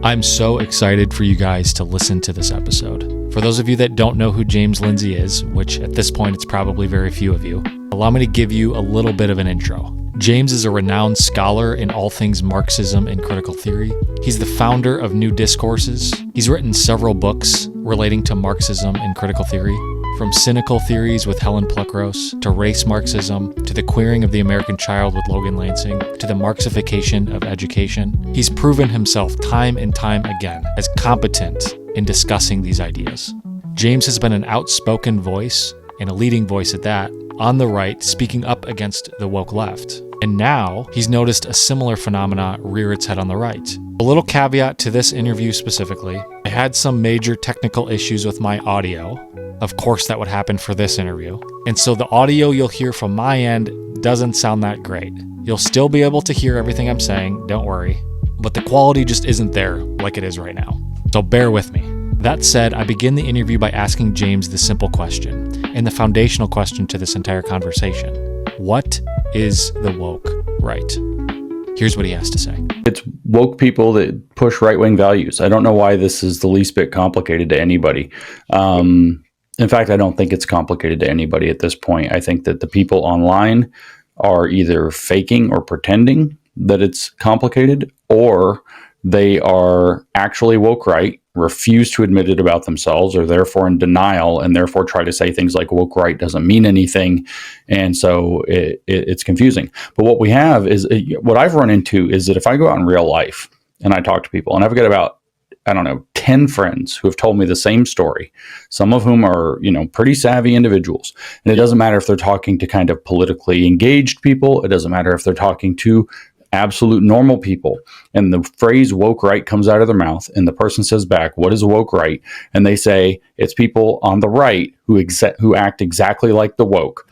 I'm so excited for you guys to listen to this episode. For those of you that don't know who James Lindsay is, which at this point it's probably very few of you, allow me to give you a little bit of an intro. James is a renowned scholar in all things Marxism and critical theory. He's the founder of New Discourses. He's written several books relating to Marxism and critical theory, from Cynical Theories with Helen Pluckros, to Race Marxism, to The Queering of the American Child with Logan Lansing, to the Marxification of Education. He's proven himself time and time again as competent in discussing these ideas. James has been an outspoken voice, and a leading voice at that, on the right, speaking up against the woke left. And now he's noticed a similar phenomena rear its head on the right. A little caveat to this interview specifically, I had some major technical issues with my audio. Of course, that would happen for this interview. And so the audio you'll hear from my end doesn't sound that great. You'll still be able to hear everything I'm saying, don't worry. But the quality just isn't there like it is right now. So bear with me. That said, I begin the interview by asking James the simple question, and the foundational question to this entire conversation. What is the woke right? Here's what he has to say. It's woke people that push right-wing values. I don't know why this is the least bit complicated to anybody. In fact, I don't think it's complicated to anybody at this point. I think that the people online are either faking or pretending that it's complicated, or they are actually woke right, refuse to admit it about themselves, or therefore in denial, and therefore try to say things like woke right doesn't mean anything. And so it's confusing. But what we have is, what I've run into is that if I go out in real life and I talk to people, and I've got about 10 friends who have told me the same story, some of whom are, pretty savvy individuals. And it doesn't matter if they're talking to kind of politically engaged people. It doesn't matter if they're talking to absolute normal people. And the phrase woke right comes out of their mouth, and the person says back, what is woke right? And they say, it's people on the right who act exactly like the woke.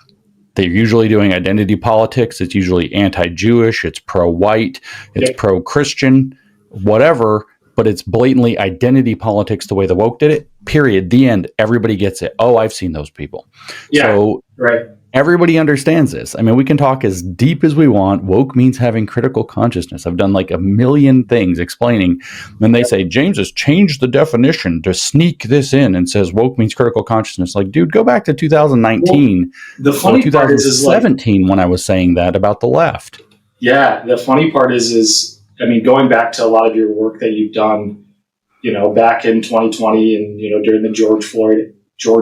They're usually doing identity politics. It's usually anti-Jewish. It's pro-white. It's pro-Christian, whatever. But it's blatantly identity politics the way the woke did it, period. The end. Everybody gets it. Oh, I've seen those people. Yeah, so right. Everybody understands this. I mean, we can talk as deep as we want. Woke means having critical consciousness. I've done like a million things explaining. When they say, James has changed the definition to sneak this in and says woke means critical consciousness. Like, dude, go back to 2019 the funny 2017 part is when I was saying that about the left. Yeah, the funny part is going back to a lot of your work that you've done, back in 2020 and, during the George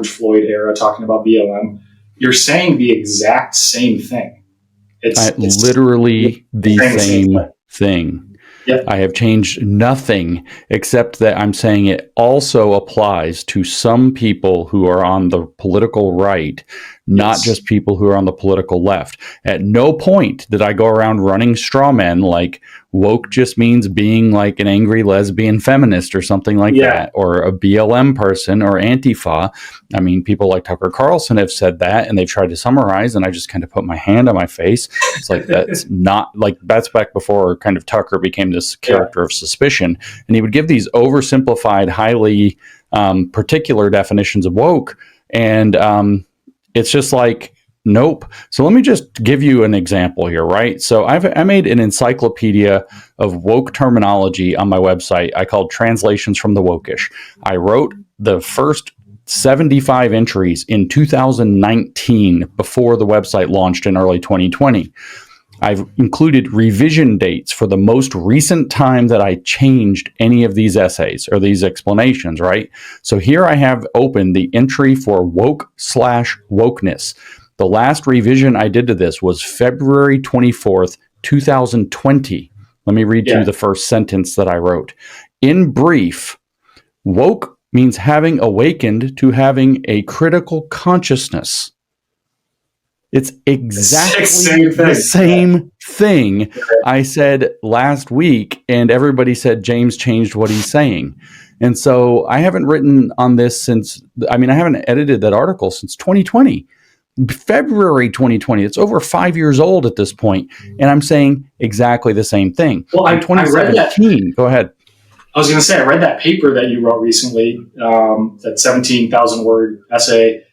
Floyd era, talking about BLM, you're saying the exact same thing. It's literally the same thing. Yep. I have changed nothing except that I'm saying it also applies to some people who are on the political right, not just people who are on the political left. At no point did I go around running straw men like woke just means being like an angry lesbian feminist or something like that, or a BLM person or Antifa. I mean, people like Tucker Carlson have said that, and they've tried to summarize, and I just kind of put my hand on my face. It's like, that's not like, that's back before kind of Tucker became this character of suspicion, and he would give these oversimplified, highly particular definitions of woke, and it's just like, nope. So let me just give you an example here, right? So I made an encyclopedia of woke terminology on my website I called Translations from the Wokish. I wrote the first 75 entries in 2019 before the website launched in early 2020. I've included revision dates for the most recent time that I changed any of these essays or these explanations, right? So here I have open the entry for woke/wokeness. The last revision I did to this was February 24th, 2020. Let me read you the first sentence that I wrote. In brief, woke means having awakened to having a critical consciousness. It's exactly the same thing I said last week, and everybody said James changed what he's saying. And so I haven't written on this since, I haven't edited that article since 2020. February 2020. It's over 5 years old at this point, and I'm saying exactly the same thing. Well, in 2017, go ahead. I was going to say, I read that paper that you wrote recently, that 17,000 word essay.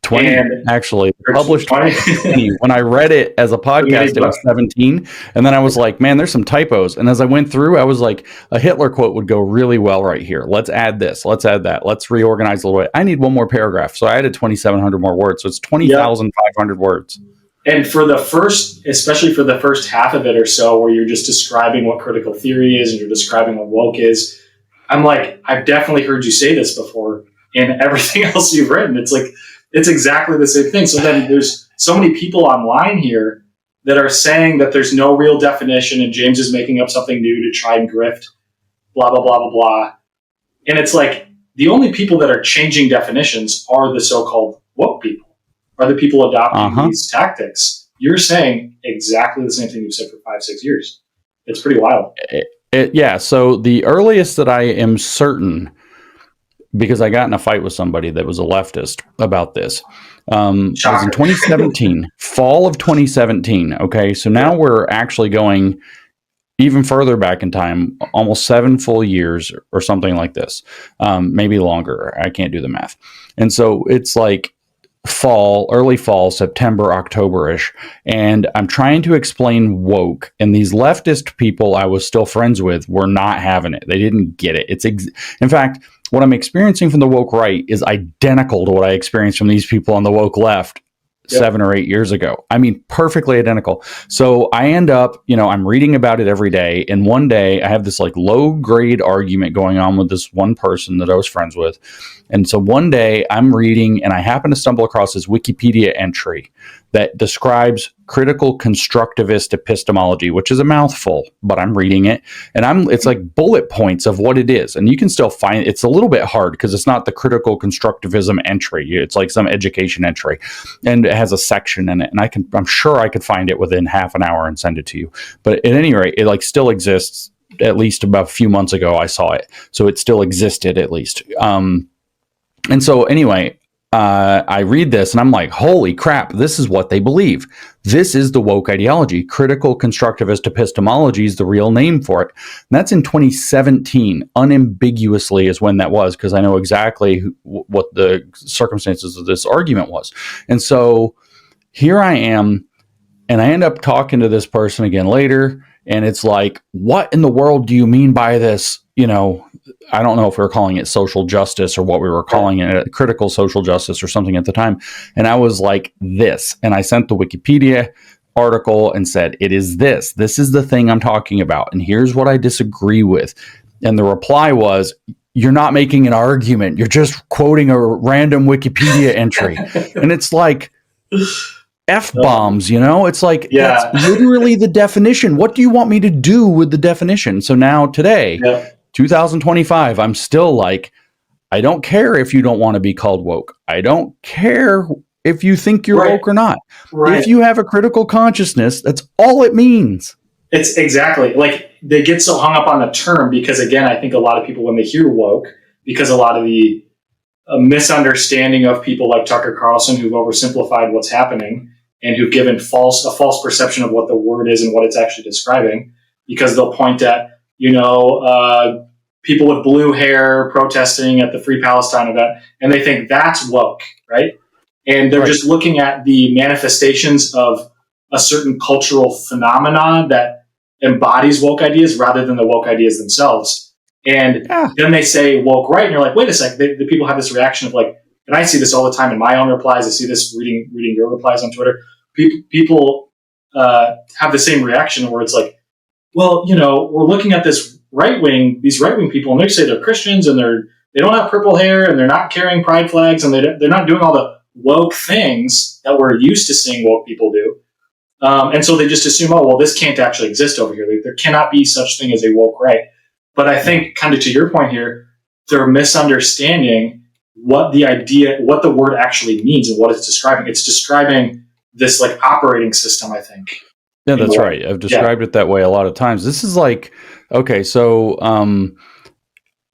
20, actually. Published 20? 20. When I read it as a podcast, it was 17. And then I was like, man, there's some typos. And as I went through, I was like, a Hitler quote would go really well right here. Let's add this. Let's add that. Let's reorganize a little bit. I need one more paragraph. So I added 2,700 more words. So it's 20,500 words. And for the first, especially for the first half of it or so, where you're just describing what critical theory is and you're describing what woke is, I'm like, I've definitely heard you say this before. And everything else you've written, it's like, it's exactly the same thing. So then there's so many people online here that are saying that there's no real definition and James is making up something new to try and grift, blah, blah, blah, blah, blah. And it's like, the only people that are changing definitions are the so-called woke people, are the people adopting these tactics. You're saying exactly the same thing you've said for 5-6 years. It's pretty wild. Yeah. So the earliest that I am certain, because I got in a fight with somebody that was a leftist about this. It was in 2017, fall of 2017. Okay. So now we're actually going even further back in time, almost 7 full years or something like this. Maybe longer. I can't do the math. And so it's like early fall, September, October-ish. And I'm trying to explain woke. And these leftist people I was still friends with were not having it. They didn't get it. In fact, what I'm experiencing from the woke right is identical to what I experienced from these people on the woke left 7 or 8 years ago. I mean, perfectly identical. So I end up, I'm reading about it every day. And one day I have this like low grade argument going on with this one person that I was friends with. And so one day I'm reading and I happen to stumble across this Wikipedia entry that describes critical constructivist epistemology, which is a mouthful, but I'm reading it and it's like bullet points of what it is. And you can still find it's a little bit hard because it's not the critical constructivism entry. It's like some education entry and it has a section in it. And I'm sure I could find it within half an hour and send it to you. But at any rate, it like still exists. At least about a few months ago, I saw it. So it still existed at least. And so anyway, I read this and I'm like, holy crap, this is what they believe. This is the woke ideology. Critical constructivist epistemology is the real name for it. And that's in 2017, unambiguously is when that was, because I know exactly what the circumstances of this argument was. And so here I am, and I end up talking to this person again later, and it's like, what in the world do you mean by this? I don't know if we were calling it social justice or what we were calling it, critical social justice or something at the time. And I was like, this. And I sent the Wikipedia article and said, it is this. This is the thing I'm talking about. And here's what I disagree with. And the reply was, you're not making an argument. You're just quoting a random Wikipedia entry. And it's like, F-bombs, it's like, that's literally the definition. What do you want me to do with the definition? So now today, 2025, I'm still like, I don't care if you don't want to be called woke. I don't care if you think you're woke or not. If you have a critical consciousness, that's all it means. It's exactly like they get so hung up on the term because, again, I think a lot of people, when they hear woke, because a lot of the misunderstanding of people like Tucker Carlson who've oversimplified what's happening and who've given a false perception of what the word is and what it's actually describing, because they'll point at, people with blue hair protesting at the Free Palestine event, and they think that's woke, right? And they're just looking at the manifestations of a certain cultural phenomena that embodies woke ideas rather than the woke ideas themselves. And then they say woke right, and you're like, wait a sec. The people have this reaction of like, and I see this all the time in my own replies. I see this reading your replies on Twitter. People have the same reaction where it's like, well, we're looking at these right wing people, and they say they're Christians and they don't have purple hair and they're not carrying pride flags and they're not doing all the woke things that we're used to seeing woke people do. And so they just assume, oh, well, this can't actually exist over here. There cannot be such thing as a woke right. But I think, kind of to your point here, they're misunderstanding what the word actually means and what it's describing. It's describing this like operating system, I think. Yeah, that's right. I've described it that way a lot of times. This is like, okay, so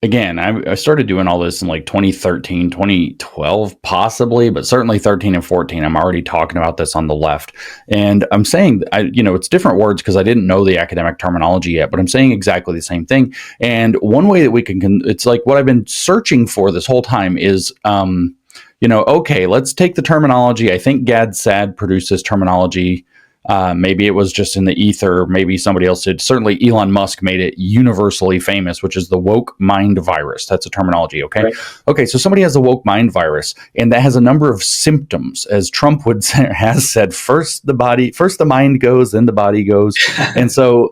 again, I started doing all this in like 2013, 2012, possibly, but certainly 13 and 14. I'm already talking about this on the left. And I'm saying, it's different words because I didn't know the academic terminology yet, but I'm saying exactly the same thing. And one way that we can it's like what I've been searching for this whole time is okay, let's take the terminology. I think Gad Saad produced this terminology. Maybe it was just in the ether. Maybe somebody else did. Certainly, Elon Musk made it universally famous, which is the woke mind virus. That's a terminology. Okay. Right. Okay. So somebody has the woke mind virus, and that has a number of symptoms, as Trump has said. First the mind goes, then the body goes. And so,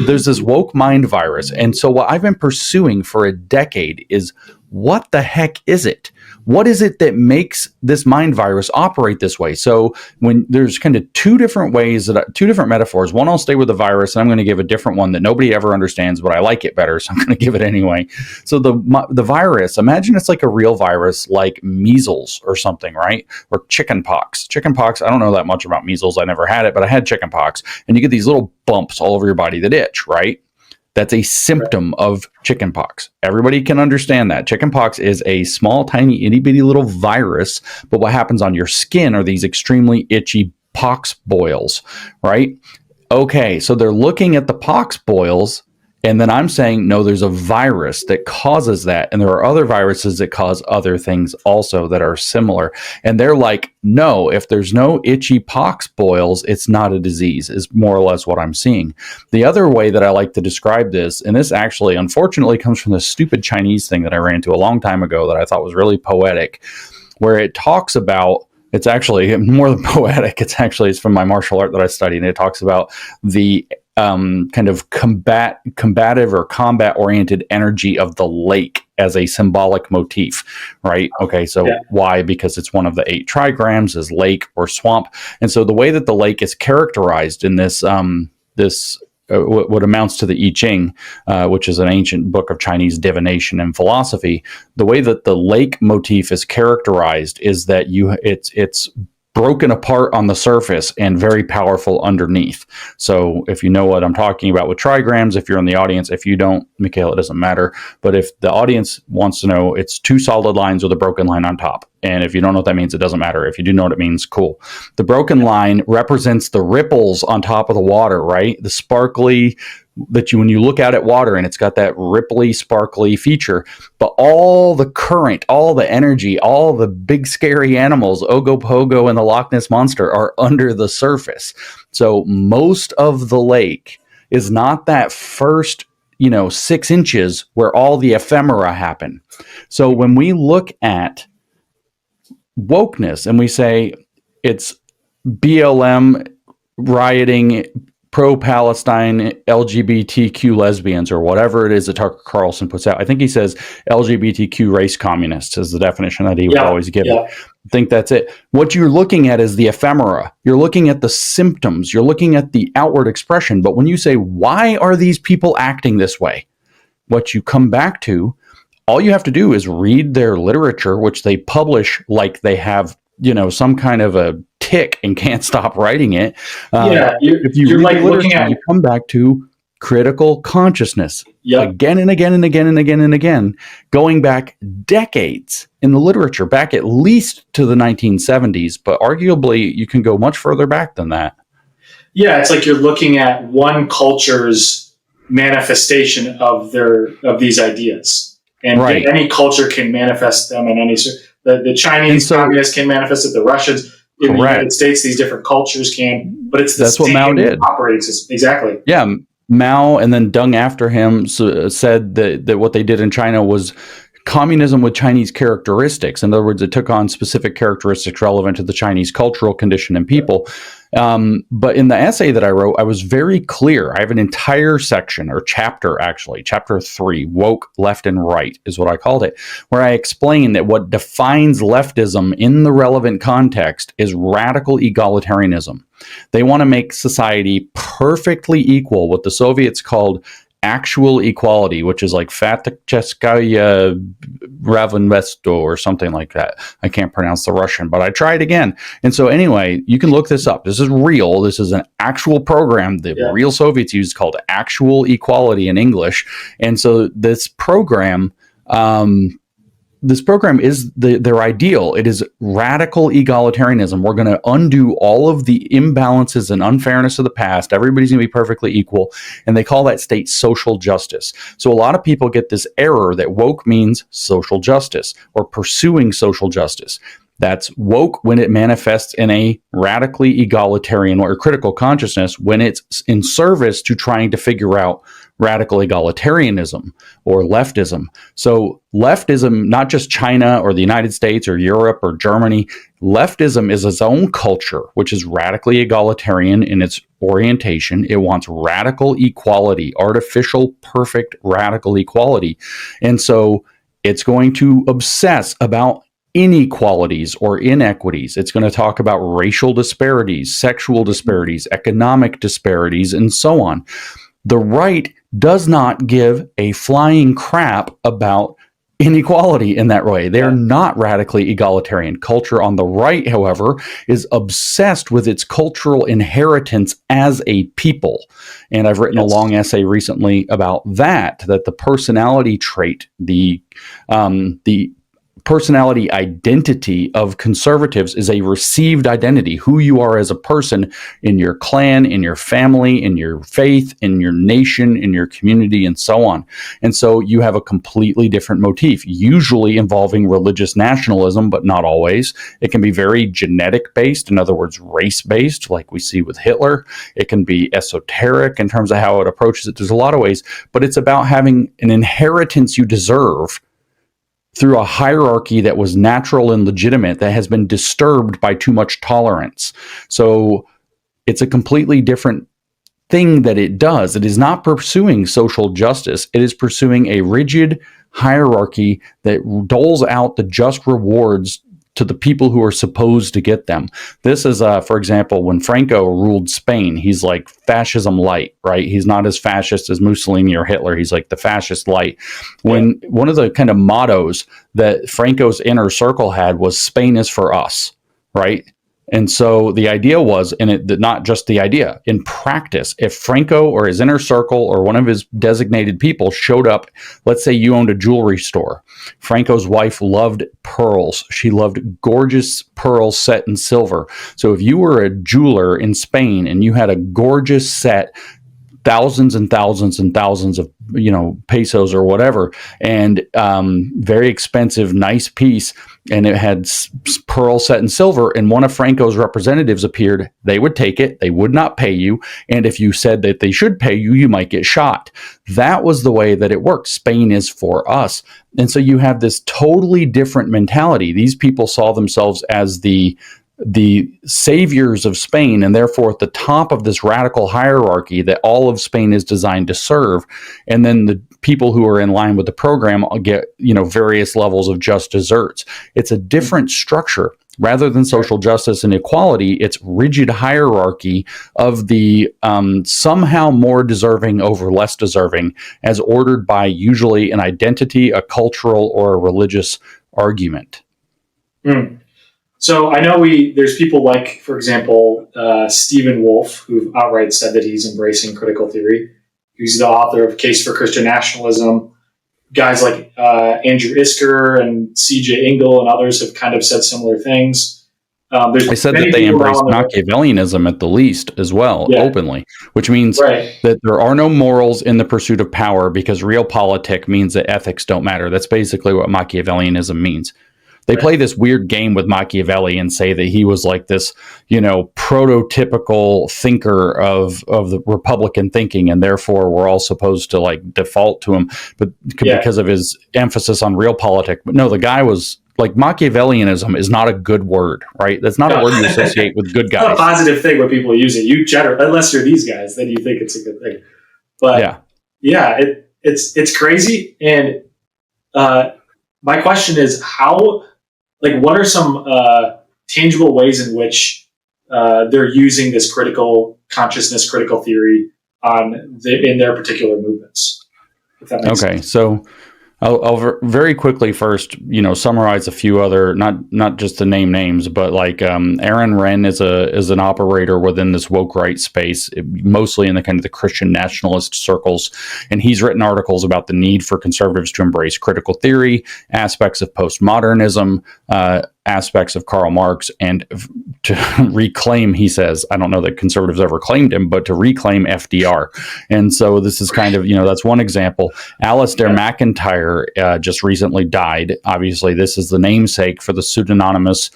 there's this woke mind virus. And so what I've been pursuing for a decade is, what the heck is it? What is it that makes this mind virus operate this way? So when there's kind of two different metaphors. One, I'll stay with the virus, and I'm going to give a different one that nobody ever understands, but I like it better, so I'm going to give it anyway. So the virus, imagine it's like a real virus, like measles or something, right? Or chickenpox. Chickenpox, I don't know that much about measles. I never had it, but I had chickenpox. And you get these little bumps all over your body that itch, right? That's a symptom of chickenpox. Everybody can understand that. Chickenpox is a small, tiny, itty-bitty little virus, but what happens on your skin are these extremely itchy pox boils, right? Okay, so they're looking at the pox boils, and then I'm saying, no, there's a virus that causes that, and there are other viruses that cause other things also that are similar. And they're like, no, if there's no itchy pox boils, it's not a disease, is more or less what I'm seeing. The other way that I like to describe this, and this actually, unfortunately, comes from the stupid Chinese thing that I ran into a long time ago that I thought was really poetic, where it talks about, it's actually more than poetic, it's from my martial art that I studied, and it talks about the kind of combative or combat-oriented energy of the lake as a symbolic motif, right? Okay, so why? Because it's one of the 8 trigrams is lake or swamp. And so the way that the lake is characterized in this what amounts to the I Ching, which is an ancient book of Chinese divination and philosophy, the way that the lake motif is characterized is that it's broken apart on the surface and very powerful underneath. So if you know what I'm talking about with trigrams, if you're in the audience, if you don't, Mikhail, it doesn't matter. But if the audience wants to know, it's 2 solid lines with a broken line on top. And if you don't know what that means, it doesn't matter. If you do know what it means, cool. The broken line represents the ripples on top of the water, right? The sparkly, when you look out at water and it's got that ripply, sparkly feature, but all the current, all the energy, all the big scary animals, Ogopogo and the Loch Ness Monster, are under the surface. So most of the lake is not that first 6 inches where all the ephemera happen. So when we look at wokeness and we say it's BLM rioting, pro-Palestine, LGBTQ lesbians, or whatever it is that Tucker Carlson puts out. I think he says LGBTQ race communists is the definition that he would always give. I think that's it. What you're looking at is the ephemera. You're looking at the symptoms. You're looking at the outward expression. But when you say, why are these people acting this way? What you come back to, all you have to do is read their literature, which they publish like they have, some kind of a tick and can't stop writing it. If you read like the literature, you come back to critical consciousness again and again and again and again and again, going back decades in the literature, back at least to the 1970s, but arguably you can go much further back than that. Yeah, it's like you're looking at one culture's manifestation of these ideas, and any culture can manifest them in any. The Chinese communists can manifest it. The Russians. In the United States, these different cultures can, but that's what Mao did. Operating system. Exactly. Yeah, Mao, and then Deng after him said that what they did in China was communism with Chinese characteristics. In other words, it took on specific characteristics relevant to the Chinese cultural condition and people. But in the essay that I wrote, I was very clear. I have an entire section or chapter, actually, chapter 3, woke left and right is what I called it, where I explain that what defines leftism in the relevant context is radical egalitarianism. They want to make society perfectly equal, what the Soviets called actual equality, which is like Fatcheskaya Ravенvesto or something like that. I can't pronounce the Russian, but I tried again. And so anyway, you can look this up. This is real. This is an actual program the real Soviets used called actual equality in English. And so this program this program is their ideal. It is radical egalitarianism. We're going to undo all of the imbalances and unfairness of the past. Everybody's going to be perfectly equal. And they call that state social justice. So a lot of people get this error that woke means social justice or pursuing social justice. That's woke when it manifests in a radically egalitarian or critical consciousness, when it's in service to trying to figure out radical egalitarianism or leftism. So leftism, not just China or the United States or Europe or Germany, leftism is its own culture, which is radically egalitarian in its orientation. It wants radical equality, artificial, perfect, radical equality. And so it's going to obsess about inequalities or inequities. It's going to talk about racial disparities, sexual disparities, economic disparities, and so on. The right does not give a flying crap about inequality in that way. They're not radically egalitarian. Culture on the right, however, is obsessed with its cultural inheritance as a people. And I've written a long essay recently about that the personality trait, the personality identity of conservatives is a received identity, who you are as a person in your clan, in your family, in your faith, in your nation, in your community, and so on. And so you have a completely different motif, usually involving religious nationalism, but not always. It can be very genetic based, in other words, race based, like we see with Hitler. It can be esoteric in terms of how it approaches it. There's a lot of ways, but it's about having an inheritance you deserve through a hierarchy that was natural and legitimate that has been disturbed by too much tolerance. So it's a completely different thing that it does. It is not pursuing social justice. It is pursuing a rigid hierarchy that doles out the just rewards to the people who are supposed to get them. This is, for example, when Franco ruled Spain, he's like fascism light, right? He's not as fascist as Mussolini or Hitler. He's like the fascist light. When one of the kind of mottos that Franco's inner circle had was Spain is for us, right? And so the idea was, and it not just the idea, in practice, if Franco or his inner circle or one of his designated people showed up, let's say you owned a jewelry store. Franco's wife loved pearls. She loved gorgeous pearls set in silver. So if you were a jeweler in Spain and you had a gorgeous set, thousands and thousands and thousands of, pesos or whatever, and very expensive, nice piece, and it had pearl set in silver, and one of Franco's representatives appeared, they would take it, they would not pay you, and if you said that they should pay you, you might get shot. That was the way that it worked. Spain is for us. And so you have this totally different mentality. These people saw themselves as the saviors of Spain, and therefore at the top of this radical hierarchy that all of Spain is designed to serve. And then the people who are in line with the program get, various levels of just desserts. It's a different structure. Rather than social justice and equality, it's rigid hierarchy of the somehow more deserving over less deserving, as ordered by usually an identity, a cultural, or a religious argument. So I know there's people like, for example, Stephen Wolfe, who've outright said that he's embracing critical theory. He's the author of Case for Christian Nationalism. Guys like Andrew Isker and C.J. Engel and others have kind of said similar things. I said that they embrace Machiavellianism at the least as well, openly, which means that there are no morals in the pursuit of power because realpolitik means that ethics don't matter. That's basically what Machiavellianism means. They play this weird game with Machiavelli and say that he was like this, prototypical thinker of the Republican thinking, and therefore we're all supposed to like default to him, but because of his emphasis on realpolitik. But no, the guy was like, Machiavellianism is not a good word, right? That's not a word you associate with good guys. It's not a positive thing when people use it. Unless you're these guys, then you think it's a good thing. But it's crazy. And my question is what are some tangible ways in which they're using this critical consciousness, critical theory in their particular movements? If that makes sense. So I'll very quickly first, summarize a few other, not just to name names, but like Aaron Wrenn is an operator within this woke right space, mostly in the kind of the Christian nationalist circles, and he's written articles about the need for conservatives to embrace critical theory, aspects of postmodernism, aspects of Karl Marx, and to reclaim, he says, I don't know that conservatives ever claimed him, but to reclaim FDR. And so this is kind of, that's one example. Alistair McIntyre just recently died. Obviously, this is the namesake for the pseudonymous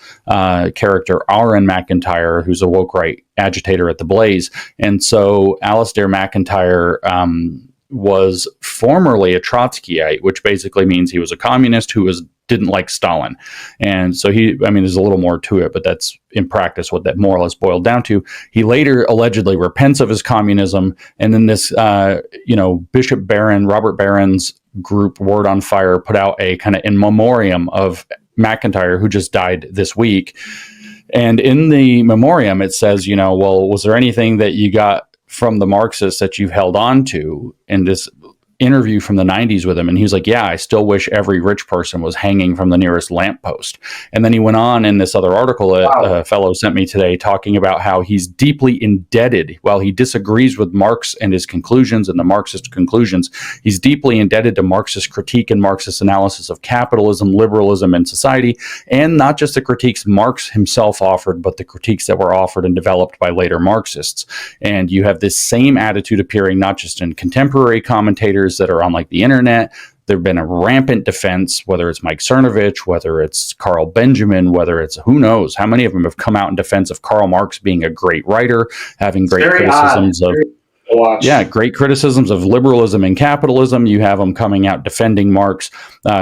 character Aaron McIntyre, who's a woke right agitator at the Blaze. And so Alistair McIntyre was formerly a Trotskyite, which basically means he was a communist who didn't like Stalin. And so there's a little more to it, but that's in practice what that more or less boiled down to. He later allegedly repents of his communism. And then this, Bishop Barron, Robert Barron's group, Word on Fire, put out a kind of in memoriam of McIntyre, who just died this week. And in the memoriam, it says, well, was there anything that you got from the Marxists that you've held on to? In this interview from the 90s with him, and he was like, yeah, I still wish every rich person was hanging from the nearest lamppost. And then he went on in this other article a fellow sent me today, talking about how he's deeply indebted, while he disagrees with Marx and his conclusions and the Marxist conclusions, he's deeply indebted to Marxist critique and Marxist analysis of capitalism, liberalism, and society, and not just the critiques Marx himself offered, but the critiques that were offered and developed by later Marxists. And you have this same attitude appearing not just in contemporary commentators that are on like the internet. There've been a rampant defense, whether it's Mike Cernovich, whether it's Carl Benjamin, whether it's who knows how many of them have come out in defense of Karl Marx being a great writer, having great criticisms of great criticisms of liberalism and capitalism. You have them coming out defending Marx.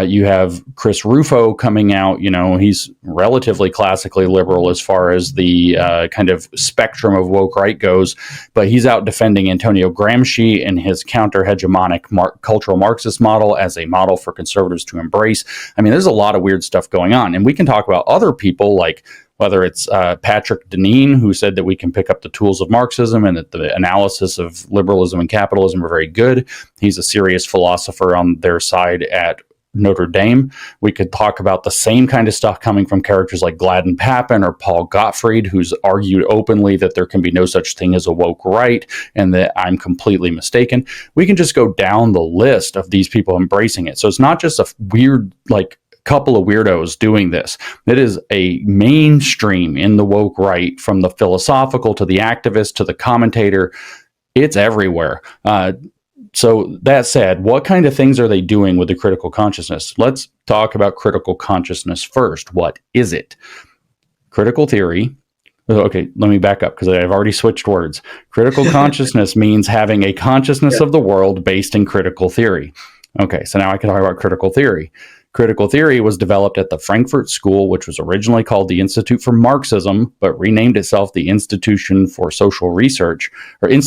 You have Chris Rufo coming out. He's relatively classically liberal as far as the kind of spectrum of woke right goes, but he's out defending Antonio Gramsci and his counter-hegemonic cultural Marxist model as a model for conservatives to embrace. There's a lot of weird stuff going on, and we can talk about other people like whether it's Patrick Deneen, who said that we can pick up the tools of Marxism and that the analysis of liberalism and capitalism are very good. He's a serious philosopher on their side at Notre Dame. We could talk about the same kind of stuff coming from characters like Gladden Papin or Paul Gottfried, who's argued openly that there can be no such thing as a woke right and that I'm completely mistaken. We can just go down the list of these people embracing it. So it's not just a weird, couple of weirdos doing this. It is a mainstream in the woke right, from the philosophical to the activist to the commentator. It's everywhere. So that said, what kind of things are they doing with the critical consciousness? Let's talk about critical consciousness first. What is it? Critical theory. Okay, let me back up because I've already switched words. Critical consciousness means having a consciousness of the world based in critical theory. Okay, so now I can talk about critical theory. Critical theory was developed at the Frankfurt School, which was originally called the Institute for Marxism, but renamed itself the Institute for Social Research, and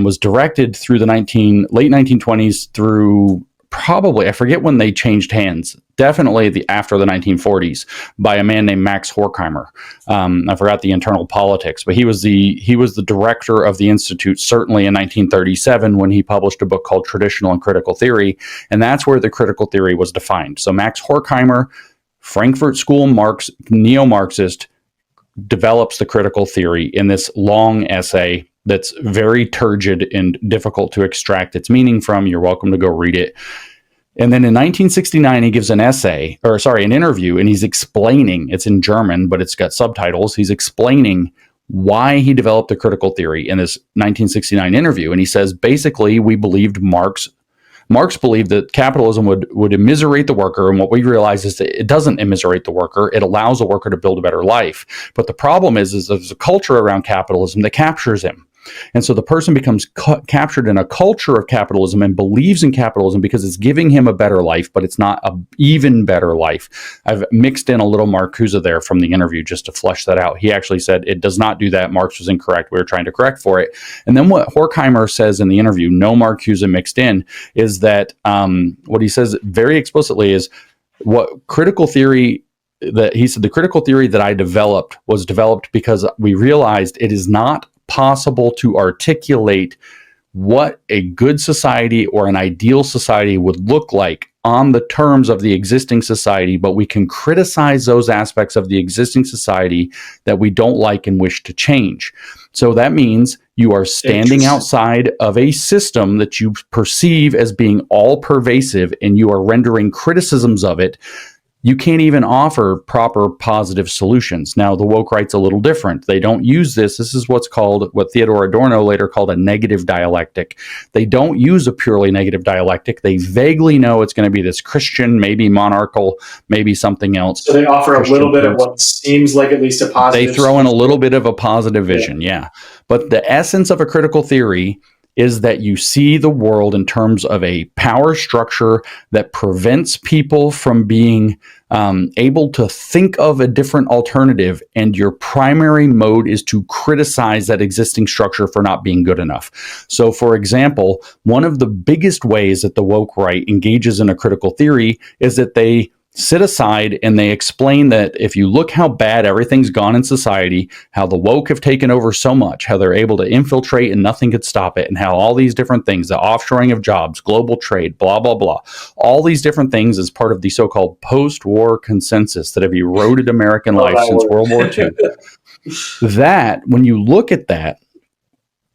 was directed through the late 1920s through probably, I forget when they changed hands, definitely after the 1940s, by a man named Max Horkheimer. I forgot the internal politics, but he was the director of the institute certainly in 1937 when he published a book called Traditional and Critical Theory, and that's where the critical theory was defined. So Max Horkheimer, Frankfurt School neo-Marxist, develops the critical theory in this long essay that's very turgid and difficult to extract its meaning from. You're welcome to go read it. And then in 1969, he gives an interview, and he's explaining, it's in German, but it's got subtitles. He's explaining why he developed the critical theory in this 1969 interview. And he says, basically, we believed Marx believed that capitalism would immiserate the worker, and what we realize is that it doesn't immiserate the worker. It allows the worker to build a better life. But the problem is there's a culture around capitalism that captures him. And so the person becomes captured in a culture of capitalism and believes in capitalism because it's giving him a better life, but it's not an even better life. I've mixed in a little Marcuse there from the interview just to flesh that out. He actually said it does not do that. Marx was incorrect. We were trying to correct for it. And then what Horkheimer says in the interview, no Marcuse mixed in, is that what he says very explicitly is what critical theory that he said, the critical theory that I developed was developed because we realized it is not possible to articulate what a good society or an ideal society would look like on the terms of the existing society, but we can criticize those aspects of the existing society that we don't like and wish to change. So that means you are standing outside of a system that you perceive as being all pervasive, and you are rendering criticisms of it. You can't even offer proper positive solutions. Now, the woke right's a little different. They don't use this. This is what Theodor Adorno later called a negative dialectic. They don't use a purely negative dialectic. They vaguely know it's going to be this Christian, maybe monarchical, maybe something else. So they offer Christian a little bit of what seems like at least a positive. They throw in a little bit of a positive vision, yeah. But the essence of a critical theory is that you see the world in terms of a power structure that prevents people from being able to think of a different alternative, and your primary mode is to criticize that existing structure for not being good enough. So, for example, one of the biggest ways that the woke right engages in a critical theory is that they sit aside and they explain that if you look how bad everything's gone in society, how the woke have taken over so much, how they're able to infiltrate and nothing could stop it, and how all these different things, the offshoring of jobs, global trade, blah, blah, blah, all these different things as part of the so-called post-war consensus that have eroded American life since World War II. That, when you look at that,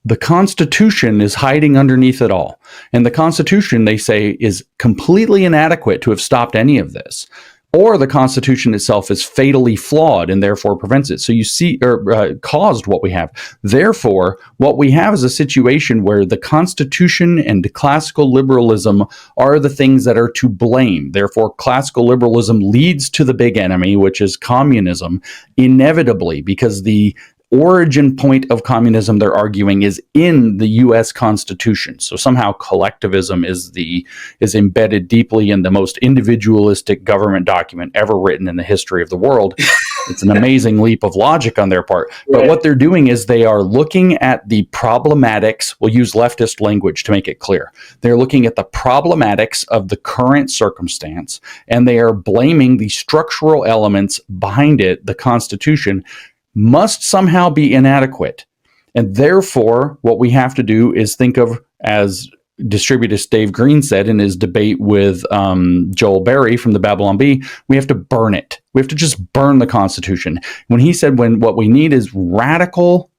the Constitution is hiding underneath it all. And the Constitution, they say, is completely inadequate to have stopped any of this. Or the Constitution itself is fatally flawed and therefore prevents it. So you see, or caused what we have. Therefore, what we have is a situation where the Constitution and classical liberalism are the things that are to blame. Therefore, classical liberalism leads to the big enemy, which is communism, inevitably, because the origin point of communism, they're arguing, is in the U.S. Constitution. So somehow collectivism is embedded deeply in the most individualistic government document ever written in the history of the world. It's an amazing leap of logic on their part. But what they're doing is they are looking at the problematics. We'll use leftist language to make it clear. They're looking at the problematics of the current circumstance, and they are blaming the structural elements behind it, the Constitution, must somehow be inadequate. And therefore, what we have to do is think of, as distributist Dave Green said in his debate with Joel Berry from the Babylon Bee, we have to burn it. We have to just burn the Constitution. When he said what we need is radical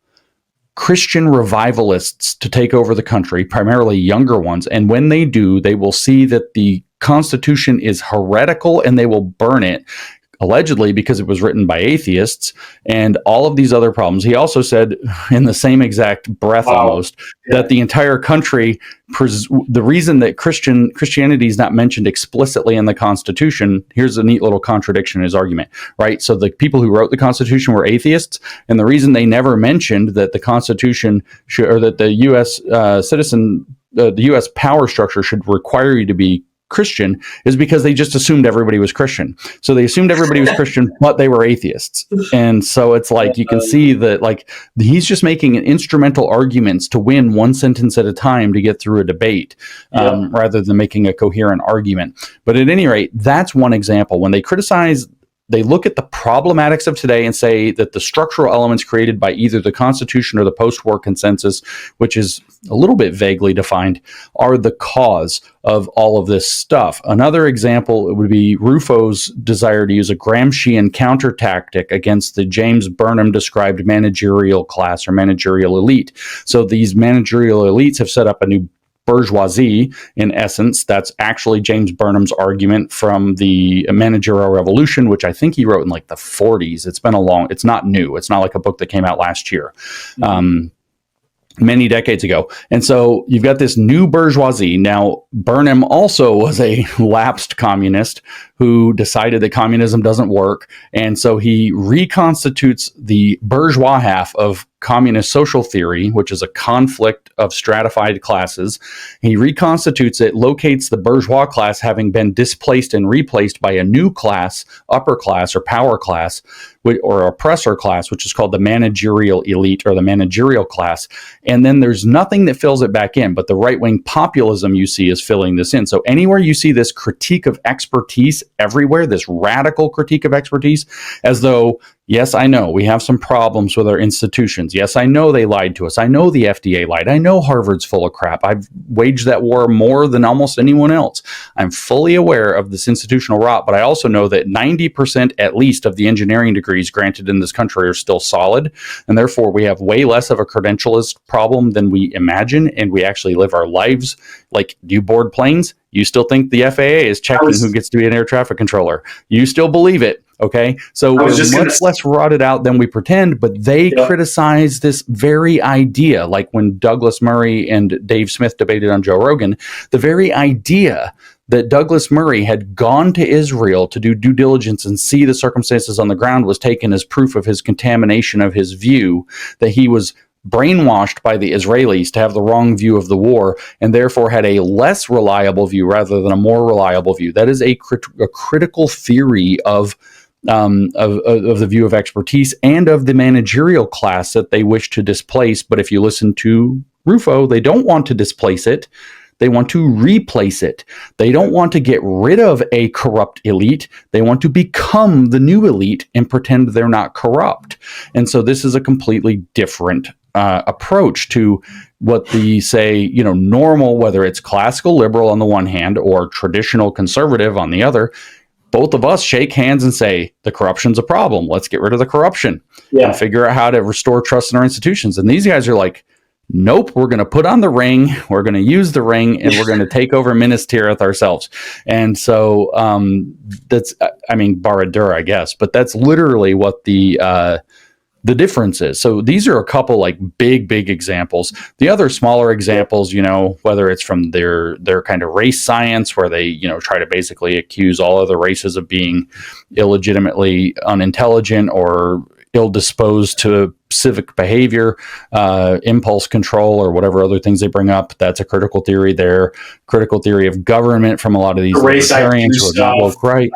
Christian revivalists to take over the country, primarily younger ones. And when they do, they will see that the Constitution is heretical and they will burn it, allegedly because it was written by atheists, and all of these other problems. He also said, in the same exact breath almost, that the entire country, the reason that Christianity is not mentioned explicitly in the Constitution, here's a neat little contradiction in his argument, right? So the people who wrote the Constitution were atheists, and the reason they never mentioned that the Constitution or that the U.S. The U.S. power structure should require you to be Christian is because they just assumed everybody was Christian. So they assumed everybody was Christian, but they were atheists. And so it's like, you can see that, like, he's just making instrumental arguments to win one sentence at a time to get through a debate, rather than making a coherent argument. But at any rate, that's one example. When they criticize, they look at the problematics of today and say that the structural elements created by either the Constitution or the post-war consensus, which is a little bit vaguely defined, are the cause of all of this stuff. Another example would be Rufo's desire to use a Gramscian counter tactic against the James Burnham described managerial class or managerial elite. So these managerial elites have set up a new bourgeoisie, in essence. That's actually James Burnham's argument from the Managerial Revolution, which I think he wrote in like the 40s. It's not new. It's not like a book that came out last year. Many decades ago. And so you've got this new bourgeoisie. Now, Burnham also was a lapsed communist who decided that communism doesn't work. And so he reconstitutes the bourgeois half of communist social theory, which is a conflict of stratified classes. He reconstitutes it, locates the bourgeois class having been displaced and replaced by a new class, upper class or power class, or oppressor class, which is called the managerial elite or the managerial class. And then there's nothing that fills it back in, but the right-wing populism you see is filling this in. So anywhere you see this critique of expertise everywhere, this radical critique of expertise, as though, Yes, I know we have some problems with our institutions. Yes, I know they lied to us. I know the FDA lied. I know Harvard's full of crap. I've waged that war more than almost anyone else. I'm fully aware of this institutional rot, but I also know that 90% at least of the engineering degrees granted in this country are still solid, and therefore we have way less of a credentialist problem than we imagine, and we actually live our lives like, do you board planes? You still think the FAA is checking who gets to be an air traffic controller. You still believe it. Okay, so we're much less rotted out than we pretend, but they criticize this very idea, like when Douglas Murray and Dave Smith debated on Joe Rogan, the very idea that Douglas Murray had gone to Israel to do due diligence and see the circumstances on the ground was taken as proof of his contamination of his view, that he was brainwashed by the Israelis to have the wrong view of the war and therefore had a less reliable view rather than a more reliable view. That is a critical theory of the view of expertise and of the managerial class that they wish to displace. But if you listen to Rufo, they don't want to displace it. They want to replace it. They don't want to get rid of a corrupt elite. They want to become the new elite and pretend they're not corrupt. And so this is a completely different approach to what the, say, normal, whether it's classical liberal on the one hand or traditional conservative on the other. Both of us shake hands and say, the corruption's a problem. Let's get rid of the corruption and figure out how to restore trust in our institutions. And these guys are like, nope, we're going to put on the ring, we're going to use the ring, and we're going to take over Minas Tirith ourselves. And so that's, Barad-dûr, I guess, but that's literally what the difference is. So these are a couple like big examples. The other smaller examples, whether it's from their kind of race science where they, try to basically accuse all other races of being illegitimately unintelligent or ill-disposed to civic behavior, impulse control, or whatever other things they bring up. That's a critical theory there. Critical theory of government from a lot of these libertarians who are not woke right.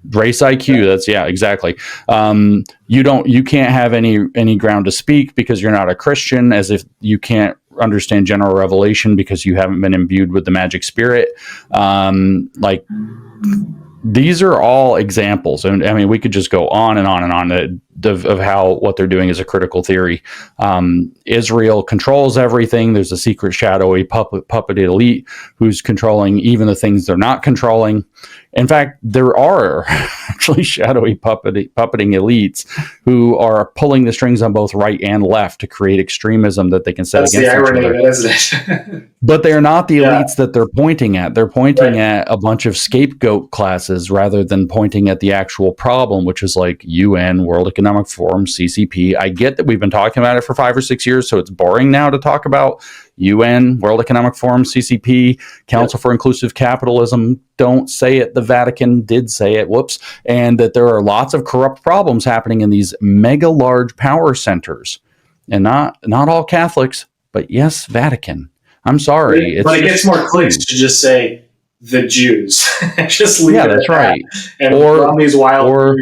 Race IQ. That's exactly. You can't have any ground to speak because you're not a Christian, as if you can't understand general revelation because you haven't been imbued with the magic spirit. These are all examples, and we could just go on and on and on of how what they're doing is a critical theory. Israel controls everything. There's a secret, shadowy puppet elite who's controlling even the things they're not controlling. In fact, there are actually shadowy puppeting elites who are pulling the strings on both right and left to create extremism that they can set against each other. That's the irony of it, isn't it? But they're not the elites that they're pointing at. They're pointing at a bunch of scapegoat classes rather than pointing at the actual problem, which is like UN, World Economic Forum, CCP. I get that we've been talking about it for 5 or 6 years, so it's boring now to talk about UN, World Economic Forum, CCP, Council for Inclusive Capitalism. Don't say it. The Vatican did say it. Whoops. And that there are lots of corrupt problems happening in these mega large power centers. And not all Catholics, but yes, Vatican. I'm sorry. But it gets more clicks to just say the Jews. Just leave it that's right. And or these wild or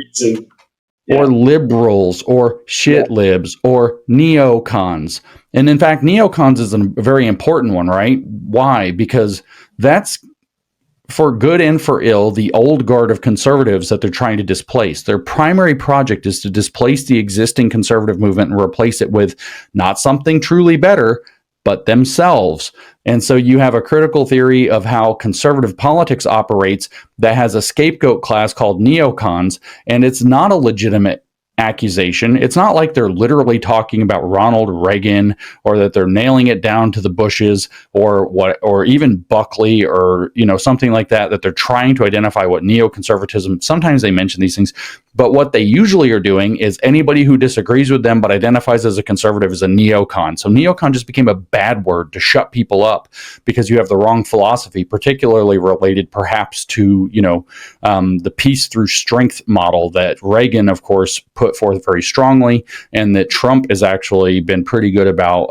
liberals or shit libs or neocons. And in fact, neocons is a very important one, right? Why? Because that's, for good and for ill, the old guard of conservatives that they're trying to displace. Their primary project is to displace the existing conservative movement and replace it with not something truly better, but themselves. And so you have a critical theory of how conservative politics operates that has a scapegoat class called neocons, and it's not a legitimate accusation. It's not like they're literally talking about Ronald Reagan or that they're nailing it down to the Bushes or even Buckley or something like that they're trying to identify what neoconservatism. Sometimes they mention these things, but what they usually are doing is anybody who disagrees with them but identifies as a conservative is a neocon. So neocon just became a bad word to shut people up because you have the wrong philosophy, particularly related perhaps to the peace through strength model that Reagan, of course, put forth very strongly, and that Trump has actually been pretty good about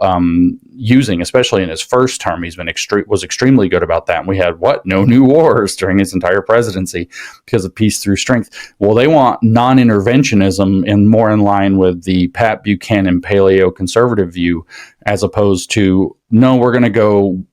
using, especially in his first term. He's been was extremely good about that. And we had no new wars during his entire presidency because of peace through strength. Well, they want non-interventionism and more in line with the Pat Buchanan paleo-conservative view, as opposed to, no, we're going to go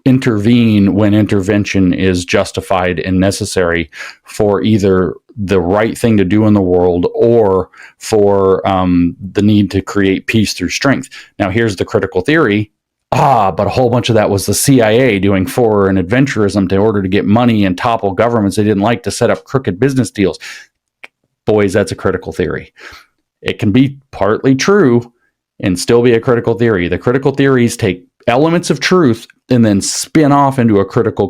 intervene when intervention is justified and necessary for either the right thing to do in the world, or for the need to create peace through strength. Now, here's the critical theory. But a whole bunch of that was the CIA doing forward and adventurism in order to get money and topple governments they didn't like to set up crooked business deals. Boys, that's a critical theory. It can be partly true and still be a critical theory. The critical theories take elements of truth and then spin off into a critical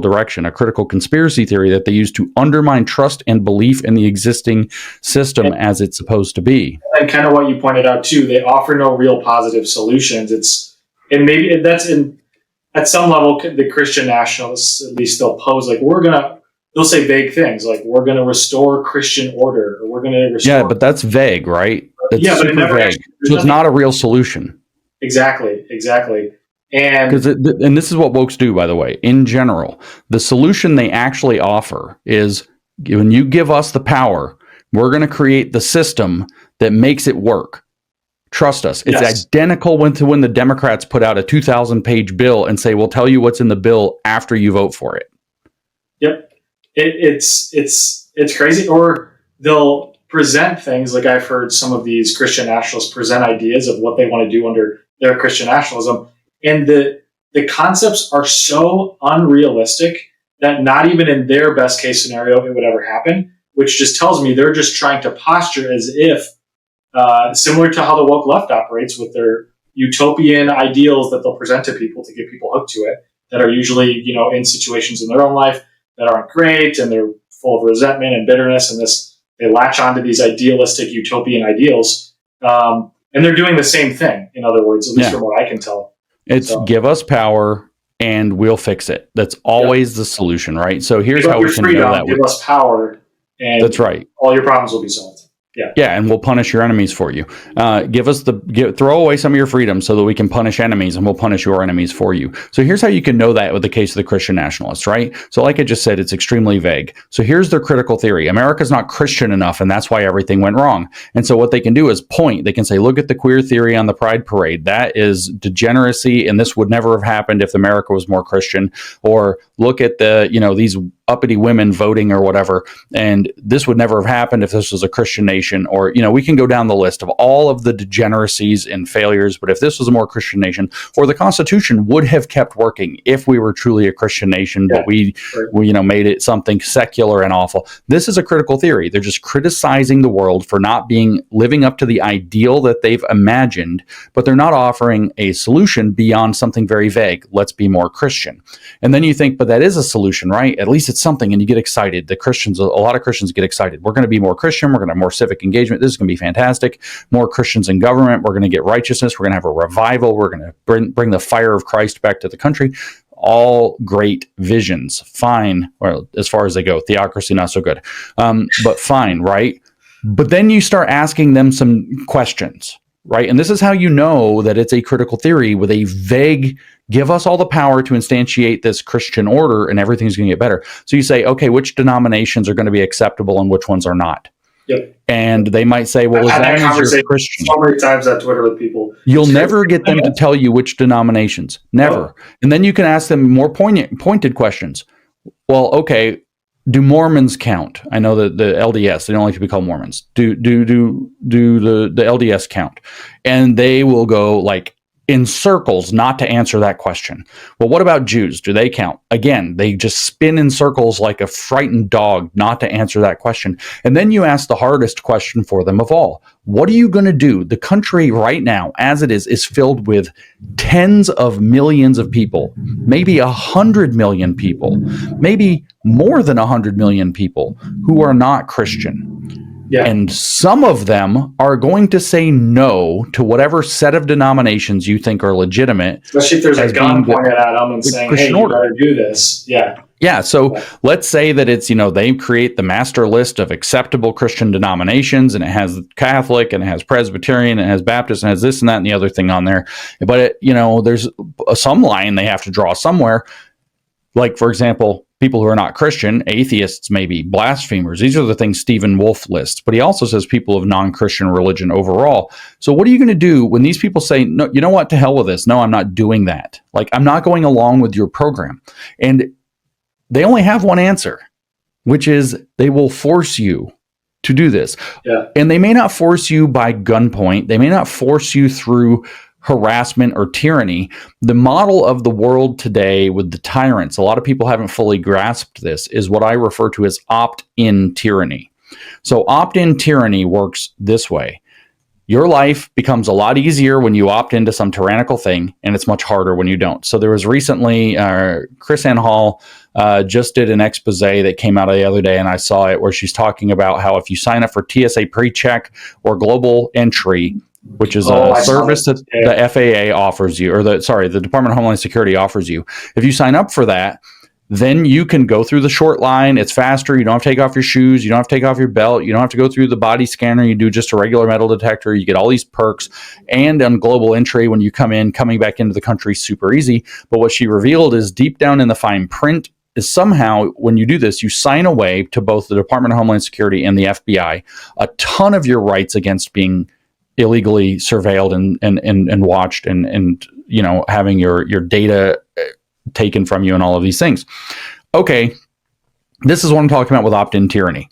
direction, a critical conspiracy theory that they use to undermine trust and belief in the existing system as it's supposed to be. And kind of what you pointed out too, they offer no real positive solutions. And maybe that's at some level, the Christian nationalists at least they'll pose like they'll say vague things like we're going to restore Christian order, or we're going to restore. Yeah, but that's vague, right? That's but it never vague. So it's not a real solution. Exactly. And this is what wokes do, by the way. In general, the solution they actually offer is when you give us the power, we're going to create the system that makes it work. Trust us. It's identical to when the Democrats put out a 2,000-page bill and say, we'll tell you what's in the bill after you vote for it. Yep. It's crazy. Or they'll present things like I've heard some of these Christian nationalists present ideas of what they want to do under their Christian nationalism. And the concepts are so unrealistic that not even in their best case scenario it would ever happen, which just tells me they're just trying to posture as if, similar to how the woke left operates with their utopian ideals that they'll present to people to get people hooked to it, that are usually, in situations in their own life that aren't great, and they're full of resentment and bitterness, and they latch onto these idealistic utopian ideals. And they're doing the same thing, in other words, at least from what I can tell. It's give us power and we'll fix it. That's always the solution, right? So here's how we can know that. Give us power and that's right. All your problems will be solved. Yeah, and we'll punish your enemies for you. Throw away some of your freedom so that we can punish enemies, and we'll punish your enemies for you. So here's how you can know that with the case of the Christian nationalists, right? So like I just said, it's extremely vague. So here's their critical theory. America's not Christian enough, and that's why everything went wrong. And so what they can do is point. They can say, look at the queer theory on the Pride Parade. That is degeneracy, and this would never have happened if America was more Christian. Or look at these uppity women voting or whatever, and this would never have happened if this was a Christian nation. Or we can go down the list of all of the degeneracies and failures, but if this was a more Christian nation, or the Constitution would have kept working if we were truly a Christian nation, but we made it something secular and awful. This is a critical theory. They're just criticizing the world for not living up to the ideal that they've imagined, but they're not offering a solution beyond something very vague. Let's be more Christian. And then you think, but that is a solution, right? At least it's something, and you get excited. A lot of Christians get excited. We're going to be more Christian. We're going to have more civic engagement. This is going to be fantastic. More Christians in government. We're going to get righteousness. We're going to have a revival. We're going to bring the fire of Christ back to the country. All great visions. Fine. Well, as far as they go. Theocracy, not so good. But fine, right? But then you start asking them some questions, right? And this is how you know that it's a critical theory with a vague, give us all the power to instantiate this Christian order and everything's going to get better. So you say, okay, which denominations are going to be acceptable and which ones are not? Yep. And they might say, well, as long as you're Christian. So many times on Twitter with people. You'll never get them to tell you which denominations. Never. No. And then you can ask them more pointed questions. Well, okay, do Mormons count? I know that the LDS, they don't like to be called Mormons. Do the LDS count? And they will go like in circles not to answer that question. Well, what about Jews? Do they count? Again, they just spin in circles like a frightened dog not to answer that question. And then you ask the hardest question for them of all. What are you going to do? The country right now, as it is filled with tens of millions of people, maybe 100 million people, maybe more than 100 million people who are not Christian. Yeah. And some of them are going to say no to whatever set of denominations you think are legitimate. Especially if there's a gun pointed at them and saying, hey, you better do this. Yeah. Yeah. So let's say that it's, they create the master list of acceptable Christian denominations, and it has Catholic and it has Presbyterian and it has Baptist and it has this and that and the other thing on there. But, there's some line they have to draw somewhere. Like, for example, people who are not Christian, atheists, maybe blasphemers. These are the things Stephen Wolfe lists. But he also says people of non-Christian religion overall. So what are you going to do when these people say, no, you know what, to hell with this. No, I'm not doing that. Like, I'm not going along with your program. And they only have one answer. which is they will force you to do this. Yeah. And they may not force you by gunpoint. They may not force you through harassment or tyranny. The model of the world today with the tyrants, a lot of people haven't fully grasped this, is what I refer to as opt-in tyranny. So opt-in tyranny works this way. Your life becomes a lot easier when you opt into some tyrannical thing, and it's much harder when you don't. So there was recently, Chris Ann Hall just did an expose that came out the other day, and I saw it, where she's talking about how if you sign up for TSA PreCheck or Global Entry, which is a service that the FAA offers you, or the Department of Homeland Security offers you, if you sign up for that, then you can go through the short line. It's faster. You don't have to take off your shoes. You don't have to take off your belt. You don't have to go through the body scanner. You do just a regular metal detector. You get all these perks. And on Global Entry, when you coming back into the country, super easy. But what she revealed is deep down in the fine print is somehow when you do this, you sign away to both the Department of Homeland Security and the FBI a ton of your rights against being illegally surveilled and watched and having your data taken from you and all of these things. Okay, this is what I'm talking about with opt-in tyranny,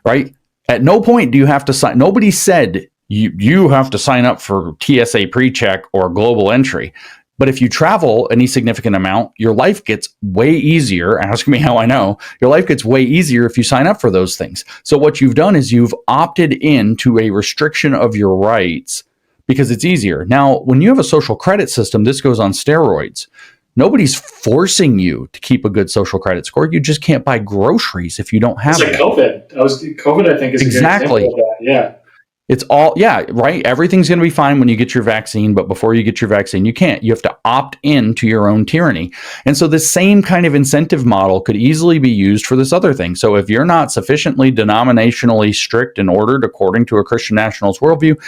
right? At no point do you have to sign. Nobody said you have to sign up for TSA PreCheck or Global Entry. But if you travel any significant amount, your life gets way easier. Ask me how I know. Your life gets way easier if you sign up for those things. So what you've done is you've opted into a restriction of your rights because it's easier. Now, when you have a social credit system, this goes on steroids. Nobody's forcing you to keep a good social credit score. You just can't buy groceries if you don't have it. It's like COVID, I think, is exactly. A good example of that. Yeah. It's all, yeah, right. Everything's going to be fine when you get your vaccine, but before you get your vaccine, you can't. You have to opt in to your own tyranny. And so the same kind of incentive model could easily be used for this other thing. So if you're not sufficiently denominationally strict and ordered according to a Christian nationalist worldview,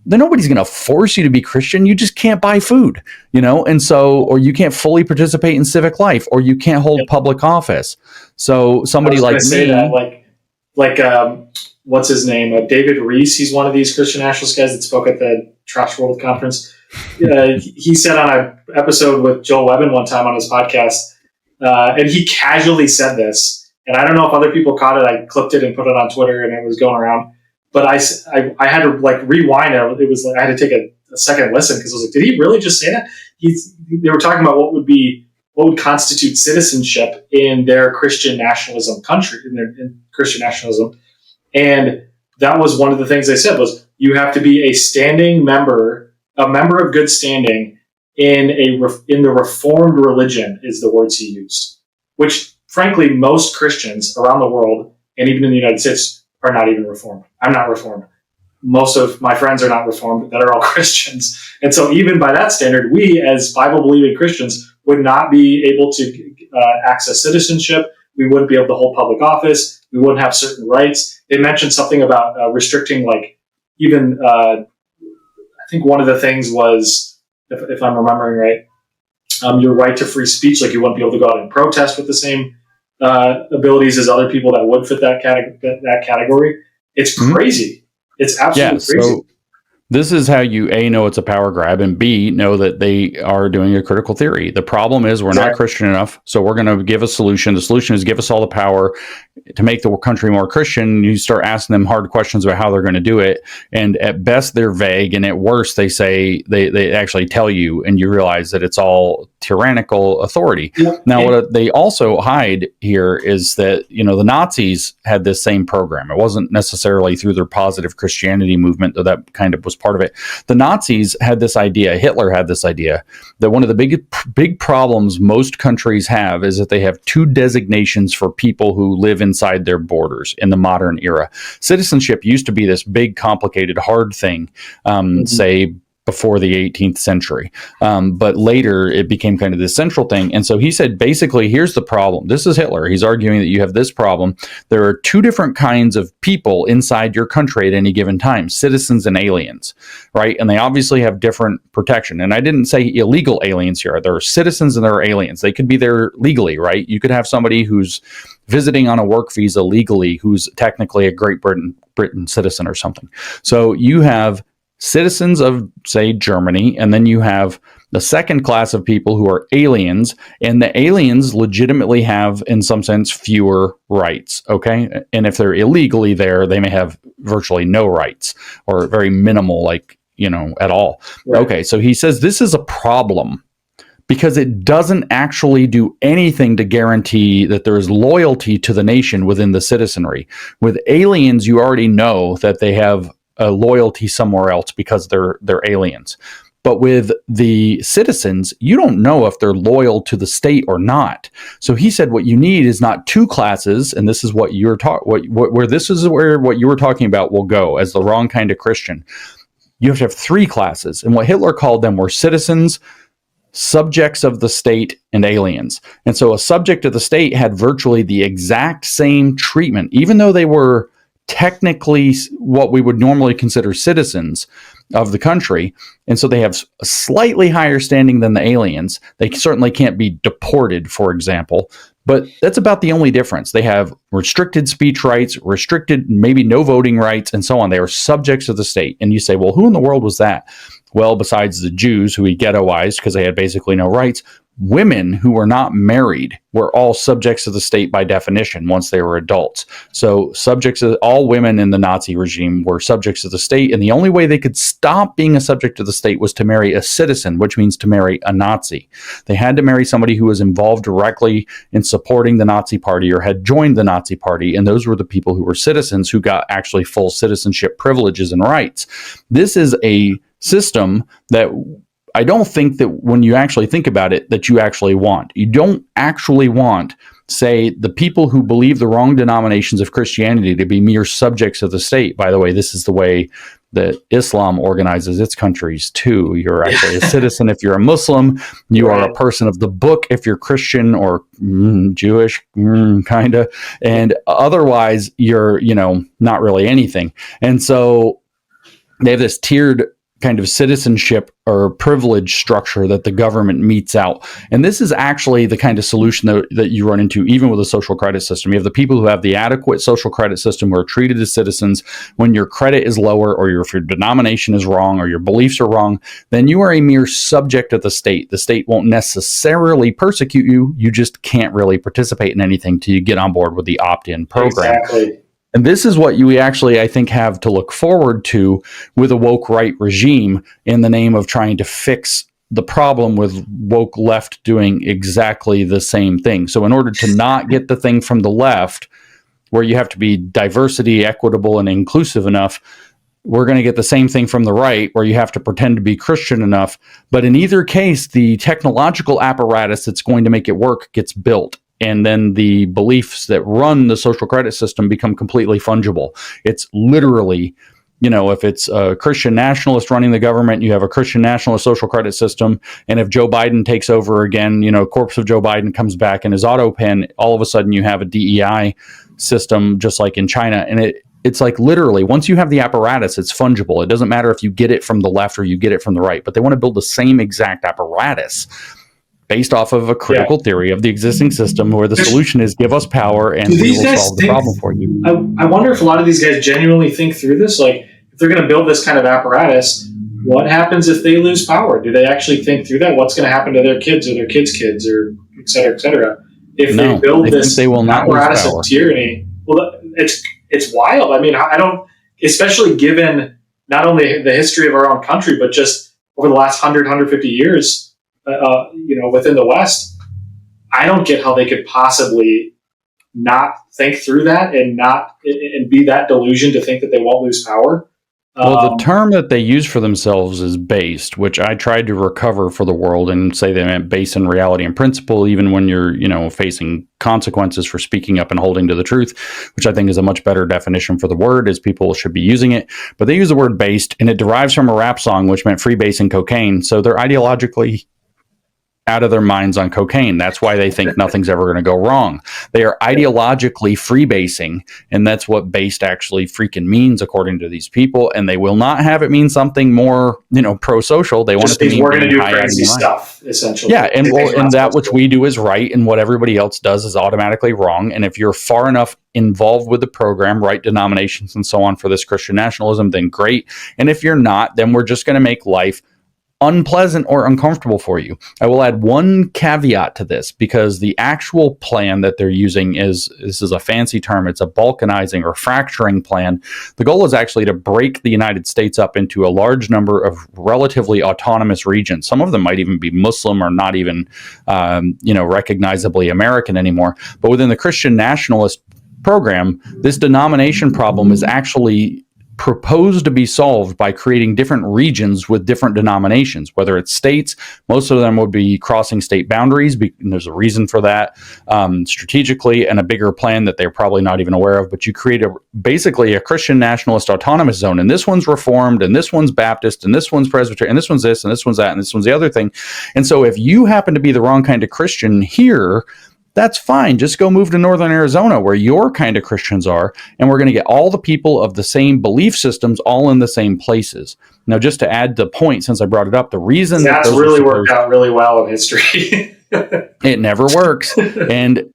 then nobody's going to force you to be Christian. You just can't buy food, and so, or you can't fully participate in civic life, or you can't hold public office. So somebody like me, what's his name? David Reese. He's one of these Christian nationalist guys that spoke at the Trash World Conference. He said on an episode with Joel Webben one time on his podcast, and he casually said this, and I don't know if other people caught it. I clipped it and put it on Twitter, and it was going around. But I had to rewind it. It was I had to take a second listen because I was like, did he really just say that? They were talking about what would constitute citizenship in their Christian nationalism country, in Christian nationalism. And that was one of the things they said was you have to be a standing member, a member of good standing in the Reformed religion is the words he used, which frankly, most Christians around the world and even in the United States are not even Reformed. I'm not Reformed. Most of my friends are not Reformed that are all Christians. And so even by that standard, we as Bible-believing Christians would not be able to access citizenship. We wouldn't be able to hold public office. We wouldn't have certain rights. They mentioned something about restricting, I think one of the things was, if I'm remembering right, your right to free speech, like you wouldn't be able to go out and protest with the same abilities as other people that would fit that category. It's crazy. It's absolutely crazy. So this is how you A, know it's a power grab, and B, know that they are doing a critical theory. The problem is we're not Christian enough, so we're going to give a solution. The solution is give us all the power to make the country more Christian. You start asking them hard questions about how they're going to do it, and at best they're vague, and at worst they say they actually tell you, and you realize that it's all tyrannical authority. Yep. Now, what they also hide here is that the Nazis had this same program. It wasn't necessarily through their positive Christianity movement, though that kind of was part of it. The Nazis had this idea, Hitler had this idea, that one of the big problems most countries have is that they have two designations for people who live inside their borders in the modern era. Citizenship used to be this big, complicated, hard thing, say, before the 18th century. But later it became kind of this central thing. And so he said, basically, here's the problem. This is Hitler. He's arguing that you have this problem. There are two different kinds of people inside your country at any given time, citizens and aliens, right? And they obviously have different protection. And I didn't say illegal aliens here. There are citizens and there are aliens. They could be there legally, right? You could have somebody who's visiting on a work visa legally, who's technically a Great Britain citizen or something. So you have citizens of, say, Germany, and then you have The second class of people who are aliens, and the aliens legitimately have, in some sense, fewer rights, okay? And if they're illegally there, they may have virtually no rights or very minimal, like, at all. Right. Okay, so he says this is a problem because it doesn't actually do anything to guarantee that there is loyalty to the nation within the citizenry. With aliens, you already know that they have a loyalty somewhere else because they're aliens. But with the citizens, you don't know if they're loyal to the state or not. So he said what you need is not two classes, and this is what you're where what you were talking about will go as the wrong kind of Christian. You have to have three classes, and what Hitler called them were citizens, subjects of the state, and aliens. And so a subject of the state had virtually the exact same treatment, even though they were technically what we would normally consider citizens of the country. And so they have a slightly higher standing than the aliens. They certainly can't be deported, for example, but that's about the only difference. They have restricted speech rights, restricted, maybe no voting rights, and so on. They are subjects of the state. And you say, well, who in the world was that? Well, besides the Jews who he ghettoized because they had basically no rights, women who were not married were all subjects of the state by definition once they were adults. So all women in the Nazi regime were subjects of the state, and the only way they could stop being a subject of the state was to marry a citizen, which means to marry a Nazi. They had to marry somebody who was involved directly in supporting the Nazi party or had joined the Nazi party, and those were the people who were citizens who got actually full citizenship privileges and rights. This is a system that I don't think that when you actually think about it, that you actually want. You don't actually want, say, the people who believe the wrong denominations of Christianity to be mere subjects of the state. By the way, this is the way that Islam organizes its countries too. You're actually a citizen if you're a Muslim. You are a person of the book if you're Christian or Jewish, kind of. And otherwise, you're, not really anything. And so they have this tiered kind of citizenship or privilege structure that the government metes out. And this is actually the kind of solution that you run into even with a social credit system. You have the people who have the adequate social credit system who are treated as citizens. When your credit is lower or if your denomination is wrong or your beliefs are wrong, then you are a mere subject of the state. The state won't necessarily persecute you. You just can't really participate in anything till you get on board with the opt-in program. Exactly. And this is what you actually, I think, have to look forward to with a woke right regime in the name of trying to fix the problem with woke left doing exactly the same thing. So in order to not get the thing from the left, where you have to be diversity, equitable, and inclusive enough, we're going to get the same thing from the right, where you have to pretend to be Christian enough. But in either case, the technological apparatus that's going to make it work gets built. And then the beliefs that run the social credit system become completely fungible. It's literally, if it's a Christian nationalist running the government, you have a Christian nationalist social credit system. And if Joe Biden takes over again, corpse of Joe Biden comes back in his auto pen, all of a sudden you have a DEI system, just like in China. And it's like literally, once you have the apparatus, it's fungible. It doesn't matter if you get it from the left or you get it from the right, but they want to build the same exact apparatus based off of a critical theory of the existing system, where the solution is give us power and we will solve the problem for you. I wonder if a lot of these guys genuinely think through this. Like, if they're going to build this kind of apparatus, what happens if they lose power? Do they actually think through that? What's going to happen to their kids or their kids' kids or et cetera, et cetera? If they build this apparatus of tyranny, well, it's wild. I mean, I don't, especially given not only the history of our own country, but just over the last 100, 150 years, within the West, I don't get how they could possibly not think through that and be that delusion to think that they won't lose power. Well, the term that they use for themselves is based, which I tried to recover for the world and say they meant based in reality and principle, even when you're, facing consequences for speaking up and holding to the truth, which I think is a much better definition for the word, as people should be using it. But they use the word based, and it derives from a rap song, which meant freebasing cocaine. So they're ideologically out of their minds on cocaine. That's why they think nothing's ever going to go wrong. They are ideologically freebasing, and that's what based actually freaking means, according to these people. And they will not have it mean something more, pro-social. They want it to mean we're going to do crazy stuff, essentially. Yeah, and that which we do is right, and what everybody else does is automatically wrong. And if you're far enough involved with the program, right denominations and so on for this Christian nationalism, then great. And if you're not, then we're just going to make life unpleasant or uncomfortable for you. I will add one caveat to this, because the actual plan that they're using this is a fancy term. It's a balkanizing or fracturing plan. The goal is actually to break the United States up into a large number of relatively autonomous regions. Some of them might even be Muslim or not even, recognizably American anymore. But within the Christian nationalist program, this denomination problem is actually proposed to be solved by creating different regions with different denominations, whether it's states. Most of them would be crossing state boundaries, and there's a reason for that, strategically, and a bigger plan that they're probably not even aware of. But you create basically a Christian nationalist autonomous zone, and this one's Reformed, and this one's Baptist, and this one's Presbyterian, and this one's this, and this one's that, and this one's the other thing. And so if you happen to be the wrong kind of Christian here, that's fine. Just go move to Northern Arizona where your kind of Christians are, and we're going to get all the people of the same belief systems all in the same places. Now, just to add the point, since I brought it up, the reason that's really worked out really well in history. It never works. And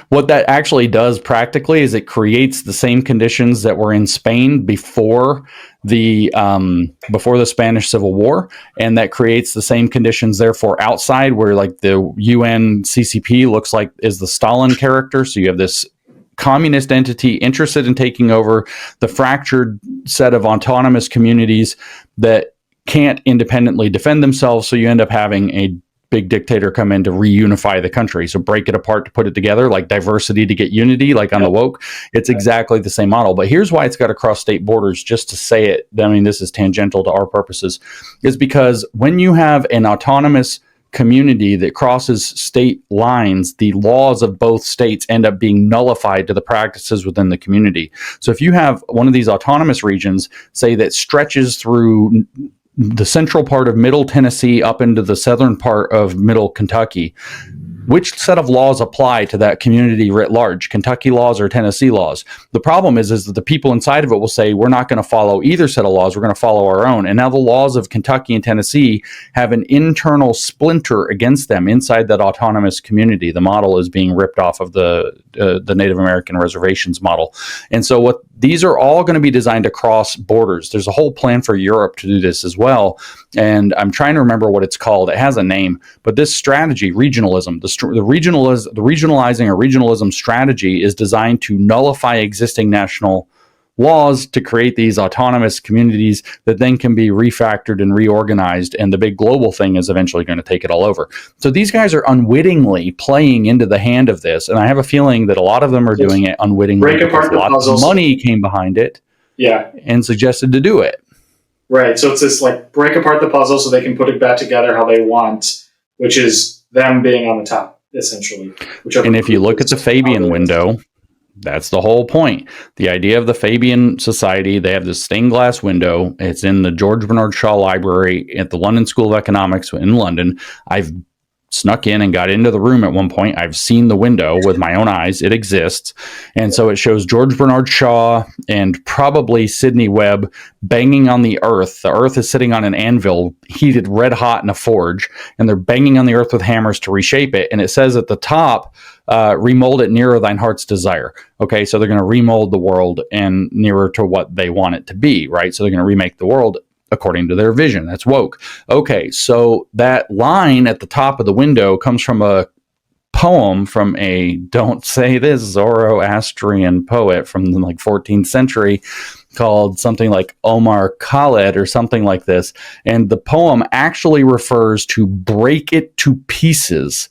what that actually does practically is it creates the same conditions that were in Spain before the Spanish Civil War, and that creates the same conditions therefore outside, where like the UN CCP looks like is the Stalin character. So you have this communist entity interested in taking over the fractured set of autonomous communities that can't independently defend themselves. So you end up having a big dictator come in to reunify the country. So break it apart to put it together, like diversity to get unity, like on the woke. It's exactly the same model. But here's why it's got to cross state borders, just to say it. I mean, this is tangential to our purposes, is because when you have an autonomous community that crosses state lines, the laws of both states end up being nullified to the practices within the community. So if you have one of these autonomous regions, say, that stretches through the central part of Middle Tennessee up into the southern part of Middle Kentucky, which set of laws apply to that community writ large, Kentucky laws or Tennessee laws? The problem is that the people inside of it will say, we're not going to follow either set of laws, we're going to follow our own. And now the laws of Kentucky and Tennessee have an internal splinter against them inside that autonomous community. The model is being ripped off of the Native American reservations model. And so these are all going to be designed to cross borders. There's a whole plan for Europe to do this as well. And I'm trying to remember what it's called. It has a name, but this strategy, regionalism, the regionalizing or regionalism strategy is designed to nullify existing national laws to create these autonomous communities that then can be refactored and reorganized. And the big global thing is eventually going to take it all over. So these guys are unwittingly playing into the hand of this. And I have a feeling that a lot of them are doing it unwittingly. Break apart the puzzles. Lots of money came behind it. Yeah. And suggested to do it. Right. So it's this like break apart the puzzle so they can put it back together how they want, which is them being on the top, essentially. And if you look at the Fabian window, that's the whole point. The idea of the Fabian Society, they have this stained glass window. It's in the George Bernard Shaw Library at the London School of Economics in London. I've snuck in and got into the room at one point. I've seen the window with my own eyes. It exists. And so it shows George Bernard Shaw and probably Sidney Webb banging on the earth. The earth is sitting on an anvil, heated red hot in a forge, and they're banging on the earth with hammers to reshape it. And it says at the top, remold it nearer thine heart's desire. Okay, so they're going to remold the world and nearer to what they want it to be, right? So they're going to remake the world according to their vision. That's woke. Okay, so that line at the top of the window comes from a poem from a, don't say this, Zoroastrian poet from the 14th century called something like Omar Khaled or something like this. And the poem actually refers to break it to pieces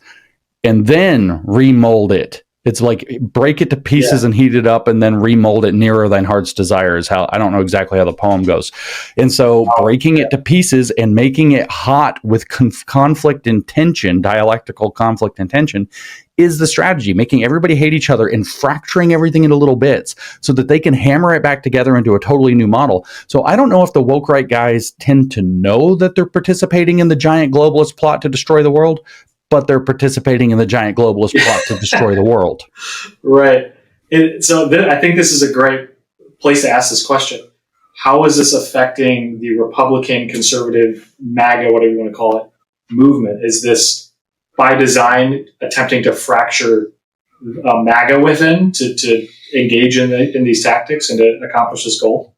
and then remold it. It's like break it to pieces and heat it up and then remold it nearer thine heart's desire is how, I don't know exactly how the poem goes. And so breaking it to pieces and making it hot with conflict and tension, dialectical conflict and tension, is the strategy, making everybody hate each other and fracturing everything into little bits so that they can hammer it back together into a totally new model. So I don't know if the woke right guys tend to know that they're participating in the giant globalist plot to destroy the world, but they're participating in the giant globalist plot to destroy the world. Right. I think this is a great place to ask this question. How is this affecting the Republican, conservative, MAGA, whatever you want to call it, movement? Is this by design attempting to fracture MAGA within to engage in these tactics and to accomplish this goal?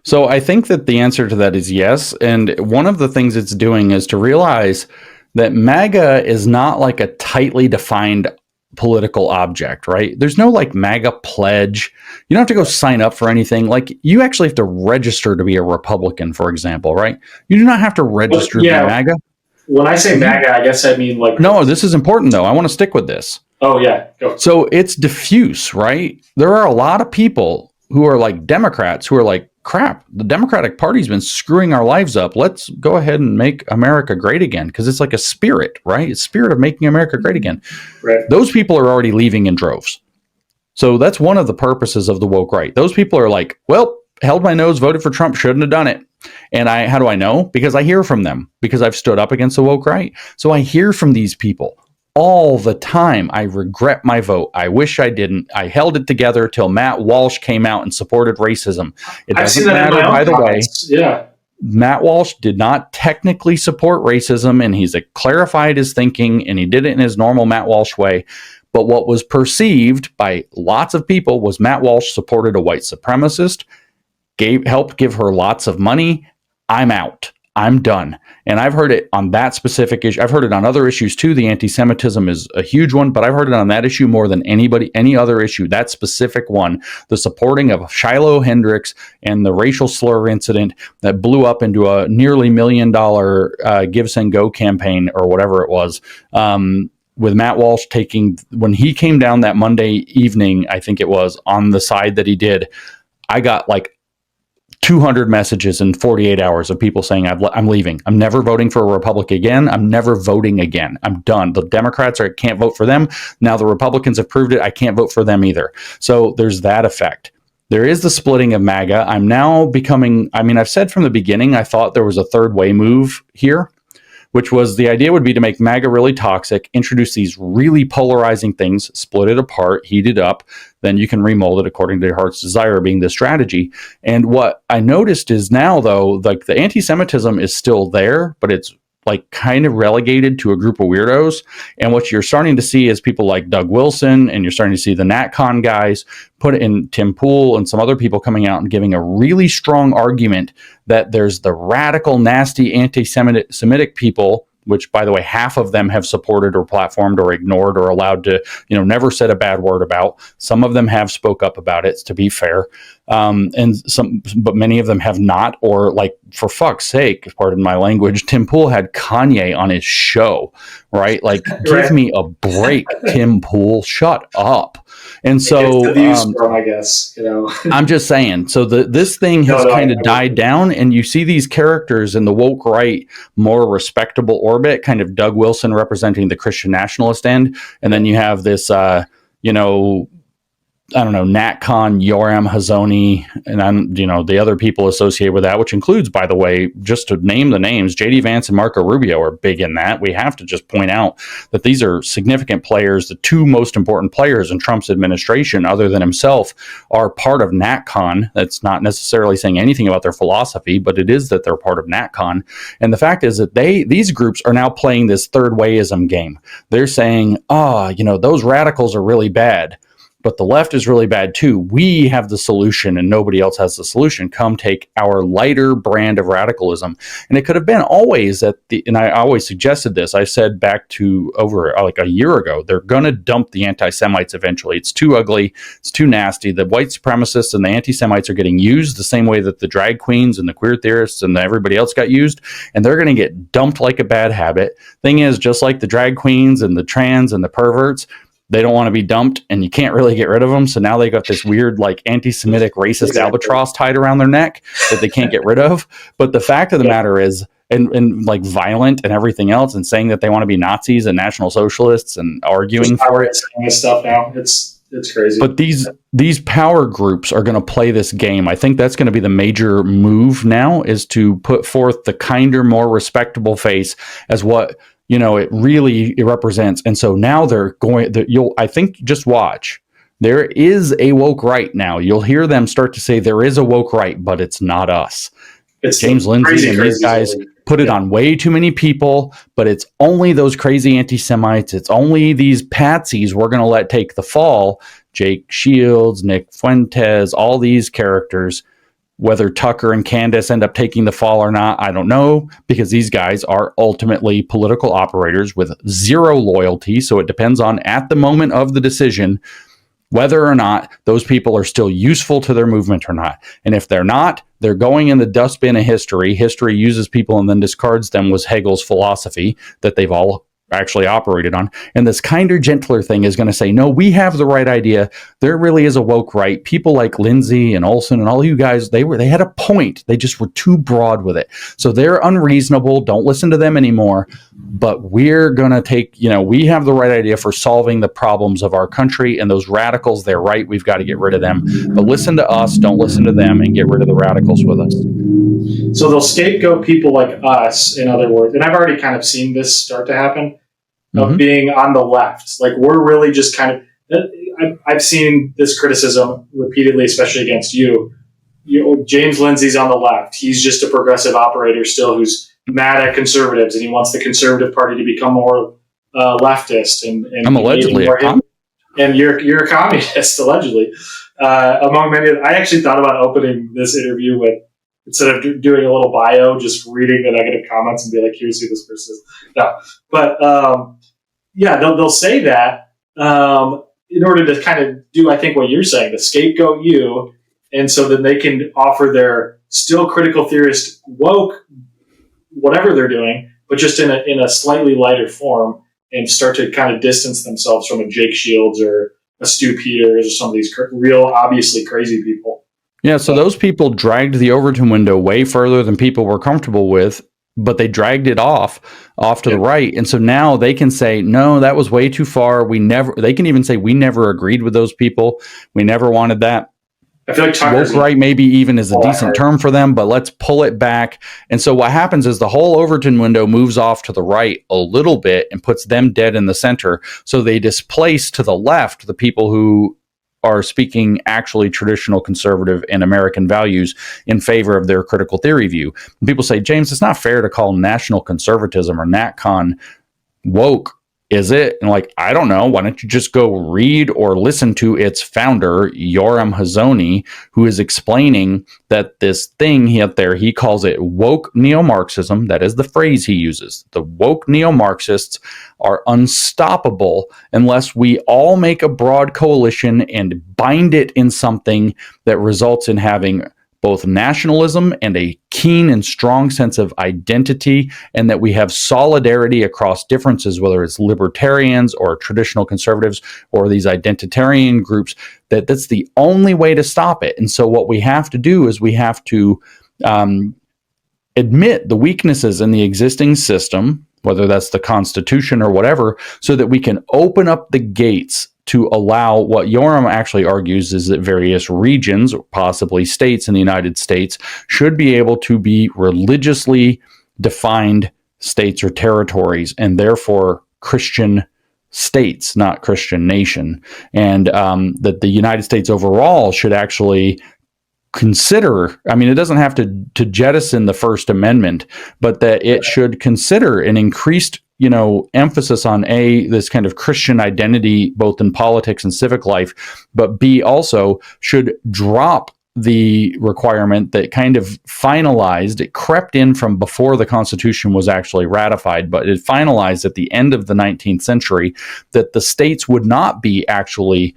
So I think that the answer to that is yes. And one of the things it's doing is to realize that MAGA is not like a tightly defined political object, right? There's no like MAGA pledge. You don't have to go sign up for anything. Like you actually have to register to be a Republican, for example, right? You do not have to register to be MAGA. When I say MAGA, I guess I mean like... No, this is important though. I want to stick with this. Oh yeah. Go. So it's diffuse, right? There are a lot of people who are like Democrats who are like, crap, the Democratic Party's been screwing our lives up. Let's go ahead and make America great again. Because it's like a spirit, right? It's spirit of making America great again. Right. Those people are already leaving in droves. So that's one of the purposes of the woke right. Those people are like, well, held my nose, voted for Trump, shouldn't have done it. And how do I know? Because I hear from them, because I've stood up against the woke right. So I hear from these people all the time. I regret my vote. I wish I didn't. I held it together till Matt Walsh came out and supported racism. It doesn't matter, by the way. Yeah. Matt Walsh did not technically support racism, and he's clarified his thinking, and he did it in his normal Matt Walsh way. But what was perceived by lots of people was Matt Walsh supported a white supremacist, helped give her lots of money. I'm out. I'm done. And I've heard it on that specific issue. I've heard it on other issues too. The anti-Semitism is a huge one, but I've heard it on that issue more than any other issue. That specific one, the supporting of Shiloh Hendricks and the racial slur incident that blew up into a nearly $1 million Give, Send, Go campaign or whatever it was. With Matt Walsh when he came down that Monday evening, I think it was, on the side that he did, I got like 200 messages in 48 hours of people saying, I'm leaving. I'm never voting for a Republican again. I'm never voting again. I'm done. The Democrats can't vote for them. Now the Republicans have proved it. I can't vote for them either. So there's that effect. There is the splitting of MAGA. I'm now becoming, I've said from the beginning, I thought there was a third way move here, which was the idea would be to make MAGA really toxic, introduce these really polarizing things, split it apart, heat it up, then you can remold it according to your heart's desire being the strategy. And what I noticed is now, though, like the anti-Semitism is still there, but it's like kind of relegated to a group of weirdos. And what you're starting to see is people like Doug Wilson, and you're starting to see the NatCon guys put in Tim Pool and some other people coming out and giving a really strong argument that there's the radical, nasty, anti-Semitic people, which, by the way, half of them have supported or platformed or ignored or allowed to, never said a bad word about. Some of them have spoke up about it, to be fair. But many of them have not, or like, for fuck's sake, pardon my language, Tim Pool had Kanye on his show, right? Like, give me a break, Tim Pool, shut up. And so, I guess, I'm just saying, so this thing has kind of died down, and you see these characters in the woke right, more respectable orbit, kind of Doug Wilson representing the Christian nationalist end. And then you have this, NatCon, Yoram Hazony, and the other people associated with that, which includes, by the way, just to name the names, J.D. Vance and Marco Rubio are big in that. We have to just point out that these are significant players. The two most important players in Trump's administration, other than himself, are part of NatCon. That's not necessarily saying anything about their philosophy, but it is that they're part of NatCon. And the fact is that these groups are now playing this third wayism game. They're saying, those radicals are really bad, but the left is really bad too. We have the solution and nobody else has the solution. Come take our lighter brand of radicalism. And it could have been always and I always suggested this. I said back to over like a year ago, they're going to dump the anti-Semites eventually. It's too ugly. It's too nasty. The white supremacists and the anti-Semites are getting used the same way that the drag queens and the queer theorists and everybody else got used. And they're going to get dumped like a bad habit. Thing is, just like the drag queens and the trans and the perverts, they don't want to be dumped, and you can't really get rid of them. So now they got this weird, like, anti-Semitic racist albatross tied around their neck that they can't get rid of. But the fact of the matter is, and like violent and everything else, and saying that they want to be Nazis and National Socialists and arguing for it. Stuff now. It's crazy. But these power groups are going to play this game. I think that's going to be the major move now, is to put forth the kinder, more respectable face as what it represents. And so now I think just watch. There is a woke right now. You'll hear them start to say there is a woke right, but it's not us. It's James Lindsay and these guys put it on way too many people, but it's only those crazy anti-Semites. It's only these patsies we're going to let take the fall. Jake Shields, Nick Fuentes, all these characters. Whether Tucker and Candace end up taking the fall or not, I don't know, because these guys are ultimately political operators with zero loyalty. So it depends on, at the moment of the decision, whether or not those people are still useful to their movement or not. And if they're not, they're going in the dustbin of history. History uses people and then discards them, was Hegel's philosophy that they've all actually operated on. And this kinder, gentler thing is going to say, no, we have the right idea. There really is a woke right. People like Lindsay and Olson and all you guys, they had a point. They just were too broad with it. So they're unreasonable. Don't listen to them anymore. But we're going to take, we have the right idea for solving the problems of our country, and those radicals, they're right. We've got to get rid of them. But listen to us. Don't listen to them, and get rid of the radicals with us. So they'll scapegoat people like us, in other words. And I've already kind of seen this start to happen, of being on the left. Like, we're really just kind of, I've seen this criticism repeatedly, especially against you. James Lindsay's on the left. He's just a progressive operator still who's mad at conservatives, and he wants the Conservative Party to become more leftist. And I'm allegedly a communist. And you're a communist, allegedly. Among many, I actually thought about opening this interview with, instead of doing a little bio, just reading the negative comments and be like, here's who this person is. No. But, yeah, they'll say that in order to kind of do, I think, what you're saying, to scapegoat you, and so then they can offer their still critical theorist woke, whatever they're doing, but just in a slightly lighter form, and start to kind of distance themselves from a Jake Shields or a Stu Peters or some of these real, obviously crazy people. Yeah, so those people dragged the Overton window way further than people were comfortable with, but they dragged it off to the right. And so now they can say, no, that was way too far. They can even say, we never agreed with those people. We never wanted that. I feel like Tucker's woke right maybe even is a decent term for them, but let's pull it back. And so what happens is the whole Overton window moves off to the right a little bit and puts them dead in the center. So they displace to the left the people who are speaking actually traditional conservative and American values in favor of their critical theory view. And people say, James, it's not fair to call national conservatism or NatCon woke, is it? And like, I don't know. Why don't you just go read or listen to its founder, Yoram Hazony, who is explaining that this thing out there, he calls it woke neo-Marxism. That is the phrase he uses. The woke neo-Marxists are unstoppable unless we all make a broad coalition and bind it in something that results in having both nationalism and a keen and strong sense of identity, and that we have solidarity across differences, whether it's libertarians or traditional conservatives or these identitarian groups, that's the only way to stop it. And so what we have to do is we have to admit the weaknesses in the existing system, whether that's the Constitution or whatever, so that we can open up the gates to allow what Yoram actually argues is that various regions, or possibly states in the United States, should be able to be religiously defined states or territories, and therefore Christian states, not Christian nation. And that the United States overall should actually consider, I mean, it doesn't have to jettison the First Amendment, but that it should consider an increased emphasis on this kind of Christian identity, both in politics and civic life, but B, also should drop the requirement that kind of finalized, it crept in from before the Constitution was actually ratified, but it finalized at the end of the 19th century that the states would not be actually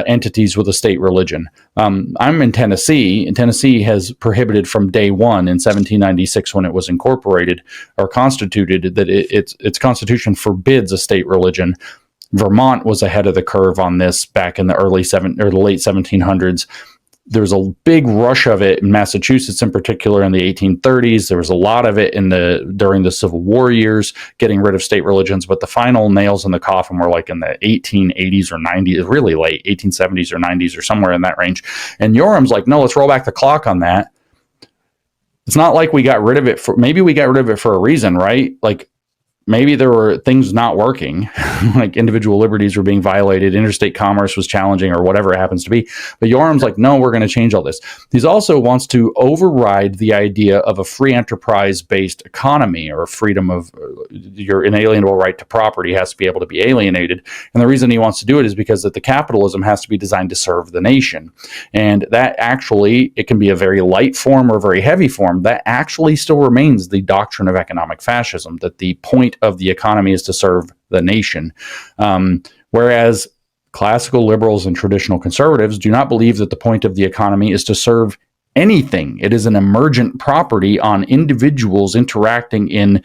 entities with a state religion. I'm in Tennessee, and Tennessee has prohibited from day one in 1796 when it was incorporated or constituted that its constitution forbids a state religion. Vermont was ahead of the curve on this back in the the late 1700s. There was a big rush of it in Massachusetts, in particular, in the 1830s. There was a lot of it during the Civil War years, getting rid of state religions. But the final nails in the coffin were like in the 1880s or 90s, really late 1870s or 90s or somewhere in that range. And Yoram's like, no, let's roll back the clock on that. It's not like we got rid of it maybe we got rid of it for a reason, right? Like, maybe there were things not working, like individual liberties were being violated, interstate commerce was challenging, or whatever it happens to be. But Yoram's like, no, we're going to change all this. He also wants to override the idea of a free enterprise-based economy, or freedom of your inalienable right to property has to be able to be alienated. And the reason he wants to do it is because that the capitalism has to be designed to serve the nation. And that actually, it can be a very light form or a very heavy form. That actually still remains the doctrine of economic fascism, that the point of the economy is to serve the nation. Whereas classical liberals and traditional conservatives do not believe that the point of the economy is to serve anything. It is an emergent property on individuals interacting in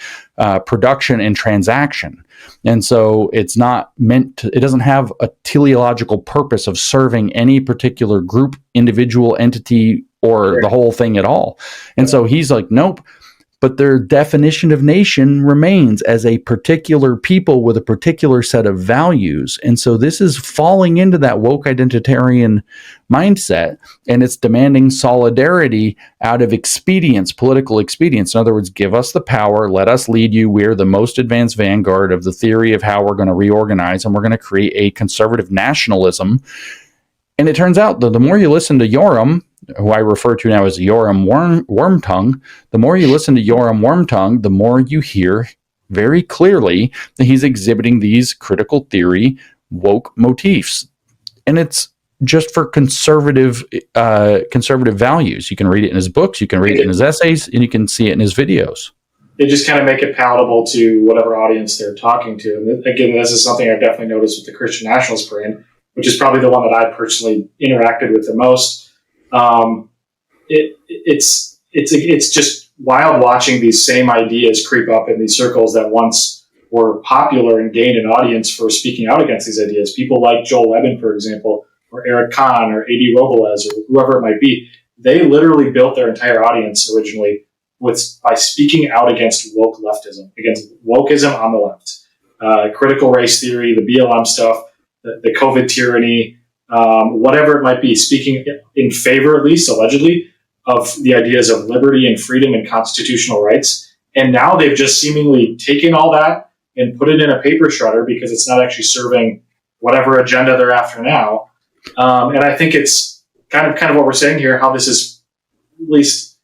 production and transaction. And so it's not meant to, it doesn't have a teleological purpose of serving any particular group, individual, entity, or the whole thing at all. And so he's like, nope. But their definition of nation remains as a particular people with a particular set of values. And so this is falling into that woke identitarian mindset, and it's demanding solidarity out of expedience, political expedience. In other words, give us the power, let us lead you. We're the most advanced vanguard of the theory of how we're going to reorganize, and we're going to create a conservative nationalism. And it turns out that the more you listen to Yoram, who I refer to now as Yoram Wormtongue, the more you listen to Yoram Wormtongue, the more you hear very clearly that he's exhibiting these critical theory woke motifs. And it's just for conservative values. You can read it in his books, you can read it in his essays, and you can see it in his videos. They just kind of make it palatable to whatever audience they're talking to. And again, this is something I've definitely noticed with the Christian Nationalist brand, which is probably the one that I personally interacted with the most. It's just wild watching these same ideas creep up in these circles that once were popular and gained an audience for speaking out against these ideas. People like Joel Webben, for example, or Eric Kahn, or A.D. Robles, or whoever it might be. They literally built their entire audience originally by speaking out against woke leftism, against wokeism on the left, critical race theory, the BLM stuff, the COVID tyranny, whatever it might be, speaking in favor, at least allegedly, of the ideas of liberty and freedom and constitutional rights. And now they've just seemingly taken all that and put it in a paper shredder because it's not actually serving whatever agenda they're after now. And I think it's kind of what we're saying here, how this is, at least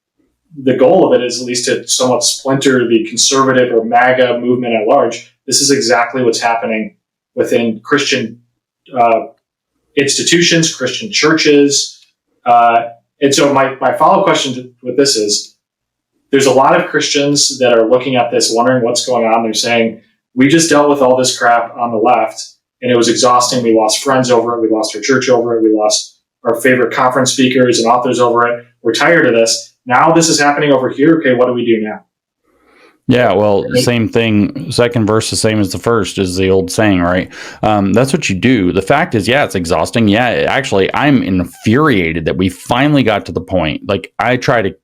the goal of it is at least to somewhat splinter the conservative or MAGA movement at large. This is exactly what's happening within Christian institutions, Christian churches. And so my follow-up question with this is, there's a lot of Christians that are looking at this, wondering what's going on. They're saying, we just dealt with all this crap on the left, and it was exhausting. We lost friends over it. We lost our church over it. We lost our favorite conference speakers and authors over it. We're tired of this. Now this is happening over here. Okay, what do we do now? Yeah, well, same thing. Second verse, the same as the first, is the old saying, right? That's what you do. The fact is, yeah, it's exhausting. Yeah, actually, I'm infuriated that we finally got to the point. Like, I try to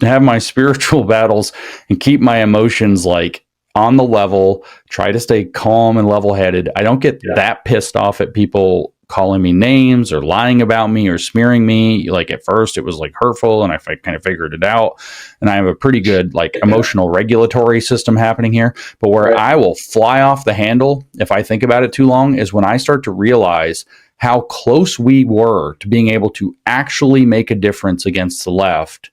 have my spiritual battles and keep my emotions like on the level, try to stay calm and level-headed. I don't get that pissed off at people calling me names or lying about me or smearing me. Like, at first it was like hurtful, and I kind of figured it out, and I have a pretty good like emotional regulatory system happening here. But where I will fly off the handle if I think about it too long is when I start to realize how close we were to being able to actually make a difference against the left.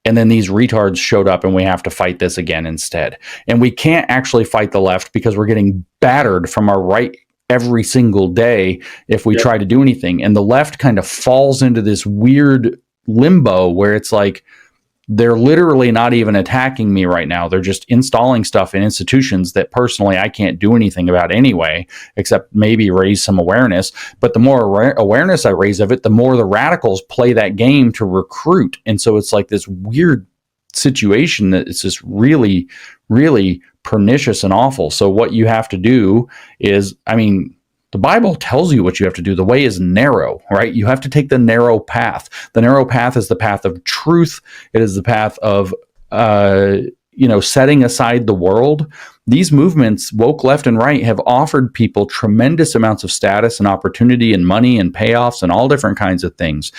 And then these retards showed up, and we have to fight this again instead. And we can't actually fight the left because we're getting battered from our right every single day if we try to do anything. And the left kind of falls into this weird limbo where it's like, they're literally not even attacking me right now. They're just installing stuff in institutions that personally I can't do anything about anyway, except maybe raise some awareness. But the more awareness I raise of it, the more the radicals play that game to recruit. And so it's like this weird situation that it's just really, really pernicious and awful. So what you have to do is, I mean, the Bible tells you what you have to do. The way is narrow, right? You have to take the narrow path. The narrow path is the path of truth. It is the path of, setting aside the world. these movements, woke left and right, have offered people tremendous amounts of status and opportunity and money and payoffs and all different kinds of things.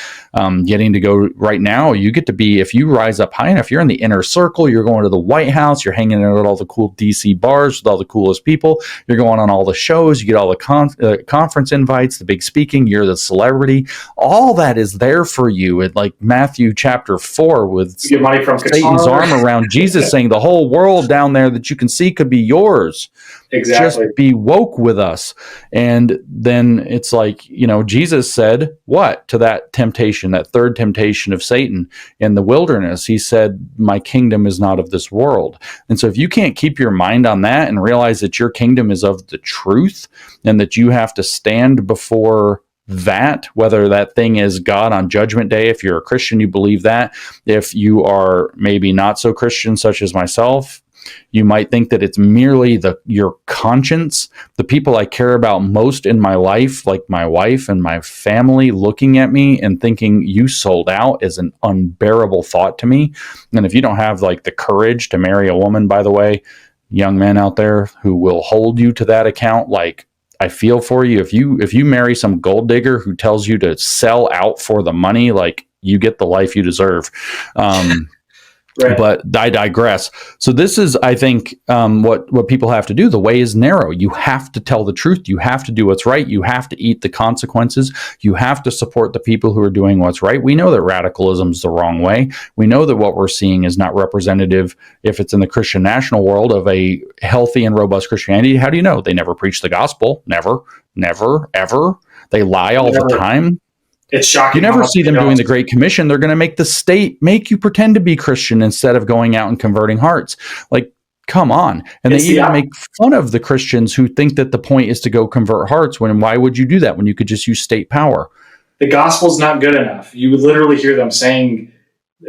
Getting to go right now, you get to be, if you rise up high enough, you're in the inner circle, you're going to the White House, you're hanging out at all the cool DC bars with all the coolest people, you're going on all the shows, you get all the conference invites, the big speaking, you're the celebrity. All that is there for you. At like Matthew chapter 4 with you get money from Satan's arm around Jesus saying the whole world down there that you can see could be yours. Exactly. Just be woke with us. And then it's like, Jesus said what to that temptation, that third temptation of Satan in the wilderness? He said, my kingdom is not of this world. And so if you can't keep your mind on that and realize that your kingdom is of the truth and that you have to stand before that, whether that thing is God on Judgment Day, if you're a Christian, you believe that. If you are maybe not so Christian, such as myself, you might think that it's merely your conscience, the people I care about most in my life, like my wife and my family, looking at me and thinking you sold out is an unbearable thought to me. And if you don't have like the courage to marry a woman, by the way, young men out there who will hold you to that account, like, I feel for you. If you marry some gold digger who tells you to sell out for the money, like, you get the life you deserve. Right. But I digress. So this is, I think, what people have to do. The way is narrow. You have to tell the truth. You have to do what's right. You have to eat the consequences. You have to support the people who are doing what's right. We know that radicalism is the wrong way. We know that what we're seeing is not representative, if it's in the Christian national world, of a healthy and robust Christianity. How do you know? They never preach the gospel. Never, ever. They lie all the time. It's shocking. You never see them doing the Great Commission. They're going to make the state make you pretend to be Christian instead of going out and converting hearts. Like, come on. And they even make fun of the Christians who think that the point is to go convert hearts. Why would you do that when you could just use state power? The gospel's not good enough. You would literally hear them saying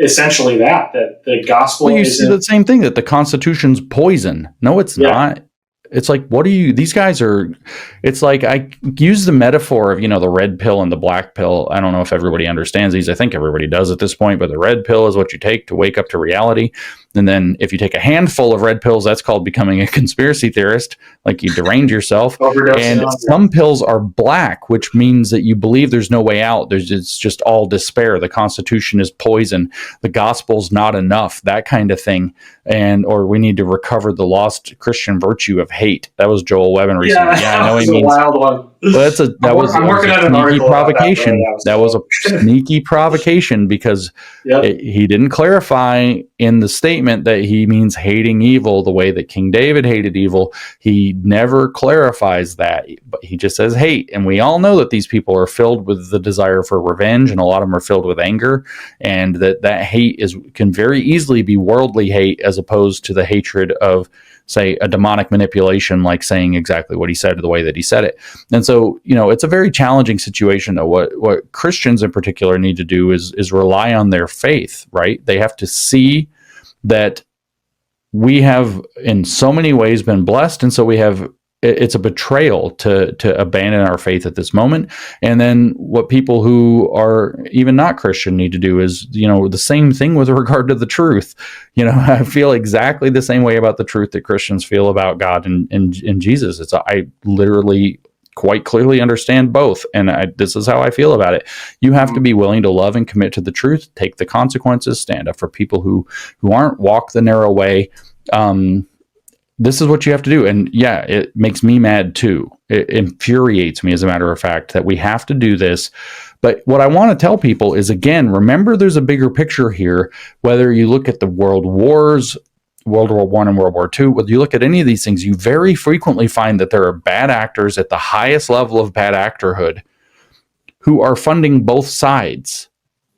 essentially that the gospel you see the same thing, that the Constitution's poison. No, it's not. It's like, these guys are, it's like, I use the metaphor of, the red pill and the black pill. I don't know if everybody understands these. I think everybody does at this point, but the red pill is what you take to wake up to reality. And then if you take a handful of red pills, that's called becoming a conspiracy theorist. Like, you derange yourself. And some pills are black, which means that you believe there's no way out. It's just all despair. The Constitution is poison. The gospel's not enough, that kind of thing. Or we need to recover the lost Christian virtue of hate. That was Joel Webben recently. Yeah, I know he means. Wild one. That was a sneaky provocation. That was a sneaky provocation because he didn't clarify in the statement that he means hating evil the way that King David hated evil. He never clarifies that, but he just says hate. And we all know that these people are filled with the desire for revenge, and a lot of them are filled with anger, and that hate can very easily be worldly hate as opposed to the hatred of, say, a demonic manipulation, like saying exactly what he said the way that he said it. And so, it's a very challenging situation, though. What Christians in particular need to do is rely on their faith, right? They have to see that we have in so many ways been blessed. And so it's a betrayal to abandon our faith at this moment. And then what people who are even not Christian need to do is, the same thing with regard to the truth. I feel exactly the same way about the truth that Christians feel about God and Jesus. I literally quite clearly understand both. And this is how I feel about it. You have to be willing to love and commit to the truth, take the consequences, stand up for people who aren't, walk the narrow way. This is what you have to do. And it makes me mad too. It infuriates me, as a matter of fact, that we have to do this. But what I want to tell people is, again, remember there's a bigger picture here. Whether you look at the world wars, World War I and World War II, whether you look at any of these things, you very frequently find that there are bad actors at the highest level of bad actorhood who are funding both sides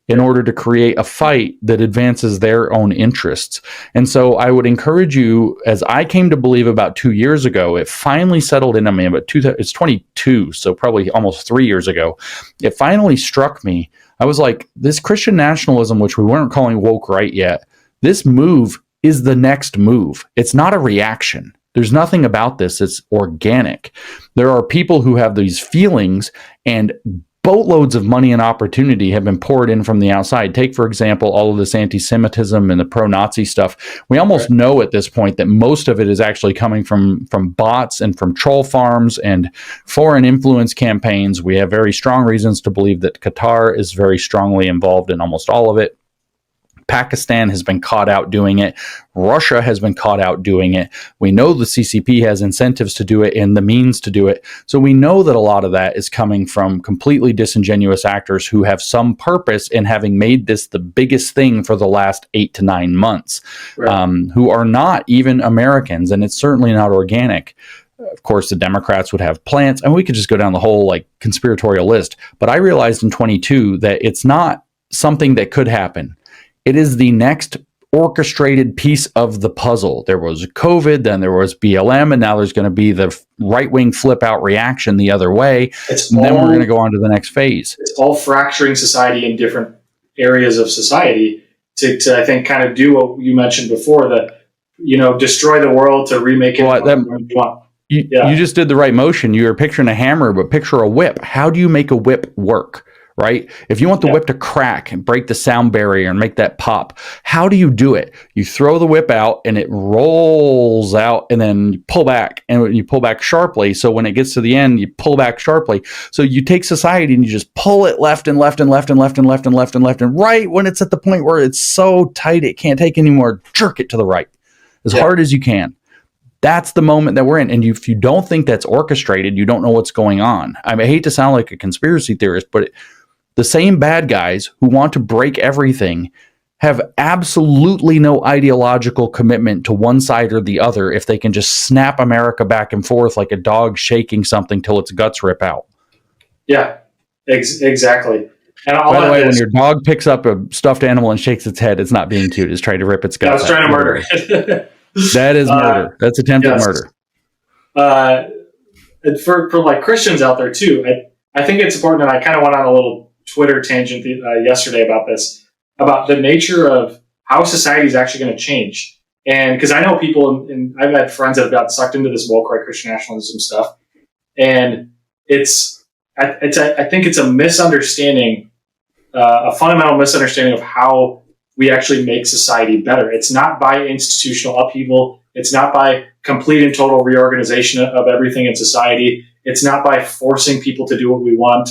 in order to create a fight that advances their own interests. And so I would encourage you, as I came to believe about 2 years ago, it finally settled in on me, but it's 22, so probably almost 3 years ago, it finally struck me. I was like, this Christian nationalism, which we weren't calling woke right yet, this move is the next move. It's not a reaction. There's nothing about this. It's organic. There are people who have these feelings, and boatloads of money and opportunity have been poured in from the outside. Take, for example, all of this anti-Semitism and the pro-Nazi stuff. We almost know at this point that most of it is actually coming from bots and from troll farms and foreign influence campaigns. We have very strong reasons to believe that Qatar is very strongly involved in almost all of it. Pakistan has been caught out doing it. Russia has been caught out doing it. We know the CCP has incentives to do it and the means to do it. So we know that a lot of that is coming from completely disingenuous actors who have some purpose in having made this the biggest thing for the last 8 to 9 months, who are not even Americans, and it's certainly not organic. Of course, the Democrats would have plans, and we could just go down the whole like conspiratorial list. But I realized in 22 that it's not something that could happen. It is the next orchestrated piece of the puzzle. There was COVID, then there was BLM, and now there's going to be the right-wing flip-out reaction the other way. And then we're going to go on to the next phase. It's all fracturing society in different areas of society to I think, kind of do what you mentioned before, destroy the world to remake it. You just did the right motion. You were picturing a hammer, but picture a whip. How do you make a whip work? Right? If you want the whip to crack and break the sound barrier and make that pop, how do you do it? You throw the whip out and it rolls out, and then you pull back, and you pull back sharply. So when it gets to the end, you pull back sharply. So you take society and you just pull it left and left and left and left and left and left and left. And right when it's at the point where it's so tight it can't take anymore, jerk it to the right as hard as you can. That's the moment that we're in. And if you don't think that's orchestrated, you don't know what's going on. I hate to sound like a conspiracy theorist, but the same bad guys who want to break everything have absolutely no ideological commitment to one side or the other if they can just snap America back and forth like a dog shaking something till its guts rip out. Yeah, exactly. And by the way, when your dog picks up a stuffed animal and shakes its head, it's not being cute. It's trying to rip its guts out. It's trying to murder it. That is murder. That's attempted murder. And for like Christians out there too, I think it's important, and I kind of went on a little Twitter tangent yesterday about this, about the nature of how society is actually going to change. And because I know people, and I've had friends that have got sucked into this woke right Christian nationalism stuff, and I think it's a misunderstanding, a fundamental misunderstanding of how we actually make society better. It's not by institutional upheaval. It's not by complete and total reorganization of everything in society. It's not by forcing people to do what we want,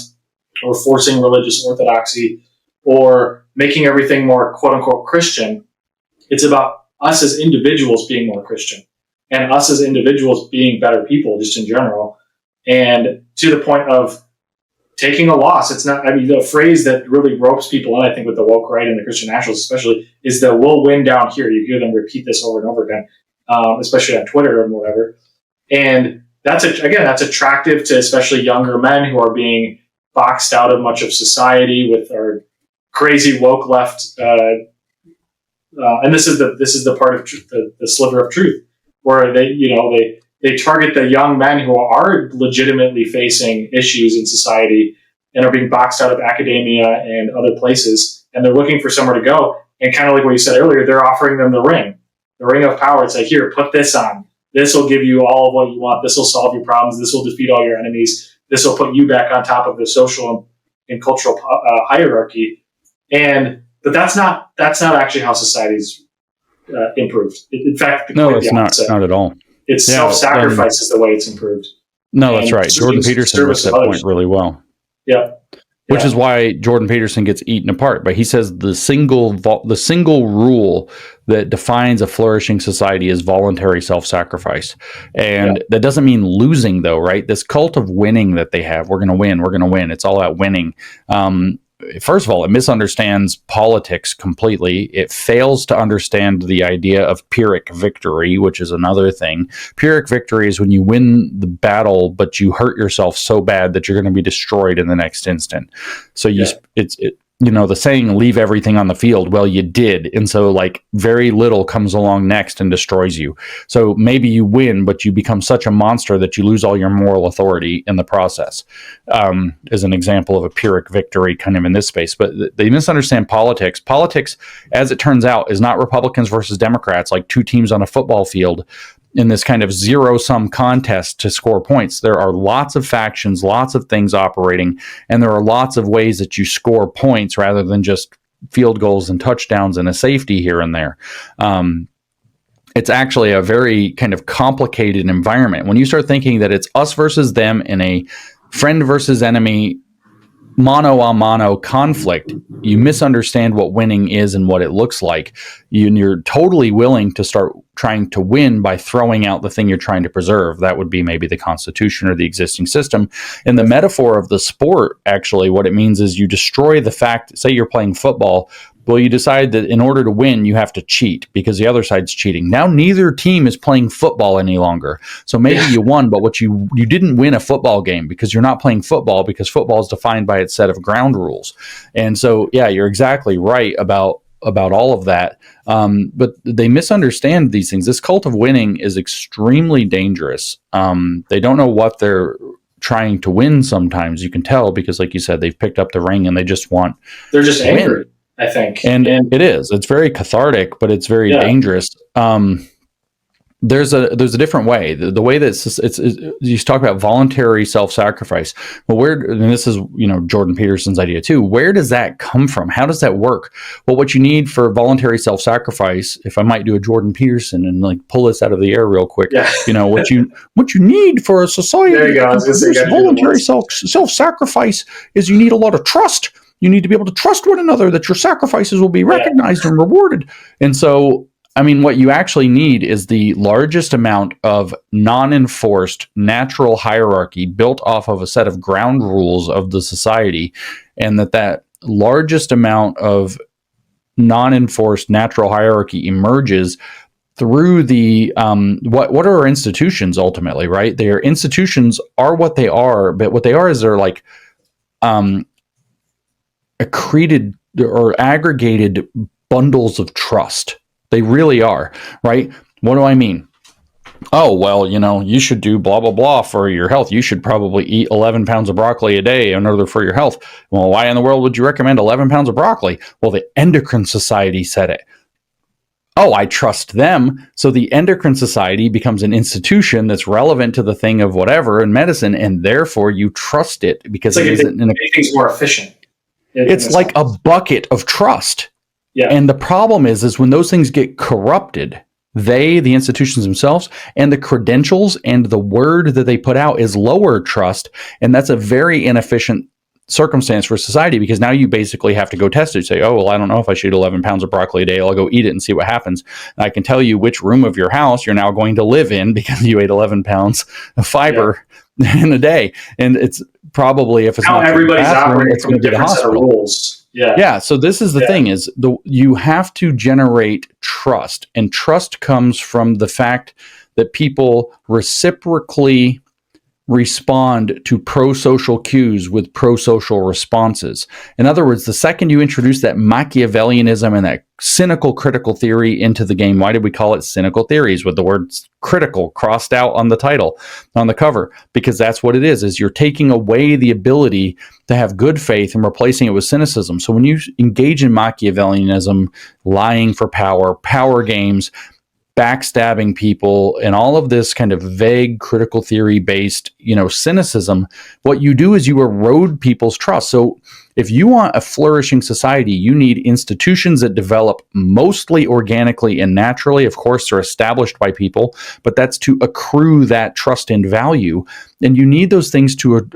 or forcing religious orthodoxy, or making everything more quote-unquote Christian. It's about us as individuals being more Christian, and us as individuals being better people just in general. And to the point of taking a loss, it's not, the phrase that really ropes people in, I think, with the woke right and the Christian nationalists especially, is the "we'll win down here." You hear them repeat this over and over again, especially on Twitter and whatever. And that's attractive to especially younger men who are being boxed out of much of society with our crazy woke left, and this is the part of the sliver of truth, where they target the young men who are legitimately facing issues in society and are being boxed out of academia and other places, and they're looking for somewhere to go. And kind of like what you said earlier, they're offering them the ring of power. It's like, here, put this on. This will give you all of what you want. This will solve your problems. This will defeat all your enemies. This will put you back on top of the social and cultural hierarchy. But that's not actually how society's improved. In fact, it's not at all. It's self-sacrifice is the way it's improved. No, that's right. Jordan Peterson makes that point really well. Yeah. Which is why Jordan Peterson gets eaten apart. But he says the single rule that defines a flourishing society is voluntary self-sacrifice. And that doesn't mean losing, though, right? This cult of winning that they have, we're going to win. It's all about winning. First of all, it misunderstands politics completely. It fails to understand the idea of Pyrrhic victory, which is another thing. Pyrrhic victory is when you win the battle, but you hurt yourself so bad that you're going to be destroyed in the next instant. So the saying, leave everything on the field. Well, you did. And so very little comes along next and destroys you. So maybe you win, but you become such a monster that you lose all your moral authority in the process, as an example of a Pyrrhic victory kind of in this space. But they misunderstand politics. Politics, as it turns out, is not Republicans versus Democrats, like two teams on a football field. in this kind of zero-sum contest to score points. There are lots of factions, lots of things operating, and there are lots of ways that you score points rather than just field goals and touchdowns and a safety here and there. It's actually a very kind of complicated environment. When you start thinking that it's us versus them in a friend versus enemy, mano a mano conflict, you misunderstand what winning is and what it looks like. You're totally willing to start trying to win by throwing out the thing you're trying to preserve. That would be maybe the Constitution or the existing system. In the metaphor of the sport, actually, what it means is you destroy the fact, say you're playing football, well, you decide that in order to win, you have to cheat because the other side's cheating. Now, neither team is playing football any longer. So maybe you won, but what you didn't win a football game because you're not playing football, because football is defined by its set of ground rules. And so, yeah, you're exactly right about all of that. But they misunderstand these things. This cult of winning is extremely dangerous. They don't know what they're trying to win sometimes. You can tell because, like you said, they've picked up the ring and they're just angry. Win. I think. And it is. It's very cathartic, but it's very dangerous. There's a different way. The way that you talk about voluntary self-sacrifice. Well, and this is, Jordan Peterson's idea too. Where does that come from? How does that work? Well, what you need for voluntary self-sacrifice, if I might do a Jordan Peterson and like pull this out of the air real quick, what you need for a society voluntary self-sacrifice is you need a lot of trust. You need to be able to trust one another that your sacrifices will be recognized and rewarded. And so, I mean, what you actually need is the largest amount of non-enforced natural hierarchy built off of a set of ground rules of the society. And that largest amount of non-enforced natural hierarchy emerges through the what are our institutions ultimately, right? Their institutions are what they are, but what they are is they're like accreted or aggregated bundles of trust. They really are, right? What do I mean? Oh, well, you should do blah, blah, blah for your health. You should probably eat 11 pounds of broccoli a day in order for your health. Well, why in the world would you recommend 11 pounds of broccoli? Well, the Endocrine Society said it. Oh, I trust them. So the Endocrine Society becomes an institution that's relevant to the thing of whatever in medicine, and therefore you trust it because it isn't anything's more efficient. It's like a bucket of trust. Yeah. And the problem is when those things get corrupted, the institutions themselves, and the credentials and the word that they put out is lower trust. And that's a very inefficient circumstance for society because now you basically have to go test it. Say, oh, well, I don't know if I should eat 11 pounds of broccoli a day. I'll go eat it and see what happens. And I can tell you which room of your house you're now going to live in because you ate 11 pounds of fiber in a day. And it's probably, if it's now not everybody's operating it's going to be the hospital. Set of rules. Yeah. So this is the thing is you have to generate trust, and trust comes from the fact that people reciprocally respond to pro-social cues with pro-social responses. In other words, the second you introduce that Machiavellianism and that cynical critical theory into the game, why did we call it cynical theories with the word critical crossed out on the title, on the cover? Because that's what it is you're taking away the ability to have good faith and replacing it with cynicism. So when you engage in Machiavellianism, lying for power games, backstabbing people, and all of this kind of vague critical theory based, cynicism, what you do is you erode people's trust. So if you want a flourishing society, you need institutions that develop mostly organically and naturally. Of course, they're established by people, but that's to accrue that trust and value. And you need those things to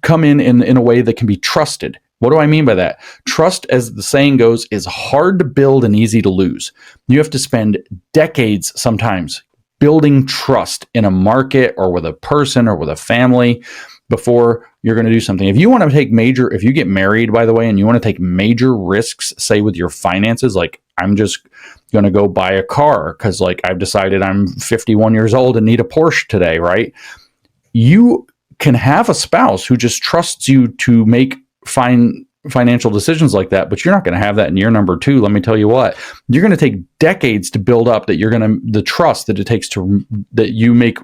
come in a way that can be trusted. What do I mean by that? Trust, as the saying goes, is hard to build and easy to lose. You have to spend decades sometimes building trust in a market or with a person or with a family before you're going to do something. If you get married, by the way, and you want to take major risks, say with your finances, like I'm just going to go buy a car because like I've decided I'm 51 years old and need a Porsche today, right? You can have a spouse who just trusts you to make financial decisions like that, but you're not going to have that in year number 2. Let me tell you what, you're going to take decades to build up that the trust that it takes that you make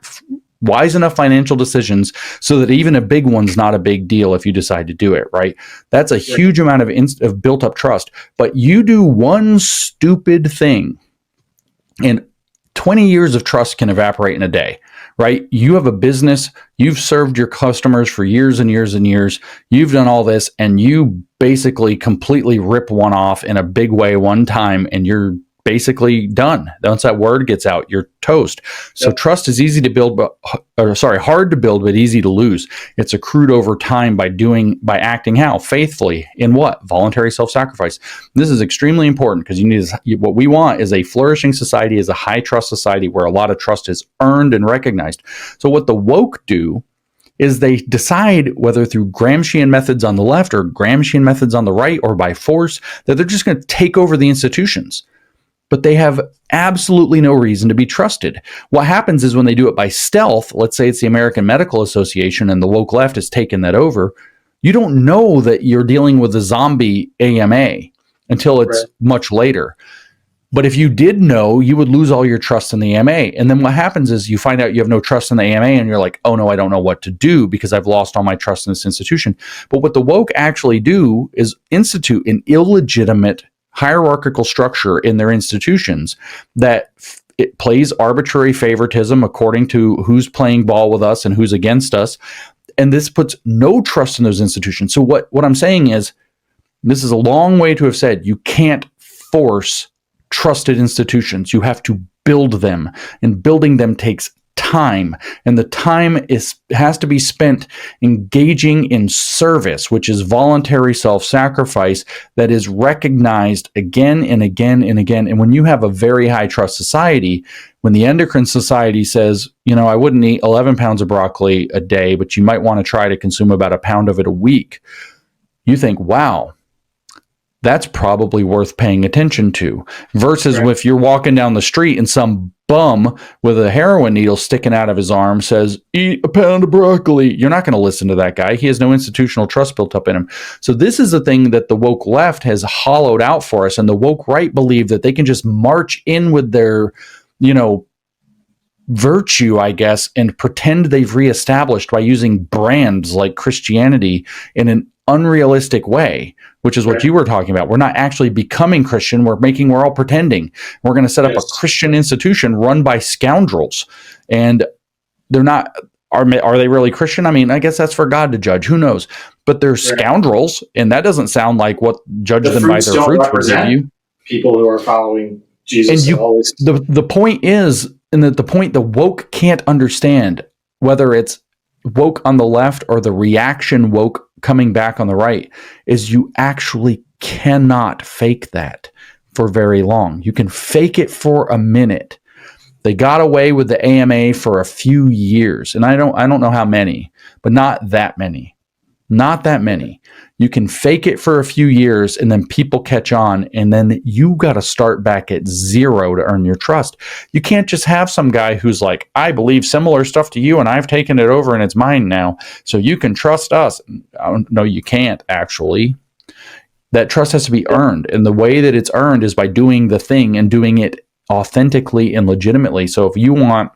wise enough financial decisions so that even a big one's not a big deal if you decide to do it, right? That's a huge amount of built up trust. But you do one stupid thing and 20 years of trust can evaporate in a day, right? You have a business, you've served your customers for years and years and years, you've done all this, and you basically completely rip one off in a big way one time, and you're basically done. Once that word gets out, you're toast. So Yep. trust is easy to build, hard to build, but easy to lose. It's accrued over time by acting how? Faithfully. In what? Voluntary self-sacrifice. This is extremely important because what we want is a flourishing society, is a high trust society where a lot of trust is earned and recognized. So what the woke do is they decide, whether through Gramscian methods on the left or Gramscian methods on the right or by force, that they're just going to take over the institutions. But they have absolutely no reason to be trusted. What happens is when they do it by stealth, let's say it's the American Medical Association and the woke left has taken that over, you don't know that you're dealing with a zombie AMA until it's much later. But if you did know, you would lose all your trust in the AMA. And then what happens is you find out you have no trust in the AMA and you're like, oh no, I don't know what to do because I've lost all my trust in this institution. But what the woke actually do is institute an illegitimate hierarchical structure in their institutions that it plays arbitrary favoritism according to who's playing ball with us and who's against us. And this puts no trust in those institutions. So what I'm saying is, this is a long way to have said you can't force trusted institutions. You have to build them, and building them takes time, and the time has to be spent engaging in service, which is voluntary self-sacrifice that is recognized again and again and again. And when you have a very high trust society, when the endocrine society says, I wouldn't eat 11 pounds of broccoli a day, but you might want to try to consume about a pound of it a week, you think, wow, that's probably worth paying attention to. Versus if you're walking down the street and some bum with a heroin needle sticking out of his arm says, eat a pound of broccoli, you're not going to listen to that guy. He has no institutional trust built up in him. So this is the thing that the woke left has hollowed out for us. And the woke right believe that they can just march in with their, virtue, I guess, and pretend they've reestablished by using brands like Christianity in an unrealistic way, which is what you were talking about. We're not actually becoming Christian. We're all pretending. We're going to set up a Christian institution run by scoundrels. And they're not, are they really Christian? I mean, I guess that's for God to judge. Who knows? But they're scoundrels. And that doesn't sound like what judge them by their fruits will give you. People who are following Jesus. And the point is, and the point the woke can't understand, whether it's woke on the left or the reaction woke coming back on the right, is you actually cannot fake that for very long. You can fake it for a minute. They got away with the AMA for a few years, and I don't know how many, but not that many. Not that many. You can fake it for a few years and then people catch on, and then you got to start back at zero to earn your trust. You can't just have some guy who's like, I believe similar stuff to you and I've taken it over and it's mine now, so you can trust us. No, you can't actually. That trust has to be earned. And the way that it's earned is by doing the thing and doing it authentically and legitimately. So if you want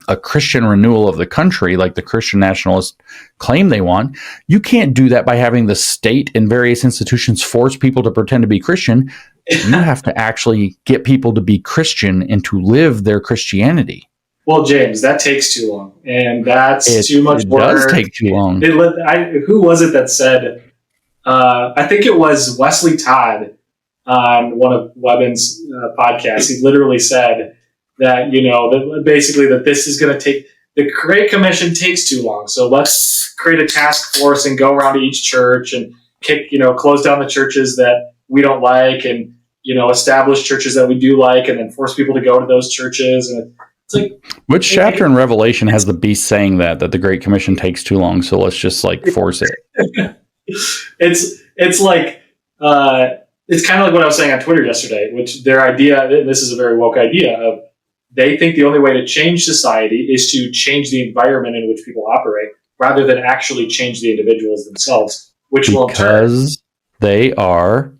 a Christian renewal of the country, like the Christian nationalists claim they want, you can't do that by having the state and various institutions force people to pretend to be Christian. You have to actually get people to be Christian and to live their Christianity. Well, James, that takes too long, and that's too much work. It does take too long. Who was it that said? I think it was Wesley Todd on one of Webbin's podcasts. He literally said that, basically that this is going to take, the Great Commission takes too long. So let's create a task force and go around to each church and close down the churches that we don't like and, establish churches that we do like, and then force people to go to those churches. And it's like, which chapter in Revelation has the beast saying that the Great Commission takes too long? So let's just force it. It's like, it's kind of like what I was saying on Twitter yesterday, which their idea, and this is a very woke idea, of they think the only way to change society is to change the environment in which people operate rather than actually change the individuals themselves, which will because they are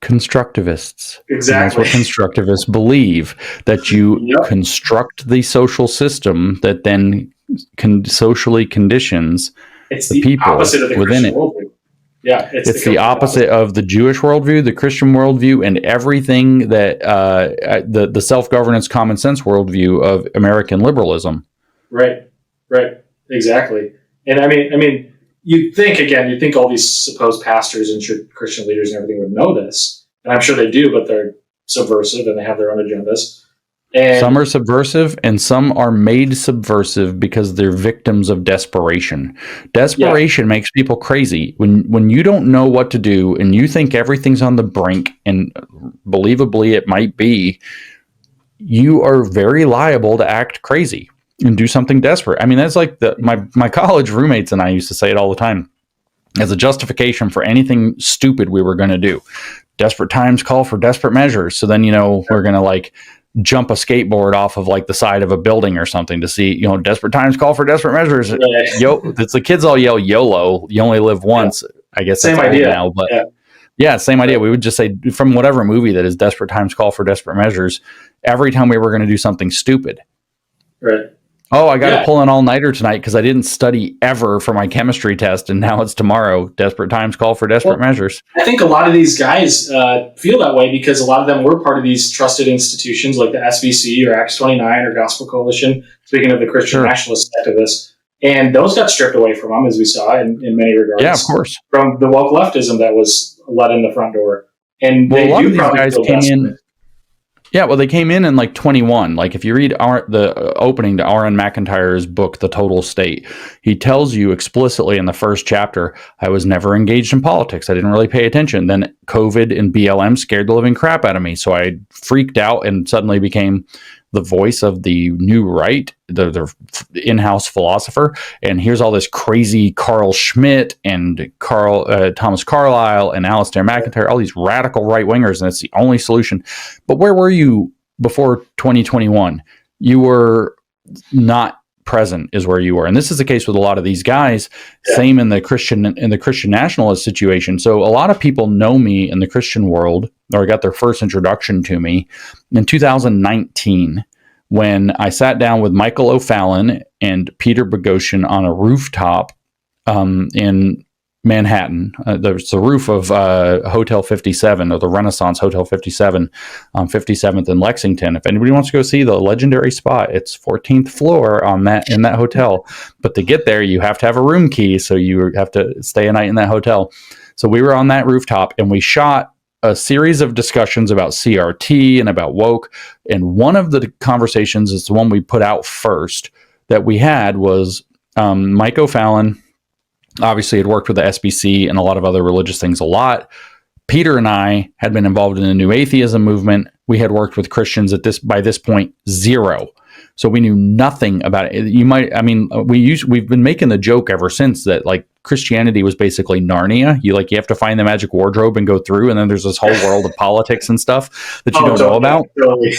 constructivists. Exactly. And that's what constructivists believe, that you construct the social system that then socially conditions it's the people opposite of the within Christian it. worldview. Yeah, it's the opposite of the Jewish worldview, the Christian worldview, and everything that the self-governance, common sense worldview of American liberalism. Right, exactly. And I mean, you'd think all these supposed pastors and Christian leaders and everything would know this, and I'm sure they do, but they're subversive and they have their own agendas. And some are subversive and some are made subversive because they're victims of desperation. Desperation makes people crazy. When you don't know what to do and you think everything's on the brink, and believably it might be, you are very liable to act crazy and do something desperate. I mean, that's like my college roommates and I used to say it all the time as a justification for anything stupid we were going to do. Desperate times call for desperate measures. So then, we're going to like jump a skateboard off of like the side of a building or something to see, desperate times call for desperate measures. It's the kids all yell YOLO. You only live once. I guess same that's idea now, but same idea. We would just say from whatever movie that is desperate times call for desperate measures every time we were going to do something stupid. Right. Oh, I got to pull an all-nighter tonight because I didn't study ever for my chemistry test, and now it's tomorrow. Desperate times call for desperate measures. I think a lot of these guys feel that way because a lot of them were part of these trusted institutions like the SBC or Acts 29 or Gospel Coalition, speaking of the Christian nationalist sect of this. And those got stripped away from them, as we saw in many regards. Yeah, of course. From the woke leftism that was let in the front door. And a lot of these guys came in. Yeah, well, they came in like 21. Like if you read the opening to R.N. McIntyre's book, The Total State, he tells you explicitly in the first chapter, I was never engaged in politics. I didn't really pay attention. Then COVID and BLM scared the living crap out of me. So I freaked out and suddenly became the voice of the new right, the in-house philosopher. And here's all this crazy Carl Schmitt and Thomas Carlyle and Alistair McIntyre, all these radical right-wingers, and it's the only solution. But where were you before 2021? You were not present is where you were. And this is the case with a lot of these guys. Same in the Christian nationalist situation. So a lot of people know me in the Christian world, or got their first introduction to me in 2019 when I sat down with Michael O'Fallon and Peter Boghossian on a rooftop in Manhattan. There's the roof of Hotel 57, or the Renaissance Hotel 57 on 57th and Lexington. If anybody wants to go see the legendary spot, it's 14th floor in that hotel. But to get there, you have to have a room key, so you have to stay a night in that hotel. So we were on that rooftop, and we shot a series of discussions about CRT and about woke. And one of the conversations is the one we put out first that we had was Mike O'Fallon obviously had worked with the SBC and a lot of other religious things a lot. Peter and I had been involved in the new atheism movement. We had worked with Christians by this point, zero. So we knew nothing about it. We've been making the joke ever since that like Christianity was basically Narnia. You have to find the magic wardrobe and go through, and then there's this whole world of politics and stuff that you don't know about. Totally.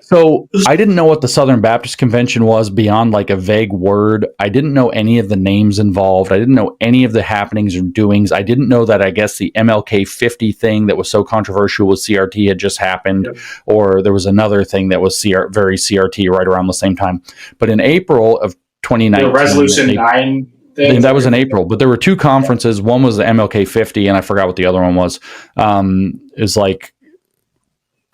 So I didn't know what the Southern Baptist Convention was beyond like a vague word. I didn't know any of the names involved. I didn't know any of the happenings or doings. I didn't know that I guess the MLK 50 thing that was so controversial with CRT had just happened, or there was another thing that was very CRT right around the same time. But in April of 2019, the Resolution 9 thing, that was in April, but there were two conferences. One was the MLK 50, and I forgot what the other one was. It was like,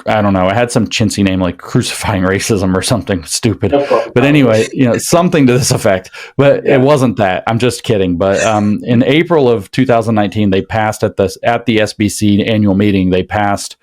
I don't know. I had some chintzy name like crucifying racism or something stupid. But anyway, something to this effect. But it wasn't that. I'm just kidding. But in April of 2019, they passed at the SBC annual meeting, they passed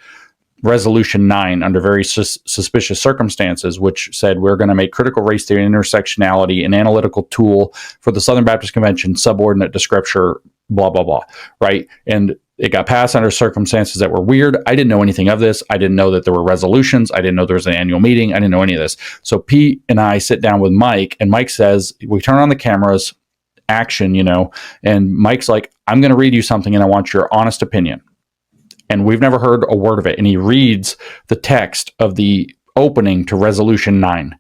Resolution 9 under very suspicious circumstances, which said we're going to make critical race theory and intersectionality an analytical tool for the Southern Baptist Convention, subordinate to Scripture, blah, blah, blah, right? And it got passed under circumstances that were weird. I didn't know anything of this. I didn't know that there were resolutions. I didn't know there was an annual meeting. I didn't know any of this. So Pete and I sit down with Mike, and Mike says, we turn on the cameras, action, and Mike's like, I'm going to read you something, and I want your honest opinion. And we've never heard a word of it. And he reads the text of the opening to Resolution 9.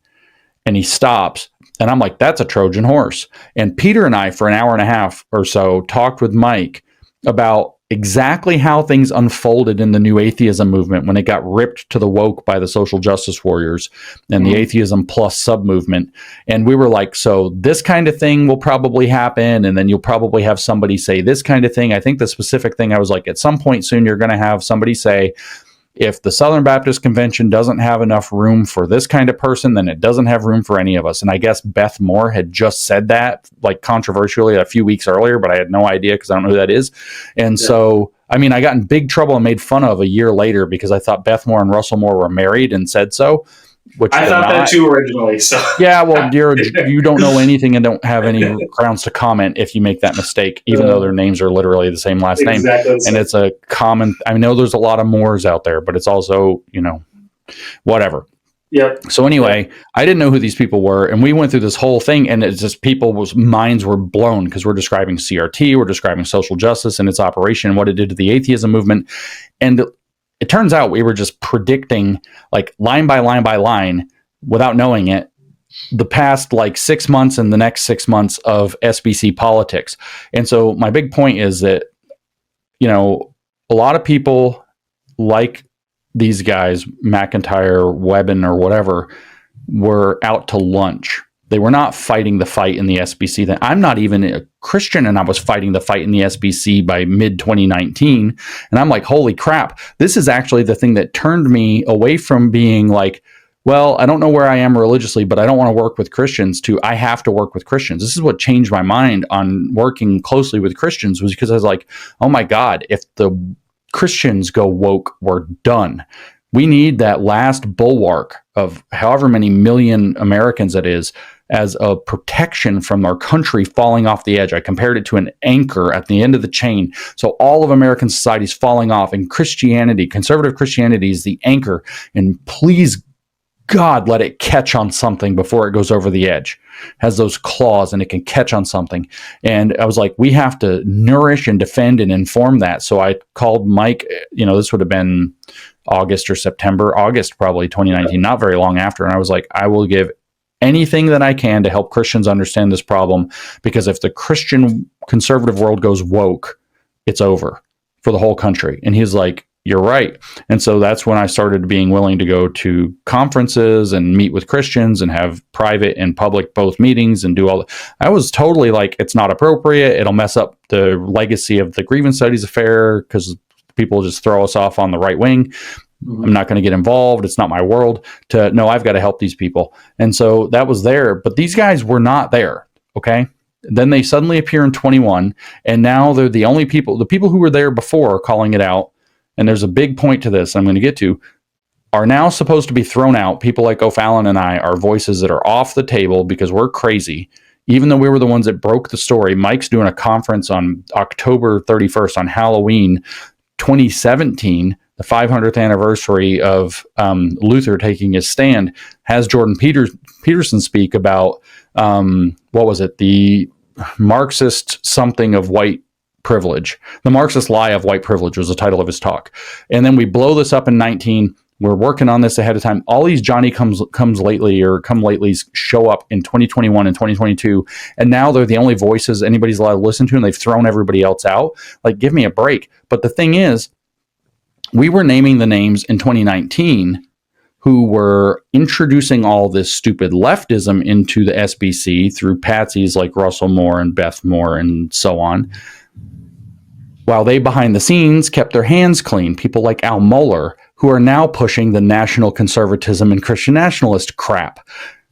And he stops. And I'm like, that's a Trojan horse. And Peter and I, for an hour and a half or so, talked with Mike about exactly how things unfolded in the new atheism movement when it got ripped to the woke by the social justice warriors and the atheism plus sub movement. And we were like, so this kind of thing will probably happen. And then you'll probably have somebody say this kind of thing. I think the specific thing I was like, at some point soon, you're going to have somebody say, if the Southern Baptist Convention doesn't have enough room for this kind of person, then it doesn't have room for any of us. And I guess Beth Moore had just said that, like controversially, a few weeks earlier, but I had no idea because I don't know who that is. And so, I mean, I got in big trouble and made fun of a year later because I thought Beth Moore and Russell Moore were married and said so. Which I thought that too originally. So yeah, well, you don't know anything and don't have any grounds to comment if you make that mistake, even though their names are literally the same last name. And it's a common. I know there's a lot of Moores out there, but it's also, you know, whatever. Yep. So anyway, I didn't know who these people were, and we went through this whole thing, and it's just people's minds were blown because we're describing CRT, we're describing social justice and its operation, what it did to the atheism movement, and it turns out we were just predicting, like line by line by line, without knowing it, the past like 6 months and the next 6 months of SBC politics. And so my big point is that, you know, a lot of people like these guys, McIntyre, Webben, or whatever, were out to lunch. They were not fighting the fight in the SBC. I'm not even a Christian, and I was fighting the fight in the SBC by mid-2019. And I'm like, holy crap, this is actually the thing that turned me away from being like, well, I don't know where I am religiously, but I don't want to work with Christians, to I have to work with Christians. This is what changed my mind on working closely with Christians, was because I was like, oh my God, if the Christians go woke, we're done. We need that last bulwark of however many million Americans it is as a protection from our country falling off the edge. I compared it to an anchor at the end of the chain. So all of American society is falling off, and Christianity, conservative Christianity, is the anchor. And please, God, let it catch on something before it goes over the edge. It has those claws and it can catch on something. And I was like, we have to nourish and defend and inform that. So I called Mike, you know, this would have been August or September, August probably 2019, not very long after. And I was like, I will give anything that I can to help Christians understand this problem, because if the Christian conservative world goes woke, it's over for the whole country. And he's like, you're right. And so that's when I started being willing to go to conferences and meet with Christians and have private and public both meetings and do all that. I was totally like, it's not appropriate. It'll mess up the legacy of the grievance studies affair because people just throw us off on the right wing. I'm not going to get involved. It's not my world. To no, I've got to help these people. And so that was there, but these guys were not there. Okay. Then they suddenly appear in 21, and now they're the only people, the people who were there before are calling it out. And there's a big point to this I'm going to get to, are now supposed to be thrown out. People like O'Fallon and I are voices that are off the table because we're crazy. Even though we were the ones that broke the story. Mike's doing a conference on October 31st on Halloween 2017, the 500th anniversary of Luther taking his stand, has Jordan Peterson speak about, what was it? The Marxist something of white privilege. The Marxist lie of white privilege was the title of his talk. And then we blow this up in 19. We're working on this ahead of time. All these Johnny comes lately or come latelys show up in 2021 and 2022. And now they're the only voices anybody's allowed to listen to, and they've thrown everybody else out. Like, give me a break. But the thing is, we were naming the names in 2019 who were introducing all this stupid leftism into the SBC through patsies like Russell Moore and Beth Moore and so on, while they behind the scenes kept their hands clean. People like Al Mohler, who are now pushing the national conservatism and Christian nationalist crap.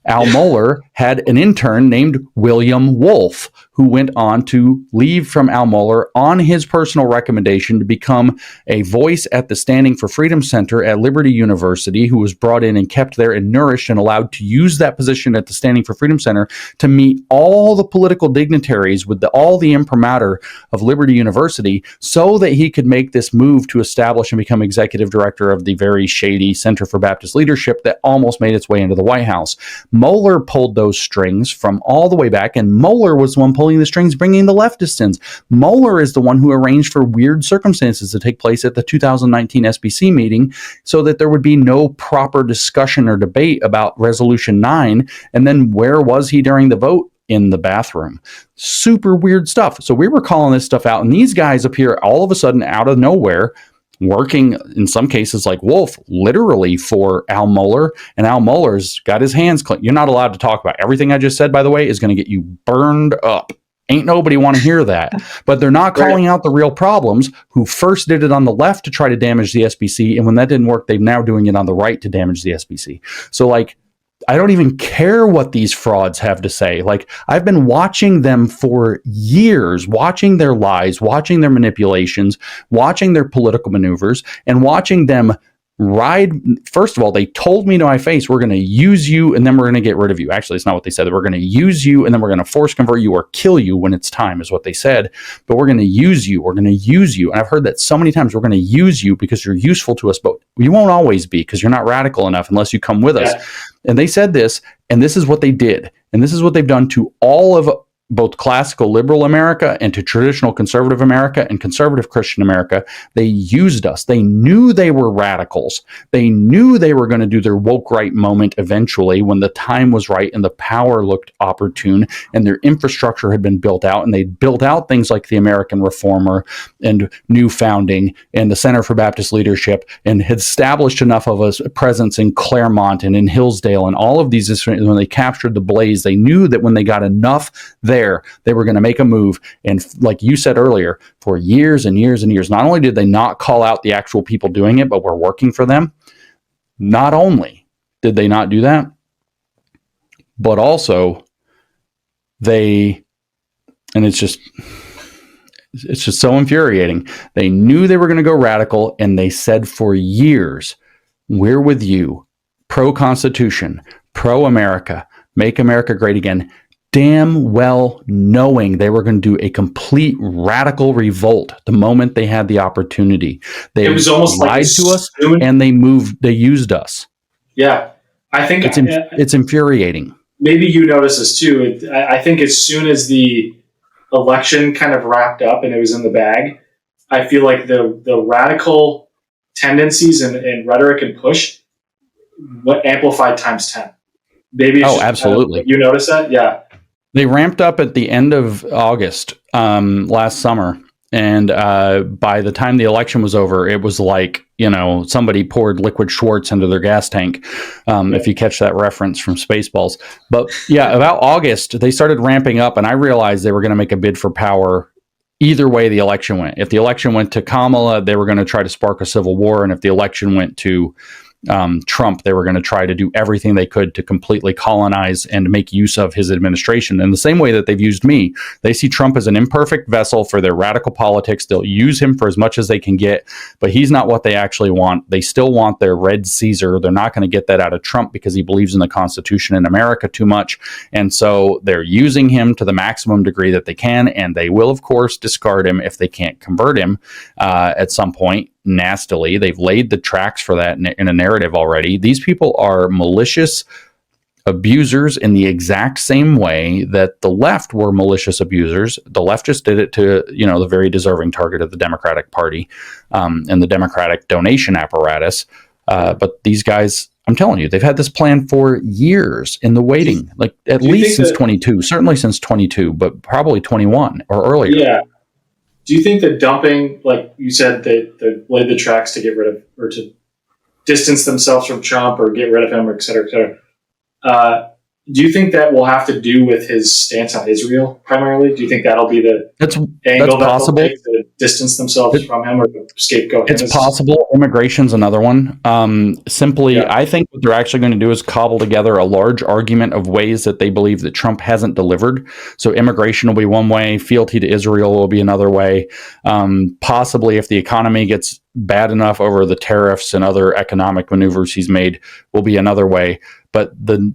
Al Mohler had an intern named William Wolfe, who went on to leave from Al Mohler on his personal recommendation to become a voice at the Standing for Freedom Center at Liberty University, who was brought in and kept there and nourished and allowed to use that position at the Standing for Freedom Center to meet all the political dignitaries with all the imprimatur of Liberty University, so that he could make this move to establish and become executive director of the very shady Center for Baptist Leadership that almost made its way into the White House. Mohler pulled those strings from all the way back, and Mohler was the one pulling the strings, bringing the leftists in. Mohler is the one who arranged for weird circumstances to take place at the 2019 SBC meeting so that there would be no proper discussion or debate about Resolution 9. And then where was he during the vote? in the bathroom. Super weird stuff. So we were calling this stuff out, and these guys appear all of a sudden out of nowhere, working in some cases like Wolf, literally for Al Mohler, and Al Mohler's got his hands clean. You're not allowed to talk about everything I just said, by the way, is going to get you burned up. Ain't nobody want to hear that. But they're not calling out the real problems, who first did it on the left to try to damage the SBC, and when that didn't work, they're now doing it on the right to damage the SBC. So like, I don't even care what these frauds have to say. Like, I've been watching them for years, watching their lies, watching their manipulations, watching their political maneuvers, and watching them ride. First of all, they told me to my face, we're going to use you and then we're going to get rid of you. Actually, it's not what they said. We're going to use you and then we're going to force convert you or kill you when it's time, is what they said. But we're going to use you. We're going to use you. And I've heard that so many times. We're going to use you because you're useful to us, but you won't always be, because you're not radical enough unless you come with us. And they said this, and this is what they did. And this is what they've done to all of both classical liberal America and to traditional conservative America and conservative Christian America. They used us. They knew they were radicals. They knew they were going to do their woke right moment eventually when the time was right and the power looked opportune and their infrastructure had been built out, and they built out things like the American Reformer and New Founding and the Center for Baptist Leadership, and had established enough of a presence in Claremont and in Hillsdale and all of these. When they captured the Blaze, they knew that when they got enough there, they were going to make a move. And like you said earlier, for years and years and years, not only did they not call out the actual people doing it, but were working for them. Not only did they not do that, but also and it's just so infuriating. They knew they were going to go radical, and they said for years, we're with you, pro-Constitution, pro-America, make America great again, damn well knowing they were going to do a complete radical revolt the moment they had the opportunity. It was almost lied to us, and they used us. Yeah. I think it's infuriating. Maybe you notice this too. I think as soon as the election kind of wrapped up and it was in the bag, I feel like the radical tendencies and rhetoric and push amplified times 10. Maybe absolutely. You notice that? Yeah. They ramped up at the end of August last summer. And by the time the election was over, it was like, somebody poured liquid Schwartz into their gas tank, if you catch that reference from Spaceballs. But yeah, about August, they started ramping up, and I realized they were going to make a bid for power either way the election went. If the election went to Kamala, they were going to try to spark a civil war. And if the election went to Trump, they were going to try to do everything they could to completely colonize and make use of his administration. In the same way that they've used me, they see Trump as an imperfect vessel for their radical politics. They'll use him for as much as they can get, but he's not what they actually want. They still want their Red Caesar. They're not going to get that out of Trump because he believes in the Constitution and America too much. And so they're using him to the maximum degree that they can, and they will, of course, discard him if they can't convert him at some point. Nastily. They've laid the tracks for that in a narrative already. These people are malicious abusers in the exact same way that the left were malicious abusers. The left just did it to, the very deserving target of the Democratic Party and the Democratic donation apparatus. But these guys, I'm telling you, they've had this plan for years in the waiting, like at least since 22, certainly since 22, but probably 21 or earlier. Yeah. Do you think that dumping, like you said, they laid the tracks to get rid of, or to distance themselves from Trump or get rid of him, or et cetera, et cetera? Do you think that will have to do with his stance on Israel primarily? Do you think that'll be the angle that they'll take to distance themselves from him or scapegoat him? It's possible. Immigration's another one. I think what they're actually going to do is cobble together a large argument of ways that they believe that Trump hasn't delivered. So immigration will be one way, fealty to Israel will be another way. Possibly if the economy gets bad enough over the tariffs and other economic maneuvers he's made, will be another way. But the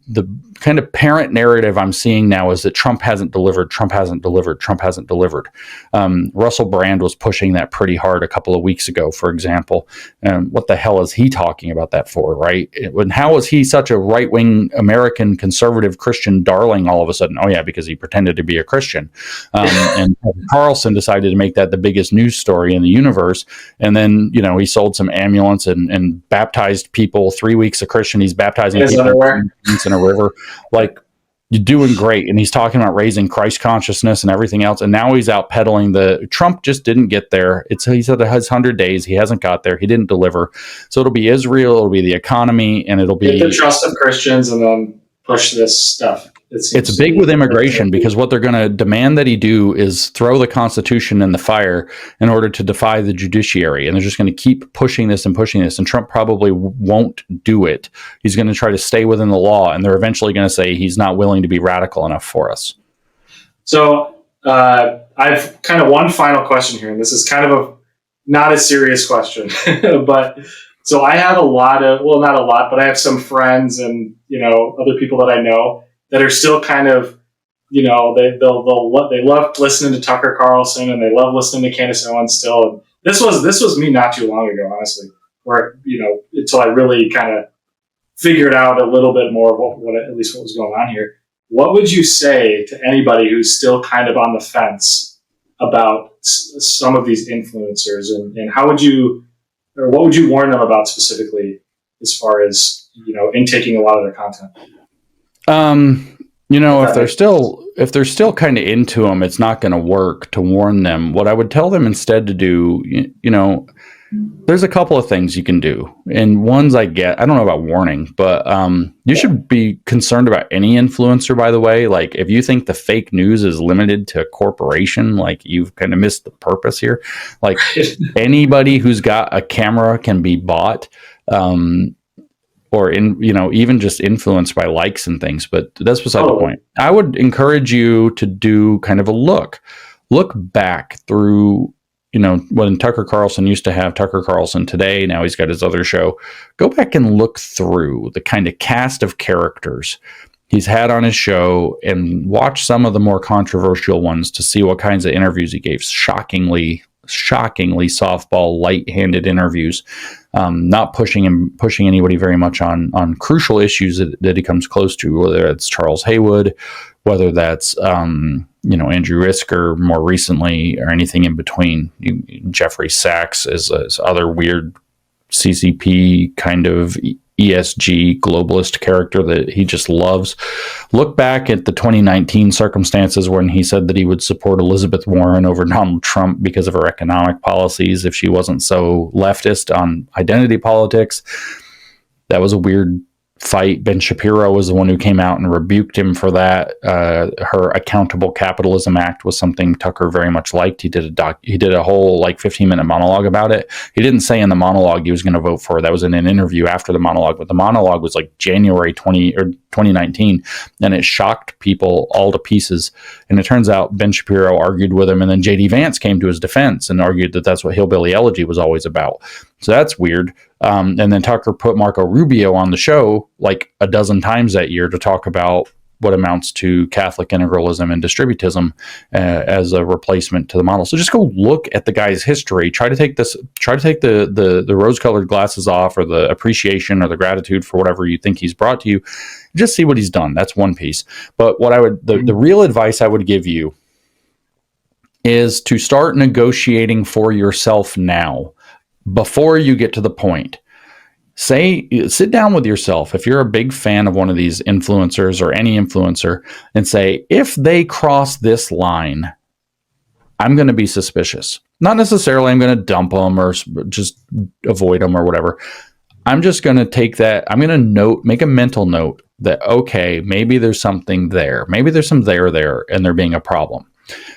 kind of parent narrative I'm seeing now is that Trump hasn't delivered, Trump hasn't delivered, Trump hasn't delivered. Russell Brand was pushing that pretty hard a couple of weeks ago, for example. What the hell is he talking about that for, right? How is he such a right-wing American conservative Christian darling all of a sudden? Oh, yeah, because he pretended to be a Christian. And Carlson decided to make that the biggest news story in the universe. And then, he sold some ambulance and baptized people. 3 weeks a Christian, he's baptizing people in a river. Like, you're doing great. And he's talking about raising Christ consciousness and everything else. And now he's out peddling Trump just didn't get there. He said it has 100 days. He hasn't got there. He didn't deliver. So it'll be Israel, it'll be the economy, and it'll be get the trust of Christians and then push this stuff. It's big with immigration, because what they're going to demand that he do is throw the Constitution in the fire in order to defy the judiciary. And they're just going to keep pushing this. And Trump probably won't do it. He's going to try to stay within the law. And they're eventually going to say he's not willing to be radical enough for us. So I've kind of one final question here. And this is kind of not a serious question, but so I have a lot of, well, not a lot, but I have some friends and, other people that I know that are still kind of, they love listening to Tucker Carlson and they love listening to Candace Owens still. And this was me not too long ago, honestly, where, until I really kind of figured out a little bit more of what at least what was going on here. What would you say to anybody who's still kind of on the fence about some of these influencers, and how would you, or what would you warn them about specifically as far as, intaking a lot of their content? If they're still kind of into them, it's not going to work to warn them. What I would tell them instead to do, there's a couple of things you can do. And ones I don't know about warning, but you should be concerned about any influencer, by the way. Like, if you think the fake news is limited to a corporation, like, you've kind of missed the purpose here. Like, anybody who's got a camera can be bought. Or even just influenced by likes and things, but that's beside the point. I would encourage you to do kind of a look back through, when Tucker Carlson used to have Tucker Carlson Today, now he's got his other show. Go back and look through the kind of cast of characters he's had on his show and watch some of the more controversial ones to see what kinds of interviews he gave. Shockingly softball, light-handed interviews, not pushing anybody very much on crucial issues that he comes close to, whether it's Charles Haywood, whether that's Andrew Risker more recently, or anything in between. Jeffrey Sachs is other weird CCP kind of ESG globalist character that he just loves. Look back at the 2019 circumstances when he said that he would support Elizabeth Warren over Donald Trump because of her economic policies if she wasn't so leftist on identity politics. That was a weird fight. Ben Shapiro was the one who came out and rebuked him for that. Her Accountable Capitalism Act was something Tucker very much liked. He did a whole 15-minute monologue about it. He didn't say in the monologue he was going to vote for it. That was in an interview after the monologue, but the monologue was January 2019, and it shocked people all to pieces. And it turns out Ben Shapiro argued with him, and then J.D. Vance came to his defense and argued that that's what Hillbilly Elegy was always about. So that's weird. And then Tucker put Marco Rubio on the show a dozen times that year to talk about what amounts to Catholic integralism and distributism as a replacement to the model. So just go look at the guy's history. Try to take the rose-colored glasses off, or the appreciation or the gratitude for whatever you think he's brought to you. Just see what he's done. That's one piece. But the real advice I would give you is to start negotiating for yourself now, before you get to the point. Sit down with yourself, if you're a big fan of one of these influencers or any influencer, and say, if they cross this line, I'm going to be suspicious. Not necessarily I'm going to dump them or just avoid them or whatever. I'm just going to take that. I'm going to make a mental note that, okay, maybe there's something there. Maybe there's some there, and there being a problem.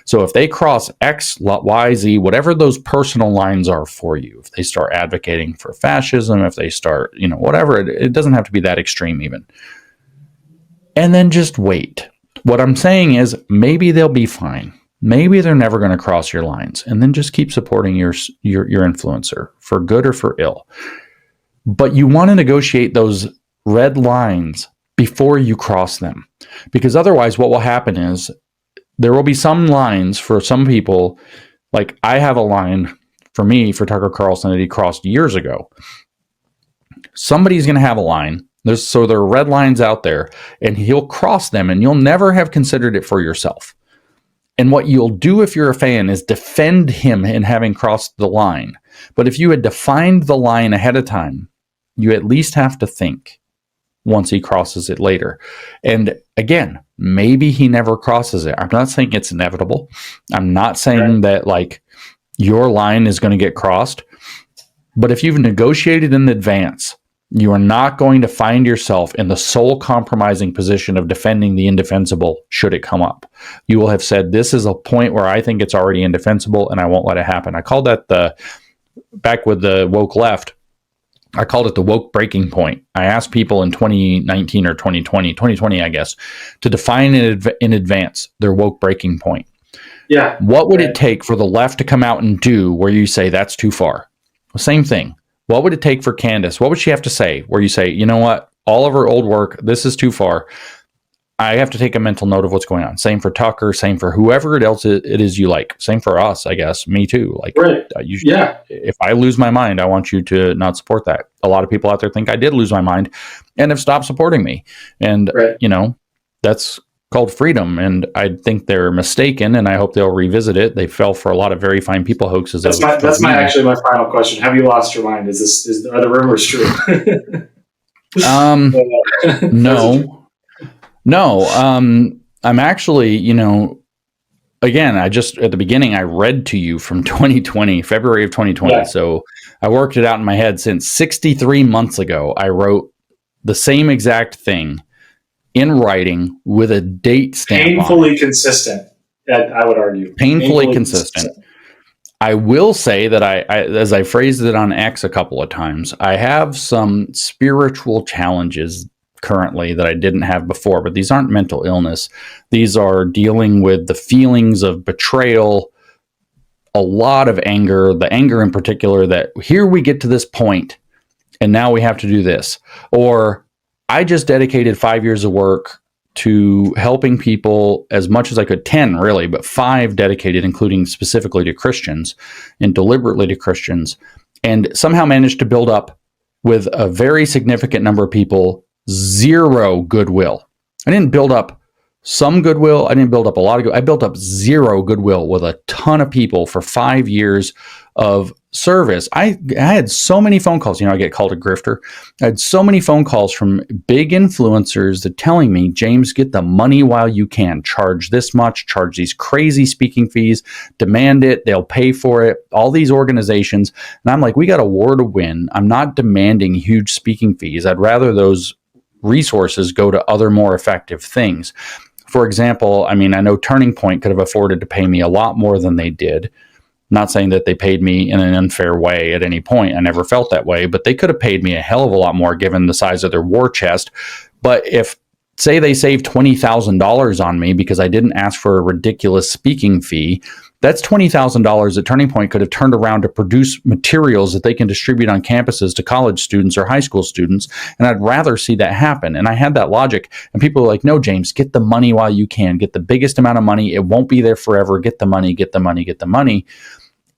So if they cross X, Y, Z, whatever those personal lines are for you, if they start advocating for fascism, if they start, whatever, it doesn't have to be that extreme even. And then just wait. What I'm saying is, maybe they'll be fine. Maybe they're never going to cross your lines. And then just keep supporting your influencer, for good or for ill. But you want to negotiate those red lines before you cross them. Because otherwise what will happen is, there will be some lines for some people, like I have a line for me, for Tucker Carlson, that he crossed years ago. Somebody's going to have a line. There are red lines out there, and he'll cross them, and you'll never have considered it for yourself. And what you'll do if you're a fan is defend him in having crossed the line. But if you had defined the line ahead of time, you at least have to think once he crosses it later. And again, maybe he never crosses it. I'm not saying it's inevitable. I'm not saying that like your line is going to get crossed. But if you've negotiated in advance, you are not going to find yourself in the sole compromising position of defending the indefensible should it come up. You will have said, this is a point where I think it's already indefensible and I won't let it happen. I called that back with the woke left, I called it the woke breaking point. I asked people in 2019 or 2020, I guess, to define in advance their woke breaking point. Yeah. What would it take for the left to come out and do where you say that's too far? Same thing. What would it take for Candace? What would she have to say where you say, you know what, all of her old work, this is too far. I have to take a mental note of what's going on. Same for Tucker, same for whoever else it is you like. Same for us, I guess. Me too. Like, if I lose my mind, I want you to not support that. A lot of people out there think I did lose my mind and have stopped supporting me. And, you know, that's called freedom. And I think they're mistaken, and I hope they'll revisit it. They fell for a lot of very fine people hoaxes. That's my final question. Have you lost your mind? Are the rumors true? No. I'm actually, you know, again, at the beginning, I read to you from February of 2020. Yeah. So I worked it out in my head since 63 months ago. I wrote the same exact thing in writing with a date stamp. Painfully consistent, I would argue. Painfully consistent. I will say that I, as I phrased it on X a couple of times, I have some spiritual challenges currently that I didn't have before, but these aren't mental illness. These are dealing with the feelings of betrayal, a lot of anger, the anger in particular that here we get to this point and now we have to do this. Or I just dedicated 5 years of work to helping people as much as I could, 10 really, but 5 dedicated, including specifically to Christians and deliberately to Christians, and somehow managed to build up with a very significant number of people, 0 goodwill. I didn't build up some goodwill. I didn't build up a lot of goodwill. I built up 0 goodwill with a ton of people for 5 years of service. I had so many phone calls. You know, I get called a grifter. I had so many phone calls from big influencers that telling me, James, get the money while you can. Charge this much, charge these crazy speaking fees, demand it, they'll pay for it. All these organizations. And I'm like, we got a war to win. I'm not demanding huge speaking fees. I'd rather those resources go to other more effective things. For example, I mean, I know Turning Point could have afforded to pay me a lot more than they did. Not saying that they paid me in an unfair way at any point. I never felt that way, but they could have paid me a hell of a lot more given the size of their war chest. But if, say, they saved $20,000 on me because I didn't ask for a ridiculous speaking fee, that's $20,000 that Turning Point could have turned around to produce materials that they can distribute on campuses to college students or high school students. And I'd rather see that happen. And I had that logic. And people are like, no, James, get the money while you can. Get the biggest amount of money. It won't be there forever. Get the money, get the money, get the money.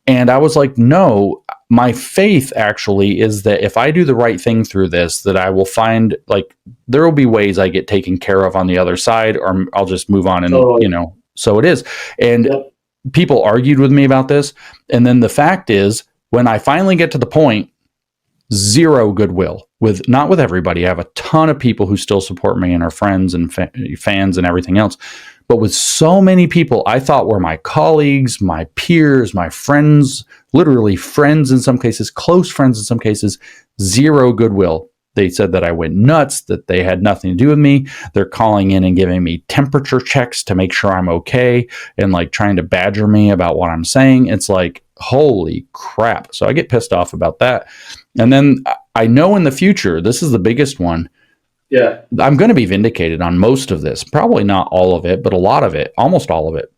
And I was like, no, my faith actually is that if I do the right thing through this, that I will find, like, there will be ways I get taken care of on the other side, or I'll just move on. And, you know, so it is. And people argued with me about this. And then the fact is, when I finally get to the point, 0 goodwill with, not with everybody. I have a ton of people who still support me and are friends and fans and everything else. But with so many people I thought were my colleagues, my peers, my friends, literally friends in some cases, close friends in some cases, 0 goodwill. They said that I went nuts, that they had nothing to do with me. They're calling in and giving me temperature checks to make sure I'm okay and like trying to badger me about what I'm saying. It's like, holy crap. So I get pissed off about that. And then I know in the future, this is the biggest one. Yeah, I'm going to be vindicated on most of this. Probably not all of it, but a lot of it, almost all of it.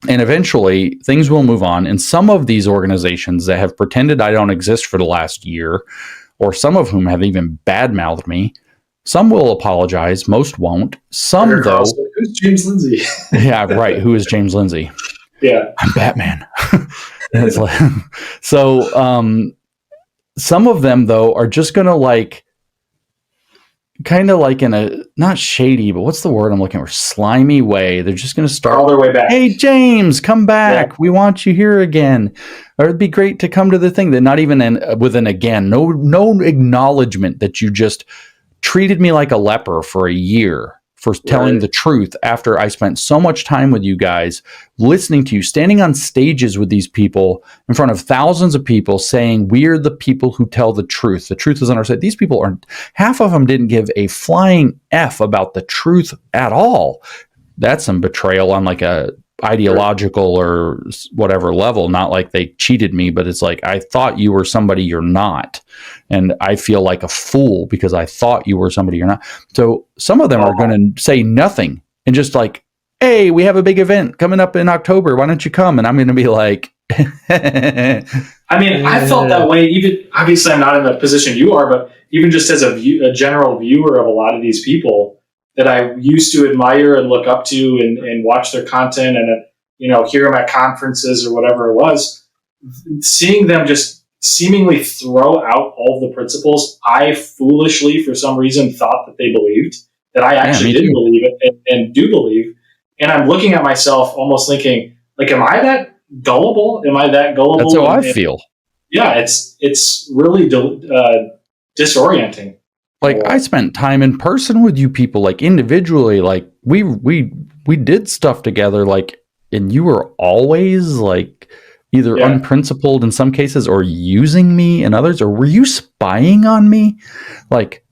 And eventually things will move on. And some of these organizations that have pretended I don't exist for the last year, or some of whom have even badmouthed me, some will apologize. Most won't. Some, though. Who's James Lindsay? Yeah, right. Who is James Lindsay? Yeah. I'm Batman. So some of them, though, are just going to like, kind of like in a, not shady, but what's the word I'm looking for? Slimy way. They're just going to start all their way back. Hey, James, come back. Yeah. We want you here again. Or it'd be great to come to the thing. That not even with an again. No acknowledgement that you just treated me like a leper for a year, for telling the truth after I spent so much time with you guys, listening to you, standing on stages with these people in front of thousands of people saying, we're the people who tell the truth. The truth is on our side. These people aren't, half of them didn't give a flying F about the truth at all. That's some betrayal on like a ideological or whatever level, not like they cheated me, but it's like, I thought you were somebody you're not. And I feel like a fool because I thought you were somebody you're not. So some of them are going to say nothing and just like, hey, we have a big event coming up in October. Why don't you come? And I'm going to be like, I mean, I felt that way. Even obviously I'm not in the position you are, but even just as a general viewer of a lot of these people that I used to admire and look up to and watch their content and, hear them at conferences or whatever it was, seeing them just seemingly throw out all the principles I foolishly, for some reason, thought that they believed, that I actually didn't believe it and do believe. And I'm looking at myself almost thinking, like, am I that gullible? Am I that gullible? That's how I feel. Yeah, it's really disorienting. Like, I spent time in person with you people, like individually, like we did stuff together, like, and you were always like either unprincipled in some cases or using me in others, or were you spying on me? Like,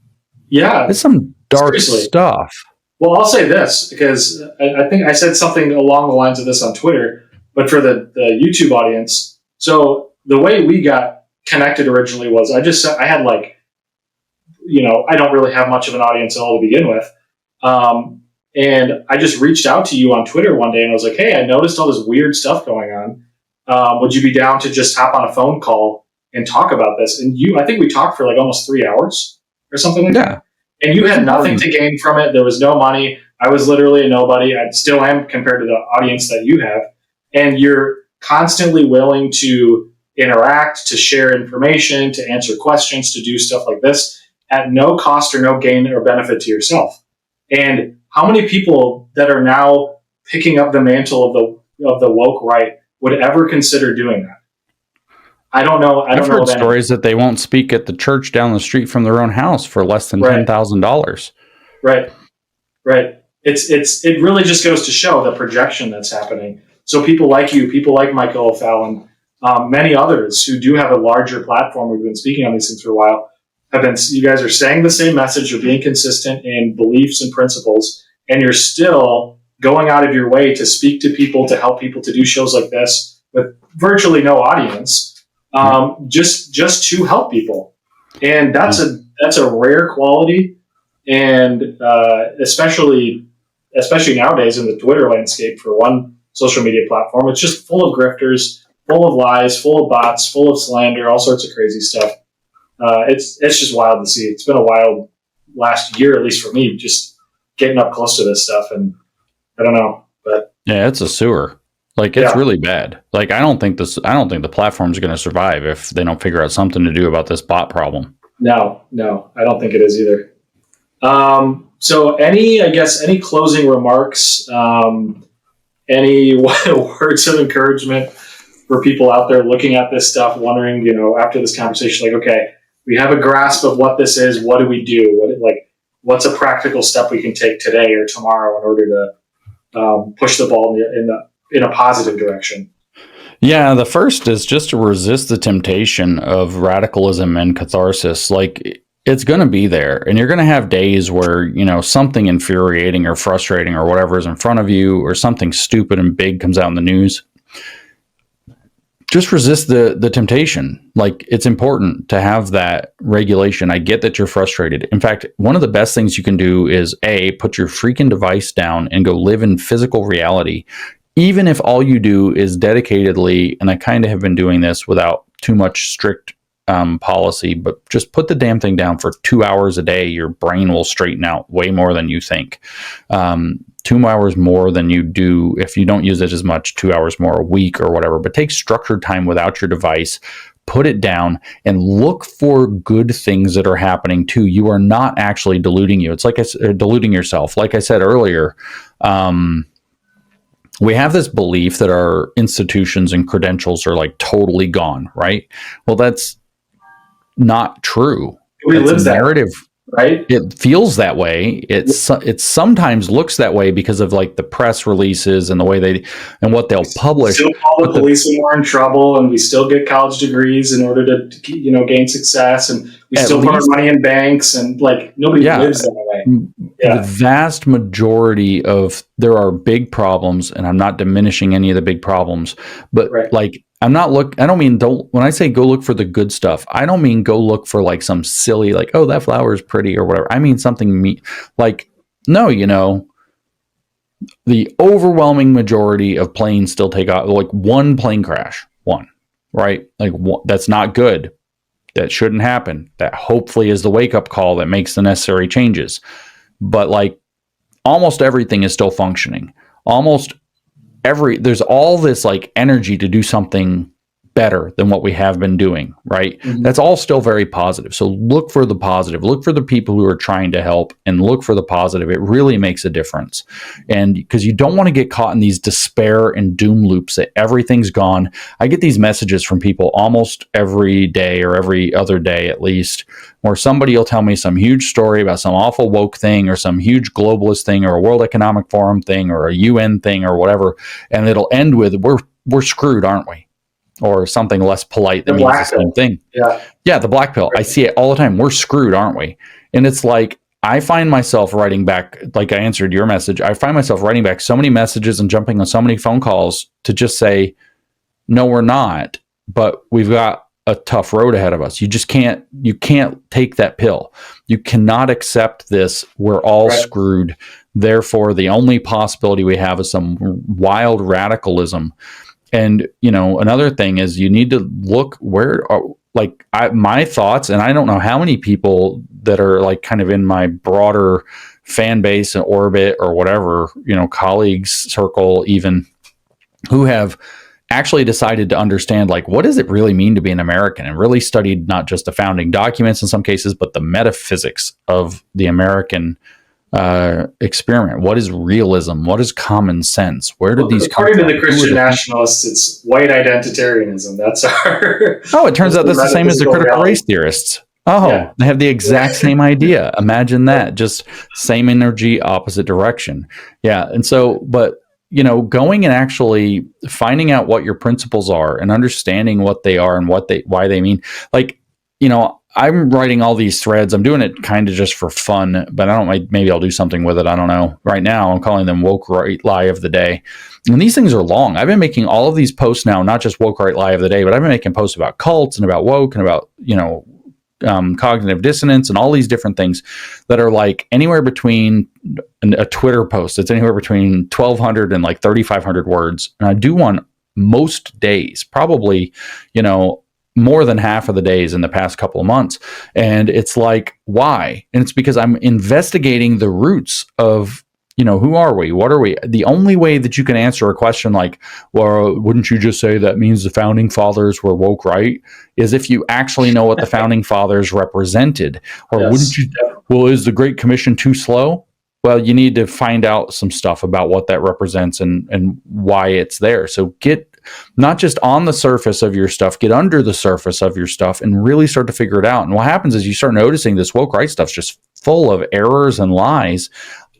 it's some dark stuff. Well, I'll say this, because I think I said something along the lines of this on Twitter, but for the YouTube audience. So the way we got connected originally was I had like, I don't really have much of an audience at all to begin with. And I just reached out to you on Twitter one day and I was like, hey, I noticed all this weird stuff going on. Would you be down to just hop on a phone call and talk about this? And I think we talked for like almost 3 hours or something like that. And you had nothing to gain from it. There was no money. I was literally a nobody. I still am compared to the audience that you have. And you're constantly willing to interact, to share information, to answer questions, to do stuff like this at no cost or no gain or benefit to yourself. And how many people that are now picking up the mantle of the woke right would ever consider doing that? I don't know. I've heard stories that they won't speak at the church down the street from their own house for less than $10,000. Right. It really just goes to show the projection that's happening. So people like you, people like Michael O'Fallon, many others who do have a larger platform, we've been speaking on these things for a while, you guys are saying the same message, you're being consistent in beliefs and principles, and you're still going out of your way to speak to people, to help people, to do shows like this with virtually no audience, just to help people. And that's a rare quality. And especially nowadays in the Twitter landscape, for one social media platform, it's just full of grifters, full of lies, full of bots, full of slander, all sorts of crazy stuff. It's just wild to see. It's been a wild last year, at least for me, just getting up close to this stuff. And I don't know, but yeah, it's a sewer. Like, it's really bad. Like, I don't think the platform's going to survive if they don't figure out something to do about this bot problem. No, I don't think it is either. So any closing remarks, any words of encouragement for people out there looking at this stuff, wondering, after this conversation, like, okay, we have a grasp of what this is. What do we do? What's a practical step we can take today or tomorrow in order to push the ball in a positive direction? Yeah, the first is just to resist the temptation of radicalism and catharsis. Like, it's going to be there, and you're going to have days where, something infuriating or frustrating or whatever is in front of you, or something stupid and big comes out in the news. Just resist the temptation. Like, it's important to have that regulation. I get that you're frustrated. In fact, one of the best things you can do is put your freaking device down and go live in physical reality. Even if all you do is dedicatedly, and I kind of have been doing this without too much strict policy, but just put the damn thing down for 2 hours a day. Your brain will straighten out way more than you think. 2 hours more than you do if you don't use it as much, 2 hours more a week or whatever. But take structured time without your device, put it down, and look for good things that are happening too. You are not actually deluding you. It's like deluding yourself. Like I said earlier, we have this belief that our institutions and credentials are like totally gone, right? Well, that's not true. It's a narrative. right? It feels that way. It sometimes looks that way because of like the press releases and the way and what they'll publish. Still call the police when we're in trouble, and we still get college degrees in order to gain success, and we still put our money in banks, and like nobody lives that way. The vast majority of there are big problems, and I'm not diminishing any of the big problems, but like when I say go look for the good stuff, I don't mean go look for like some silly, like, oh, that flower is pretty or whatever. I mean something like, no, the overwhelming majority of planes still take off, like one plane crash, right? Like that's not good. That shouldn't happen. That hopefully is the wake up call that makes the necessary changes. But like almost everything is still functioning. There's all this like energy to do something better than what we have been doing, right? Mm-hmm. That's all still very positive. So look for the positive, look for the people who are trying to help, and look for the positive. It really makes a difference. And because you don't want to get caught in these despair and doom loops that everything's gone. I get these messages from people almost every day or every other day at least, where somebody will tell me some huge story about some awful woke thing or some huge globalist thing or a World Economic Forum thing or a UN thing or whatever. And it'll end with, we're screwed, aren't we? Or something less polite that means the same thing. Yeah, the black pill. I see it all the time. We're screwed, aren't we? And it's like, I find myself writing back, like I answered your message, I find myself writing back so many messages and jumping on so many phone calls to just say, no, we're not, but we've got a tough road ahead of us. You can't take that pill. You cannot accept this. We're all screwed. Therefore, the only possibility we have is some wild radicalism. And, another thing is you need to look my thoughts, and I don't know how many people that are like kind of in my broader fan base and orbit or whatever, colleagues circle even, who have actually decided to understand, like, what does it really mean to be an American, and really studied not just the founding documents in some cases, but the metaphysics of the American experiment. What is realism? What is common sense? Where did these come from? According to the Christian nationalists, it's white identitarianism. That's our... Oh, it turns out that's the same as the critical race theorists. Oh, they have the exact same idea. Imagine that. Just same energy, opposite direction. Yeah. And so, but, going and actually finding out what your principles are and understanding what they are and why they mean, like, I'm writing all these threads. I'm doing it kind of just for fun, but maybe I'll do something with it. I don't know. Right now, I'm calling them woke right lie of the day. And these things are long. I've been making all of these posts now, not just woke right lie of the day, but I've been making posts about cults and about woke and about, cognitive dissonance and all these different things that are like anywhere between a Twitter post. It's anywhere between 1,200 and like 3,500 words. And I do one most days, probably, more than half of the days in the past couple of months. And it's like, why? And it's because I'm investigating the roots of, who are we? What are we? The only way that you can answer a question like, well, wouldn't you just say that means the founding fathers were woke, right? Is if you actually know what the founding fathers represented. Or wouldn't you, is the Great Commission too slow? Well, you need to find out some stuff about what that represents and why it's there. So get not just on the surface of your stuff, get under the surface of your stuff and really start to figure it out. And what happens is you start noticing this woke right stuff's just full of errors and lies.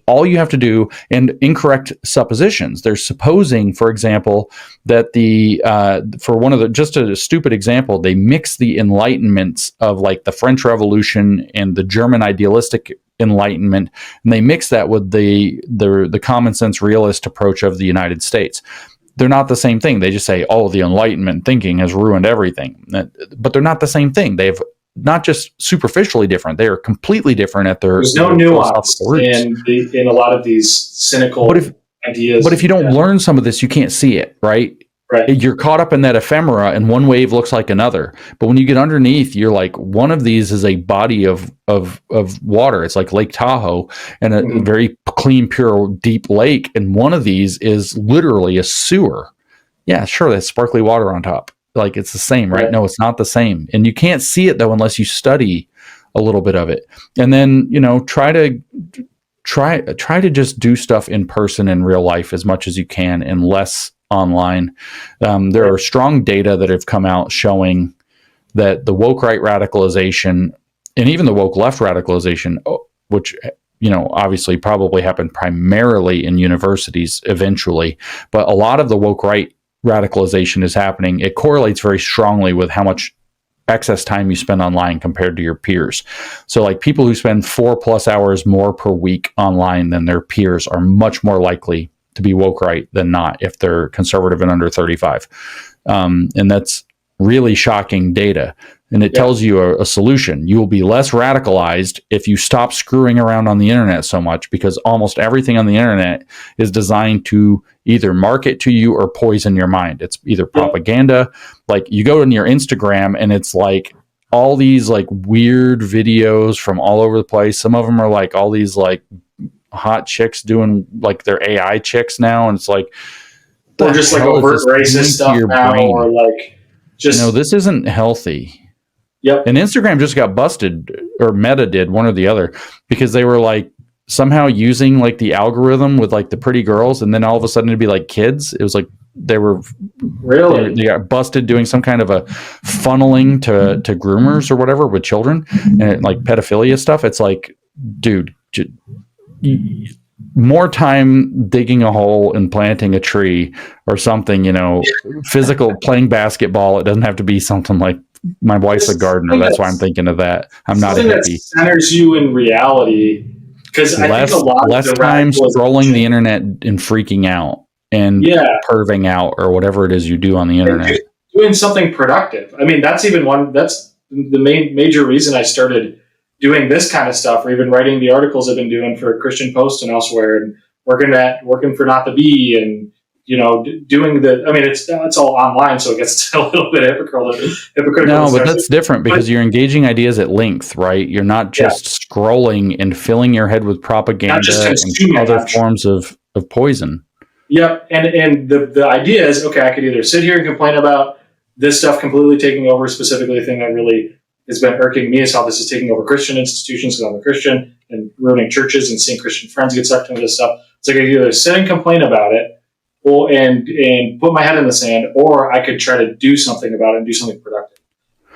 All you have to do, and incorrect suppositions. They're supposing, for example, that just a stupid example, they mix the enlightenments of like the French Revolution and the German idealistic enlightenment, and they mix that with the common sense realist approach of the United States. They're not the same thing. They just say, oh, the Enlightenment thinking has ruined everything. But they're not the same thing. They've not just superficially different. They are completely different at there's no nuance in a lot of these cynical ideas. But if you don't learn some of this, you can't see it, right? Right. You're caught up in that ephemera, and one wave looks like another. But when you get underneath, you're like, one of these is a body of water. It's like Lake Tahoe, and a very clean, pure, deep lake. And one of these is literally a sewer. Yeah, sure, that's sparkly water on top. Like, it's the same, right? No, it's not the same. And you can't see it though unless you study a little bit of it. And then, try to just do stuff in person in real life as much as you can, and less online. There are strong data that have come out showing that the woke right radicalization and even the woke left radicalization, which, obviously probably happened primarily in universities eventually, but a lot of the woke right radicalization is happening. It correlates very strongly with how much excess time you spend online compared to your peers. So like people who spend 4+ hours more per week online than their peers are much more likely to be woke right than not if they're conservative and under 35. And that's really shocking data. And it tells you a solution. You will be less radicalized if you stop screwing around on the internet so much, because almost everything on the internet is designed to either market to you or poison your mind. It's either propaganda. Like you go on your Instagram and it's like all these like weird videos from all over the place. Some of them are like all these like hot chicks doing like they're AI chicks now. And it's like, or just like overt racist stuff now, brain? Or like just, this isn't healthy. Yep. And Instagram just got busted, or Meta did, one or the other, because they were like somehow using like the algorithm with like the pretty girls, and then all of a sudden it'd be like kids. It was like they got busted doing some kind of a funneling to groomers or whatever with children, and like pedophilia stuff. It's like, dude, more time digging a hole and planting a tree or something, physical, playing basketball. It doesn't have to be something like, my wife's a gardener. That's why I'm thinking of that. I'm not a hippie. That centers you in reality, because I think a lot less time scrolling the internet and freaking out and perving out or whatever it is you do on the internet. Doing something productive. I mean, that's the major reason I started doing this kind of stuff, or even writing the articles I've been doing for Christian Post and elsewhere, and working for Not the Bee, and doing it's all online, so it gets a little bit hypocritical. No, but that's different because you're engaging ideas at length, right? You're not just scrolling and filling your head with propaganda and other forms of poison. Yep, and the idea is, okay, I could either sit here and complain about this stuff completely taking over, specifically the thing that really has been irking me is how this is taking over Christian institutions, because I'm a Christian, and ruining churches and seeing Christian friends get sucked into this stuff. It's like I could either sit and complain about it, and put my head in the sand, or I could try to do something about it and do something productive.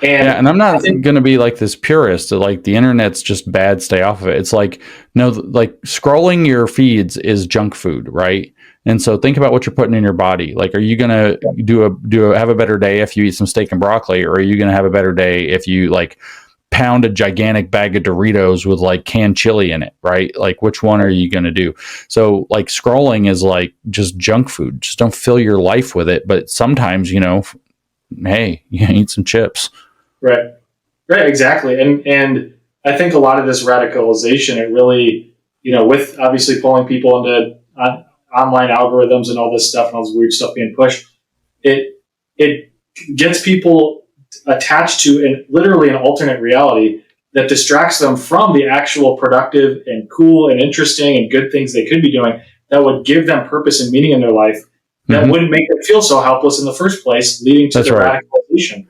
And I'm not going to be like this purist that like the internet's just bad, stay off of it. It's like, no, like scrolling your feeds is junk food, right? And so think about what you're putting in your body. Like, are you going to have a better day if you eat some steak and broccoli, or are you going to have a better day if you like pound a gigantic bag of Doritos with like canned chili in it, right? Like, which one are you going to do? So like scrolling is like just junk food. Just don't fill your life with it. But sometimes, hey, you eat some chips. Right, exactly. And I think a lot of this radicalization, it really, with obviously pulling people into online algorithms and all this stuff and all this weird stuff being pushed, it gets people attached to literally an alternate reality that distracts them from the actual productive and cool and interesting and good things they could be doing that would give them purpose and meaning in their life, that wouldn't make them feel so helpless in the first place, leading to radicalization.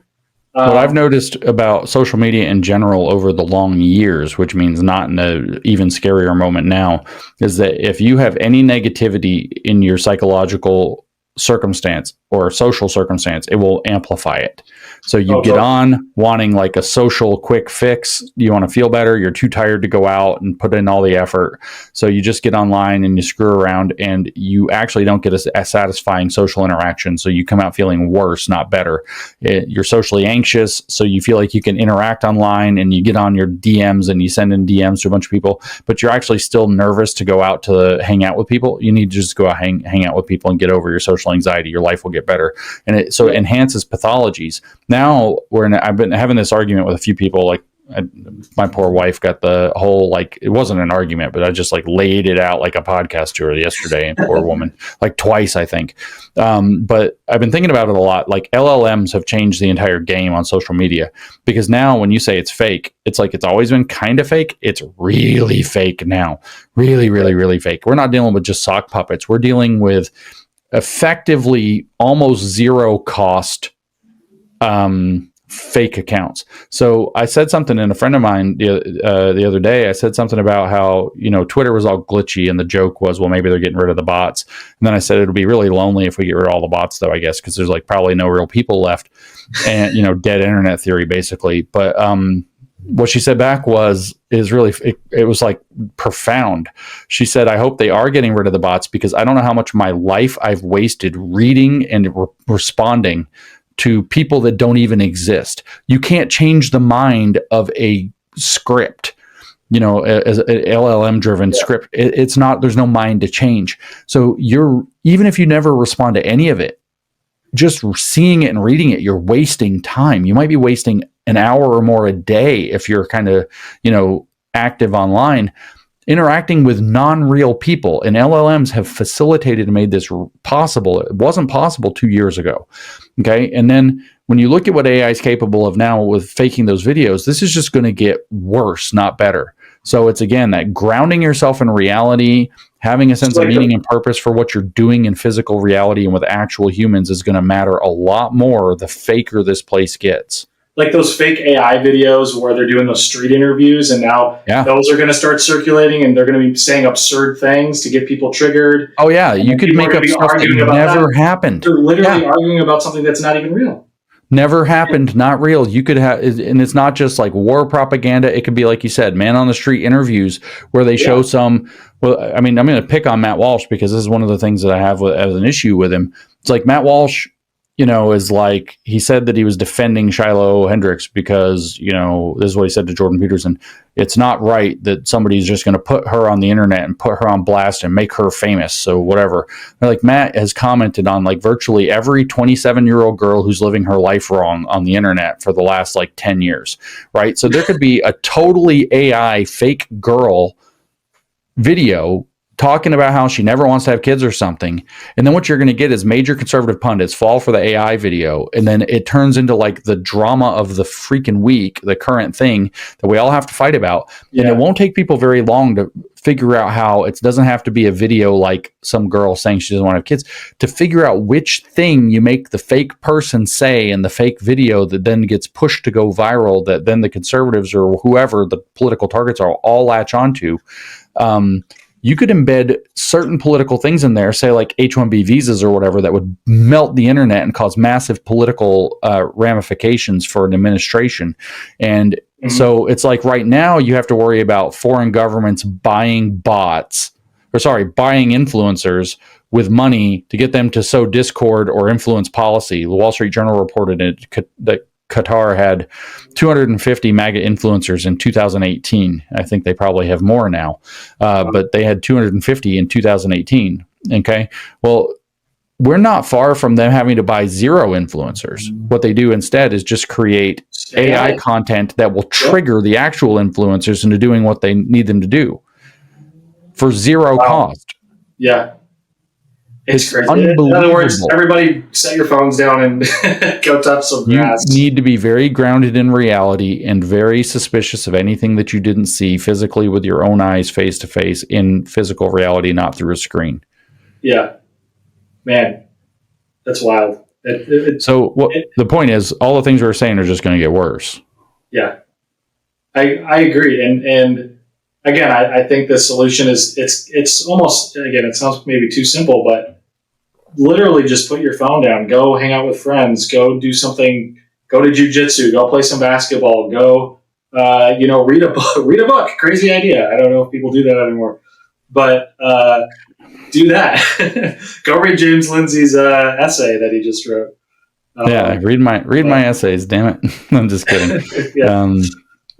What I've noticed about social media in general over the long years, which means not in an even scarier moment now, is that if you have any negativity in your psychological circumstance or social circumstance, it will amplify it. So you get on wanting like a social quick fix. You want to feel better. You're too tired to go out and put in all the effort. So you just get online and you screw around, and you actually don't get a satisfying social interaction. So you come out feeling worse, not better. You're socially anxious. So you feel like you can interact online, and you get on your DMs and you send in DMs to a bunch of people, but you're actually still nervous to go out to hang out with people. You need to just go out, hang out with people and get over your social anxiety. Your life will get better. And it enhances pathologies. Now I've been having this argument with a few people. Like my poor wife got the whole, like, it wasn't an argument, but I just like laid it out like a podcast to her yesterday. And poor woman, like twice, I think. But I've been thinking about it a lot. Like LLMs have changed the entire game on social media, because now when you say it's fake, it's like it's always been kind of fake. It's really fake now. Really, really, really fake. We're not dealing with just sock puppets. We're dealing with effectively almost zero cost fake accounts. So I said something, and a friend of mine the other day, I said something about how, Twitter was all glitchy, and the joke was, well, maybe they're getting rid of the bots. And then I said, it'll be really lonely if we get rid of all the bots, though, I guess, because there's like probably no real people left, and, dead internet theory, basically. But what she said back it was like profound. She said, I hope they are getting rid of the bots, because I don't know how much of my life I've wasted reading and responding to people that don't even exist. You can't change the mind of a script, as an LLM driven script. It's not, there's no mind to change. So even if you never respond to any of it, just seeing it and reading it, you're wasting time. You might be wasting an hour or more a day if you're kind of, active online, interacting with non-real people. And LLMs have facilitated and made this possible. It wasn't possible 2 years ago. Okay. And then when you look at what AI is capable of now with faking those videos, this is just going to get worse, not better. So it's, again, that grounding yourself in reality, having a sense of meaning and purpose for what you're doing in physical reality and with actual humans is going to matter a lot more the faker this place gets. Like those fake AI videos where they're doing those street interviews, and now those are going to start circulating, and they're going to be saying absurd things to get people triggered. Oh yeah, you could make up stuff that never happened. They're literally arguing about something that's not even real. Never happened, not real. You could have, and it's not just like war propaganda. It could be, like you said, man on the street interviews where they show some. Well, I mean, I'm going to pick on Matt Walsh because this is one of the things that I have as an issue with him. It's like Matt Walsh, is like, he said that he was defending Shiloh Hendricks because, this is what he said to Jordan Peterson. It's not right that somebody's just going to put her on the internet and put her on blast and make her famous. So whatever. Like, Matt has commented on like virtually every 27-year-old girl who's living her life wrong on the internet for the last like 10 years. Right. So there could be a totally AI fake girl video talking about how she never wants to have kids or something. And then what you're going to get is major conservative pundits fall for the AI video. And then it turns into like the drama of the freaking week, the current thing that we all have to fight about. And it won't take people very long to figure out how it doesn't have to be a video like some girl saying she doesn't want to have kids, to figure out which thing you make the fake person say in the fake video that then gets pushed to go viral, that then the conservatives or whoever the political targets are all latch onto. You could embed certain political things in there, say like H-1B visas or whatever, that would melt the internet and cause massive political ramifications for an administration. And so it's like right now you have to worry about foreign governments buying buying influencers with money to get them to sow discord or influence policy. The Wall Street Journal reported that Qatar had 250 MAGA influencers in 2018. I think they probably have more now, but they had 250 in 2018. Okay. Well, we're not far from them having to buy zero influencers. What they do instead is just create AI content that will trigger the actual influencers into doing what they need them to do for zero cost. Yeah. It's crazy. Unbelievable. In other words, everybody set your phones down and go touch some grass. You need to be very grounded in reality and very suspicious of anything that you didn't see physically with your own eyes, face to face, in physical reality, not through a screen. Yeah. Man, that's wild. The point is, all the things we were saying are just going to get worse. Yeah. I agree. And again, I think the solution is it's almost, again, it sounds maybe too simple, but literally just put your phone down, go hang out with friends, go do something, go to jujitsu, go play some basketball, go, read a book. Crazy idea. I don't know if people do that anymore, but do that. Go read James Lindsay's essay that he just wrote. Read my essays. Damn it. I'm just kidding.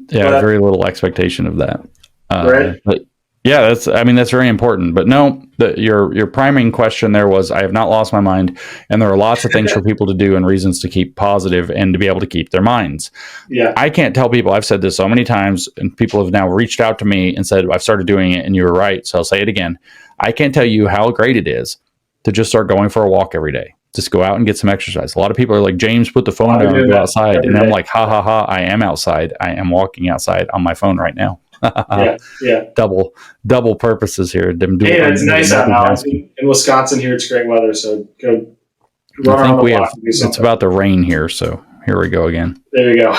Very little expectation of that. Right. But yeah, that's very important. But no, your priming question there was, I have not lost my mind, and there are lots of things for people to do and reasons to keep positive and to be able to keep their minds. Yeah. I can't tell people, I've said this so many times, and people have now reached out to me and said, I've started doing it and you were right. So I'll say it again. I can't tell you how great it is to just start going for a walk every day. Just go out and get some exercise. A lot of people are like, James, put the phone down and go outside. And I'm like, ha, ha, ha, I am outside. I am walking outside on my phone right now. Yeah. Double purposes here. It's nice out now. In Wisconsin here, it's great weather. So go run around the block. It's about to rain here. So here we go again. There you go.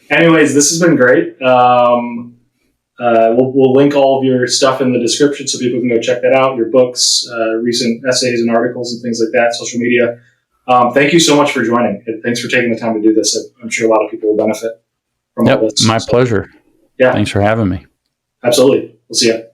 Anyways, this has been great. We'll link all of your stuff in the description so people can go check that out, your books, recent essays and articles and things like that, social media. Thank you so much for joining. Thanks for taking the time to do this. I'm sure a lot of people will benefit. from all this. My pleasure. Yeah. Thanks for having me. Absolutely. We'll see you.